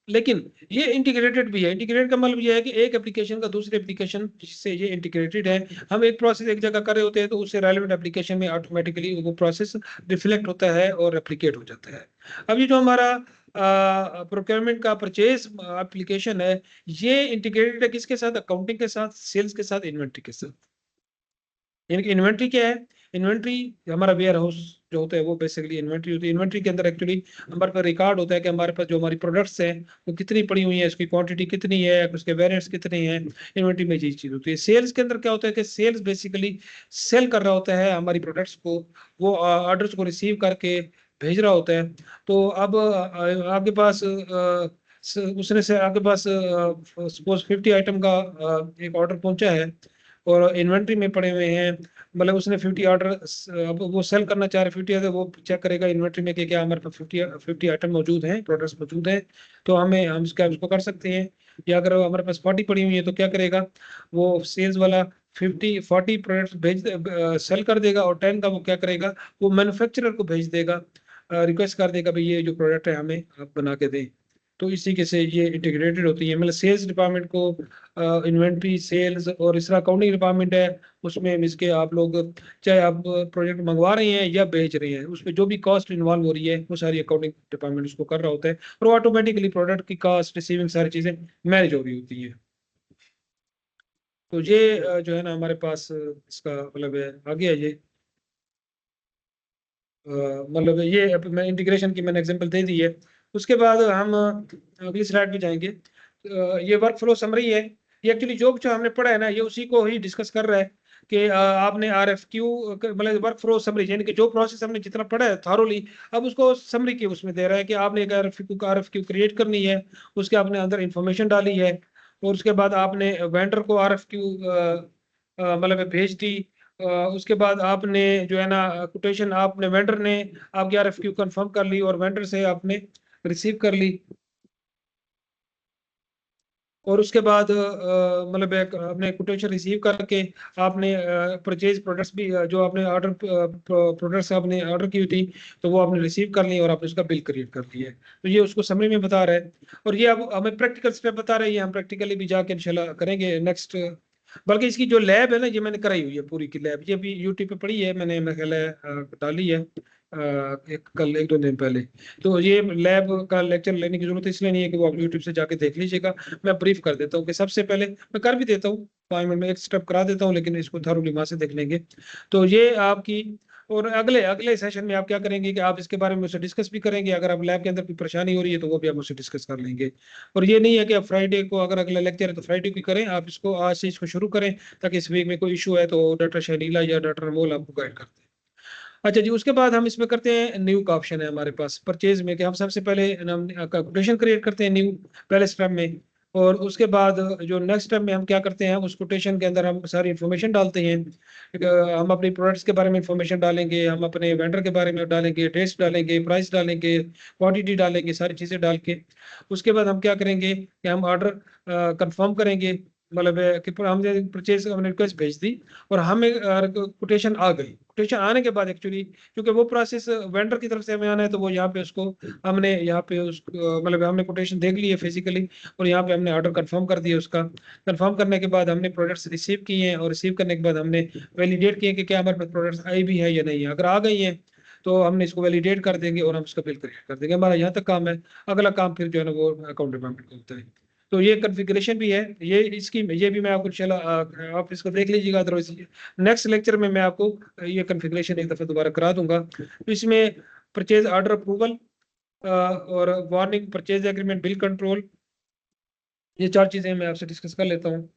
लेकिन ये इंटीग्रेटेड भी है। इंटीग्रेटेड का मतलब ये है कि एक एप्लीकेशन का दूसरे एप्लीकेशन से ये इंटीग्रेटेड है। हम एक प्रोसेस एक जगह कर रहे होते हैं तो उससे रेलेवेंट एप्लीकेशन में ऑटोमेटिकली वो प्रोसेस रिफ्लेक्ट होता है और रेप्लिकेट हो जाता है। अब ये जो हमारा प्रोक्योरमेंट का परचेज एप्लीकेशन है, ये इंटीग्रेटेड है किसके साथ? अकाउंटिंग के साथ, सेल्स के साथ, इन्वेंट्री के साथ। यानी इन्वेंट्री क्या है? इन्वेंट्री हमारा वेयर हाउस जो होता है वो बेसिकली इन्वेंट्री होती है। इन्वेंट्री के अंदर एक्चुअली हमारे पास रिकॉर्ड होता है कि हमारे पास जो हमारी प्रोडक्ट्स हैं वो कितनी पड़ी हुई है, उसकी क्वांटिटी कितनी है, उसके वेरिएंट्स कितने हैं। इन्वेंट्री में यही चीज होती है। सेल्स के अंदर क्या होता है कि सेल्स बेसिकली सेल कर रहा होता है हमारी प्रोडक्ट्स को, वो ऑर्डर्स को रिसीव करके भेज रहा होता है। तो अब आपके पास उसने से आपके पास सपोज 50 आइटम का एक ऑर्डर पहुंचा है और इन्वेंट्री में पड़े हुए हैं। मतलब उसने 50 ऑर्डर, अब वो सेल करना चाह रहे 50 है, तो वो चेक करेगा इन्वेंट्री में कि क्या हमारे पास 50 आइटम मौजूद हैं, प्रोडक्ट्स मौजूद हैं, तो हम उसको कर सकते हैं। या अगर हमारे पास 40 पड़ी हुई है तो क्या करेगा वो सेल्स वाला? 40 प्रोडक्ट्स सेल कर देगा और 10 का वो क्या करेगा, वो मैन्युफैक्चरर को भेज देगा, रिक्वेस्ट कर देगा भाई ये जो प्रोडक्ट है हमें आप बना के दें। तो इसी के से ये इंटीग्रेटेड होती है। मतलब सेल्स डिपार्टमेंट को इन्वेंट्री, सेल्स और इस तरह अकाउंटिंग डिपार्टमेंट है, उसमें इसके आप लोग चाहे आप प्रोजेक्ट मंगवा रहे हैं या बेच रहे हैं, उसमें जो भी कॉस्ट इन्वॉल्व हो रही है वो सारी अकाउंटिंग डिपार्टमेंट उसको कर रहा होता है और ऑटोमेटिकली प्रोडक्ट की कॉस्ट, रिसीविंग, सारी चीजें मैनेज हो रही होती है। तो ये जो है ना हमारे पास इसका मतलब है आगे है ये मतलब ये मैं इंटीग्रेशन की मैंने एग्जांपल दे दी है। उसके बाद हम अगली स्लाइड पे जाएंगे। ये वर्क फ्लो समरी है। ये एक्चुअली जो हमने पढ़ा है ना, ये उसी को ही डिस्कस कर रहा है कि आपने RFQ मतलब वर्क फ्लो समरी, यानी कि जो प्रोसेस हमने जितना पढ़ा है थॉरोली, अब उसको समरी की उसमें दे रहा है कि आपने एक RFQ क्रिएट करनी है, उसके आपने अंदर इंफॉर्मेशन डाली है और उसके बाद आपने वेंडर को RFQ मतलब भेज दी। उसके बाद आपने जो है ना कोटेशन, आपने वेंडर ने आपकी RFQ कंफर्म कर ली और वेंडर से आपने रिसीव कर ली। और उसके बाद मतलब एक आपने कोटेशन रिसीव करके आपने परचेज प्रोडक्ट्स भी जो आपने ऑर्डर प्रोडक्ट्स आपने ऑर्डर की हुई थी, तो वो आपने रिसीव कर ली और आपने उसका बिल क्रिएट कर लिया है। तो ये उसको समरी में बता रहा है और ये अब हमें प्रैक्टिकल स्टेप बता रहे हैं। हम प्रैक्टिकली भी जाके इंशाल्लाह करेंगे नेक्स्ट। बल्कि इसकी जो लैब है ना, ये मैंने कराई हुई है पूरी की लैब, ये भी यूट्यूब पे पड़ी है मैंने, मेरा ख्याल है डाली है कल 1-2 दिन पहले। तो ये लैब का लेक्चर लेने की जरूरत इसलिए नहीं है कि वो आप यूट्यूब से जाके देख लीजिएगा। मैं ब्रीफ कर देता हूँ कि सबसे पहले मैं कर भी देता हूँ 5 मिनट में एक स्टेप करा देता हूँ, लेकिन इसको थारोली वहां से देख लेंगे। तो ये आपकी और अगले अगले सेशन में आप क्या करेंगे कि आप इसके बारे में मुझसे डिस्कस भी करेंगे। अगर आप लैब के अंदर कोई परेशानी हो रही है तो वो भी आप मुझसे डिस्कस कर लेंगे। और ये नहीं है कि आप फ्राइडे को अगर अगला लेक्चर है तो फ्राइडे को करें, आप इसको आज से इसको शुरू करें, ताकि इस वीक में कोई इशू है तो डॉक्टर शैलीला या डॉक्टर अनमोल आपको गाइड करते हैं। अच्छा जी, उसके बाद हम इसमें करते हैं न्यू का ऑप्शन है हमारे पास परचेज में, कि हम सबसे पहले हम कोटेशन क्रिएट करते हैं न्यू पहले स्टेप में। और उसके बाद जो नेक्स्ट स्टेप में हम क्या करते हैं, उस कोटेशन के अंदर हम सारी इन्फॉर्मेशन डालते हैं। हम अपने प्रोडक्ट्स के बारे में इन्फॉर्मेशन डालेंगे, हम अपने वेंडर के बारे में डालेंगे, टेस्ट डालेंगे, प्राइस डालेंगे, क्वांटिटी डालेंगे, सारी चीज़ें डाल के उसके बाद हम क्या करेंगे कि हम ऑर्डर कंफर्म करेंगे। मतलब कि हमने परचेज हमने रिक्वेस्ट भेज दी और हमें कोटेशन आ गई। कोटेशन आने के बाद एक्चुअली क्योंकि वो प्रोसेस वेंडर की तरफ से हमें आना है, तो वो यहाँ पे उसको हमने यहाँ पे उस मतलब हमने कोटेशन देख ली है फिजिकली, और यहाँ पे हमने ऑर्डर कंफर्म कर दिया। उसका कंफर्म करने के बाद हमने प्रोडक्ट्स रिसीव किए हैं, और रिसीव करने के बाद हमने वैलिडेट किए कि क्या हमारे पास प्रोडक्ट्स आई भी है या नहीं है। अगर आ गई हैं तो हमने इसको वैलिडेट कर देंगे और हम उसका बिल क्रिएट कर देंगे। हमारा यहाँ तक काम है। अगला काम फिर जो है ना वो अकाउंट डिपार्टमेंट का होता है। तो ये कॉन्फ़िगरेशन भी है, ये भी मैं आपको चला आप इसको देख लीजिएगा। अदरवाइज नेक्स्ट लेक्चर में मैं आपको ये कॉन्फ़िगरेशन एक दफ़ा दोबारा करा दूंगा। तो इसमें परचेज ऑर्डर अप्रूवल और warning, purchase agreement, bill control, ये 4 चीज़ें मैं आपसे डिस्कस कर लेता हूँ।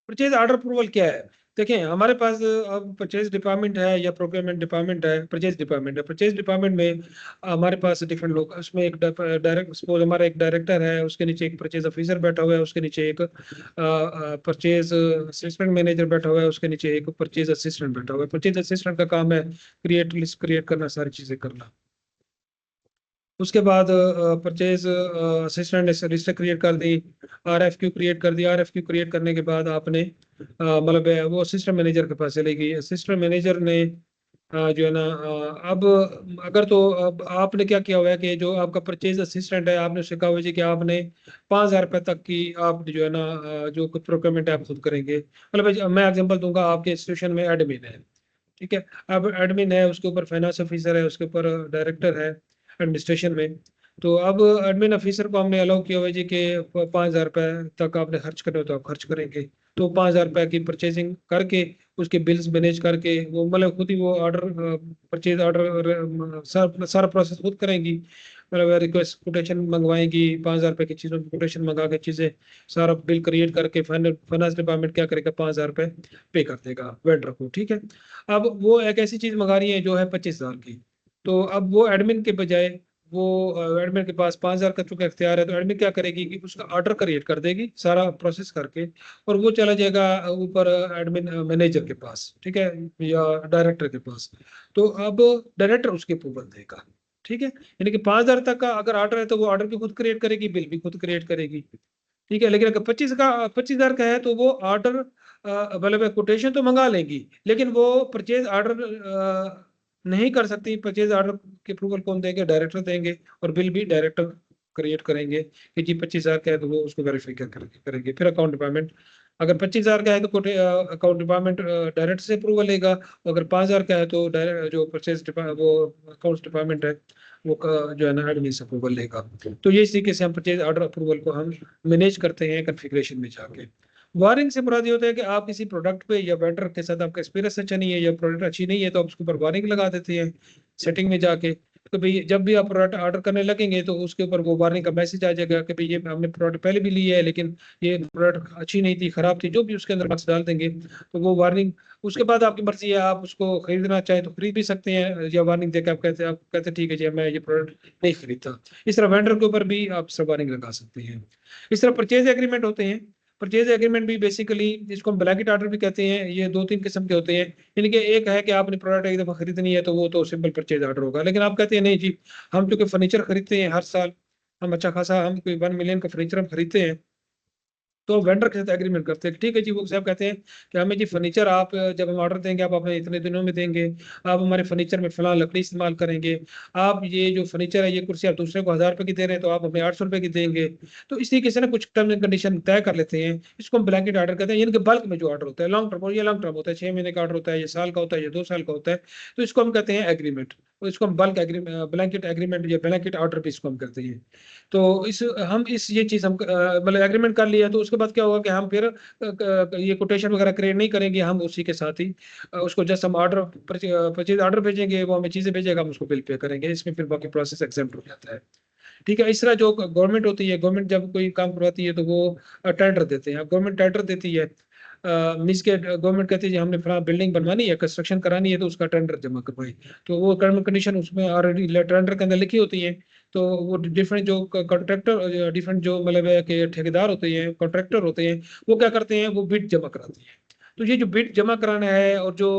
परचेज ऑर्डर अप्रूवल क्या है? देखिए हमारे पास अब परचेज डिपार्टमेंट है या प्रोक्योरमेंट डिपार्टमेंट है, परचेज डिपार्टमेंट है। परचेज डिपार्टमेंट में हमारे पास डिफरेंट लोग, उसमें एक डायरेक्ट सपोज हमारा एक डायरेक्टर है, उसके नीचे एक परचेज ऑफिसर बैठा हुआ है, उसके नीचे एक परचेज असिस्टेंट मैनेजर बैठा हुआ है, उसके नीचे एक परचेज असिस्टेंट बैठा हुआ है। परचेज असिस्टेंट का काम है क्रिएट लिस्ट क्रिएट करना, सारी चीजें करना। उसके बाद परचेज असिस्टेंट ने लिस्ट क्रिएट कर दी, आरएफक्यू क्रिएट कर दी। आरएफक्यू क्रिएट करने के बाद आपने मतलब वो असिस्टेंट मैनेजर के पास चली गई। असिस्टेंट मैनेजर ने जो है ना अब अगर तो अब आपने क्या किया हुआ है कि जो आपका परचेज असिस्टेंट है, आपने उससे कहा हुआ है कि आपने 5,000 रुपये तक की आप जो है ना जो कुछ प्रोक्योरमेंट है आप खुद करेंगे। मतलब मैं एग्जांपल दूंगा, आपके इंस्टीट्यूशन में एडमिन है, ठीक है। अब एडमिन है, उसके ऊपर फाइनेंस ऑफिसर है, उसके ऊपर डायरेक्टर है एडमिनिस्ट्रेशन में। तो अब एडमिन ऑफिसर को हमने अलाउ किया हुआ है जी कि 5,000 रुपये तक आपने खर्च करने हो तो आप खर्च करेंगे। तो 5,000 रुपये की परचेजिंग करके उसके बिल्स मैनेज करके वो मतलब खुद ही वो ऑर्डर परचेज ऑर्डर सारा प्रोसेस खुद करेंगी। मतलब रिक्वेस्ट कोटेशन मंगवाएंगी, 5,000 रुपये की चीज़ों की कोटेशन मंगा के चीज़ें सारा बिल क्रिएट करके फाइनेंस डिपार्टमेंट क्या करेगा, 5,000 रुपये पे कर देगा वेंडर को, ठीक है। अब वो एक ऐसी चीज़ मंगा रही है जो है 25,000 की। तो अब वो एडमिन के बजाय वो एडमिन के पास 5,000 का चूंकि इख्तियार है, तो एडमिन क्या करेगी कि उसका ऑर्डर क्रिएट कर देगी सारा प्रोसेस करके, और वो चला जाएगा ऊपर एडमिन मैनेजर के पास, ठीक है, या डायरेक्टर के पास। तो अब डायरेक्टर उसके अप्रूवल देगा, ठीक है। यानी कि 5,000 तक का अगर ऑर्डर है तो वो ऑर्डर भी खुद क्रिएट करेगी, बिल भी खुद क्रिएट करेगी, ठीक है। लेकिन अगर 25,000 का है तो वो ऑर्डर मतलब कोटेशन तो मंगा लेंगी, लेकिन वो परचेज ऑर्डर नहीं कर सकती। परचेज ऑर्डर के अप्रूवल कौन देंगे, डायरेक्टर देंगे, और बिल भी डायरेक्टर क्रिएट करेंगे कि जी 25,000 का है तो वो उसको वेरीफाई करेंगे। फिर अकाउंट डिपार्टमेंट अगर 25,000 का है तो अकाउंट डिपार्टमेंट डायरेक्ट से अप्रूवल लेगा। अगर 5,000 का है तो जो परचेज वो अकाउंट डिपार्टमेंट है वो जो है ना एडमिन से अप्रूवल लेगा। तो ये इस तरीके से हम परचेज ऑर्डर अप्रूवल को हम मैनेज करते हैं कॉन्फ़िगरेशन में जाके। वार्निंग से मुराद ये होता है कि आप किसी प्रोडक्ट पे या वेंडर के साथ आपका एक्सपीरियंस अच्छा नहीं है या प्रोडक्ट अच्छी नहीं है, तो आप उसके ऊपर वार्निंग लगा देते हैं सेटिंग में जाके। तो भाई जब भी आप प्रोडक्ट ऑर्डर करने लगेंगे तो उसके ऊपर वो वार्निंग का मैसेज आ जाएगा कि भाई ये हमने प्रोडक्ट पहले भी लिया है लेकिन ये प्रोडक्ट अच्छी नहीं थी, खराब थी, जो भी उसके अंदर मार्क्स डाल देंगे तो वो वार्निंग। उसके बाद आपकी मर्जी है, आप उसको खरीदना चाहें तो खरीद भी सकते हैं, या वार्निंग देकर आप कहते ठीक है जी मैं ये प्रोडक्ट नहीं खरीदता। इस तरह वेंडर के ऊपर भी आप सब वार्निंग लगा सकते हैं। इस तरह परचेज एग्रीमेंट होते हैं। परचेज एग्रीमेंट भी बेसिकली जिसको हम ब्लैंकेट ऑर्डर भी कहते हैं, ये 2-3 किस्म के होते हैं। इनके एक है कि आपने प्रोडक्ट एक दफा खरीदनी है तो वो तो सिंपल परचेज ऑर्डर होगा। लेकिन आप कहते हैं नहीं जी, हम क्योंकि फर्नीचर खरीदते हैं हर साल, हम अच्छा खासा हम कोई 1 मिलियन का फर्नीचर हम खरीदते हैं, तो वेंडर के साथ एग्रीमेंट करते हैं। ठीक है जी, वो साहब कहते हैं कि हमें जी फर्नीचर आप जब हम ऑर्डर देंगे आप अपने इतने दिनों में देंगे, आप हमारे फर्नीचर में फलां लकड़ी इस्तेमाल करेंगे, आप ये जो फर्नीचर है ये कुर्सी आप दूसरे को 1,000 रुपये की दे रहे हैं तो आप हमें 800 रुपये की देंगे। तो इस तरीके से ना कुछ टर्म एंड कंडीशन तय कर लेते हैं। इसको हम ब्लैंकेट ऑर्डर कहते हैं। यानी कि बल्क में जो ऑर्डर होता है लॉन्ग टर्म, ये लॉन्ग टर्म होता है, 6 महीने का ऑर्डर होता है, ये साल का होता है, ये 2 साल का होता है, तो इसको हम कहते हैं एग्रीमेंट। इसको हम बल्क एग्रीमेंट, ब्लैंकेट एग्रीमेंट या ब्लैंकेट ऑर्डर भी इसको हम करते हैं। तो इस ये चीज़ हम मतलब एग्रीमेंट कर लिया, तो उसके बाद क्या होगा कि हम फिर ये कोटेशन वगैरह क्रिएट नहीं करेंगे, हम उसी के साथ ही उसको जस्ट हम ऑर्डर परचेज ऑर्डर भेजेंगे, वो हमें चीज़ें भेजेगा, हम उसको बिल पे करेंगे, इसमें फिर बाकी प्रोसेस एग्जाम्प्ट हो जाता है। ठीक है, इस तरह जो गवर्नमेंट होती है, गवर्नमेंट जब कोई काम करवाती है तो वो टेंडर देते हैं। गवर्नमेंट टेंडर देती है, मीन्स के गवर्नमेंट कहती है जी हमने फला बिल्डिंग बनवानी है, कंस्ट्रक्शन करानी है, तो उसका टेंडर जमा करवाई, तो वो टर्म एंड कंडीशन उसमें ऑलरेडी टेंडर के अंदर लिखी होती है। तो वो डिफरेंट जो कॉन्ट्रैक्टर, डिफरेंट जो मतलब है कि ठेकेदार होते हैं, कॉन्ट्रैक्टर होते हैं, वो क्या करते हैं, वो बिड जमा कराते हैं। तो ये जो बिड जमा कराना है और जो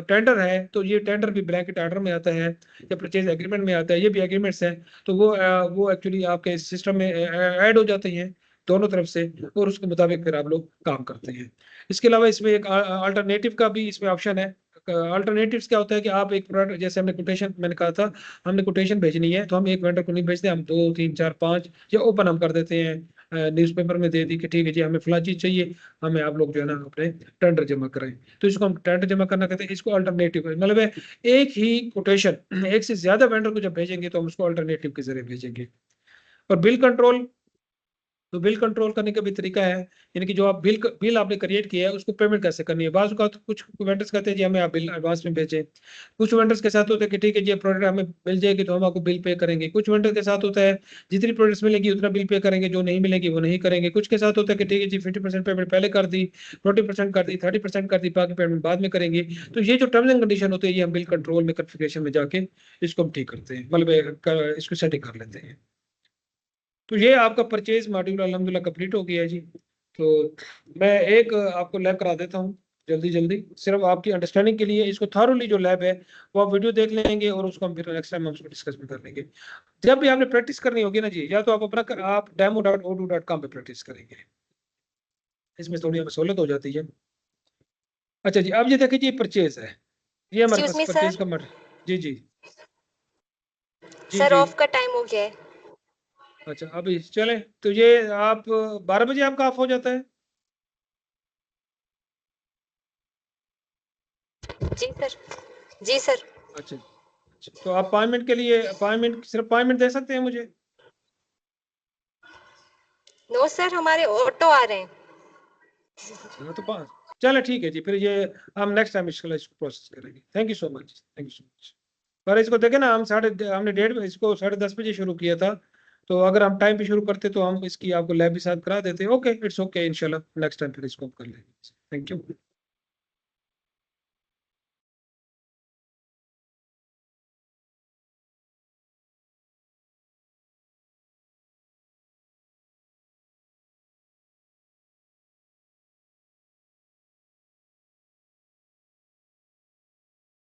टेंडर है, तो ये टेंडर भी ब्लैंकेट ऑर्डर में आता है या परचेज एग्रीमेंट में आता है, ये भी एग्रीमेंट्स हैं। तो वो एक्चुअली आपके सिस्टम में ऐड हो जाते हैं दोनों तरफ से, और उसके मुताबिक फिर आप लोग काम करते हैं। इसके अलावा इसमें एक अल्टरनेटिव का भी इसमें ऑप्शन है। अल्टरनेटिव्स क्या होता है कि आप एक प्रोडक्ट, जैसे हमने कोटेशन, मैंने कहा था हमने कोटेशन भेजनी है, तो हम एक वेंडर को नहीं भेजते, हम 2 3 4 5 या ओपन हम कर देते हैं, न्यूज़पेपर में दे दी कि ठीक है जी हमें फला चीज़ चाहिए, हमें आप लोग जो है ना अपने टेंडर जमा कराएं। तो इसको हम टेंडर जमा करना कहते हैं, इसको अल्टरनेटिव मतलब है एक ही कोटेशन एक से ज्यादा वेंडर को जब भेजेंगे तो हम उसको अल्टरनेटिव के जरिए भेजेंगे। और बिल कंट्रोल, तो बिल कंट्रोल करने का भी तरीका है, यानी कि जो आप बिल आपने क्रिएट किया है उसको पेमेंट कैसे करनी है। बाज़ औक़ात कुछ वेंडर्स कहते हैं जी हमें आप बिल एडवांस में भेजें, कुछ वेंडर्स के साथ होता है कि ठीक है जी प्रोडक्ट हमें मिल जाएगी तो हम आपको बिल पे करेंगे, कुछ वेंडर के साथ होता है जितनी प्रोडक्ट्स मिलेगी उतना बिल पे करेंगे, जो नहीं मिलेगी वो नहीं करेंगे। कुछ के साथ होता है कि ठीक है जी 50% पेमेंट पहले कर दी, 40% कर दी, 30% कर दी, बाकी पेमेंट बाद में करेंगे। तो ये जो टर्म्स एंड कंडीशन होते हैं ये हम बिल कंट्रोल में कॉन्फ़िगरेशन में जाके इसको हम ठीक करते हैं, मतलब इसको सेटिंग कर लेते हैं। तो ये आपका परचेज मॉड्यूल अल्हम्दुलिल्लाह कंप्लीट हो गया है जी। तो मैं एक आपको लैब करा देता हूँ जल्दी सिर्फ आपकी अंडरस्टैंडिंग के लिए। इसको थॉरोली जो लैब है वो आप वीडियो देख लेंगे और उसको हम फिर नेक्स्ट टाइम हम उसको डिस्कस भी कर लेंगे। जब भी आपने प्रैक्टिस करनी होगी ना जी, या तो आप आप demo.odoo.com पे प्रैक्टिस करेंगे, इसमें थोड़ी हमें सहूलियत हो जाती है। अच्छा जी, अब ये देखिए जी परचेज है, ये हमारे एक्सक्यूज पास मी परचेज सर, का मट जी जी जी सर जी। ऑफ का टाइम हो गया है। अच्छा अभी चले, तो ये आप 12 बजे आपका ऑफ हो जाता है? जी सर, जी सर। अच्छा अच्छा, तो आप अपॉइंटमेंट के लिए सिर्फ अपॉइंटमेंट दे सकते हैं मुझे? नो सर, हमारे ऑटो आ रहे हैं। अच्छा तो चलो ठीक है जी, फिर ये हम नेक्स्ट टाइम इसको प्रोसेस करेंगे। Thank you so much, thank you so much. पर इसको देखे ना, हमने 1:30 इसको 10:30 बजे शुरू किया था, तो अगर हम टाइम पे शुरू करते तो हम इसकी आपको लैब भी साथ करा देते। ओके, इट्स ओके, इंशाल्लाह नेक्स्ट टाइम फिर इसको हम कर लेंगे। Thank you.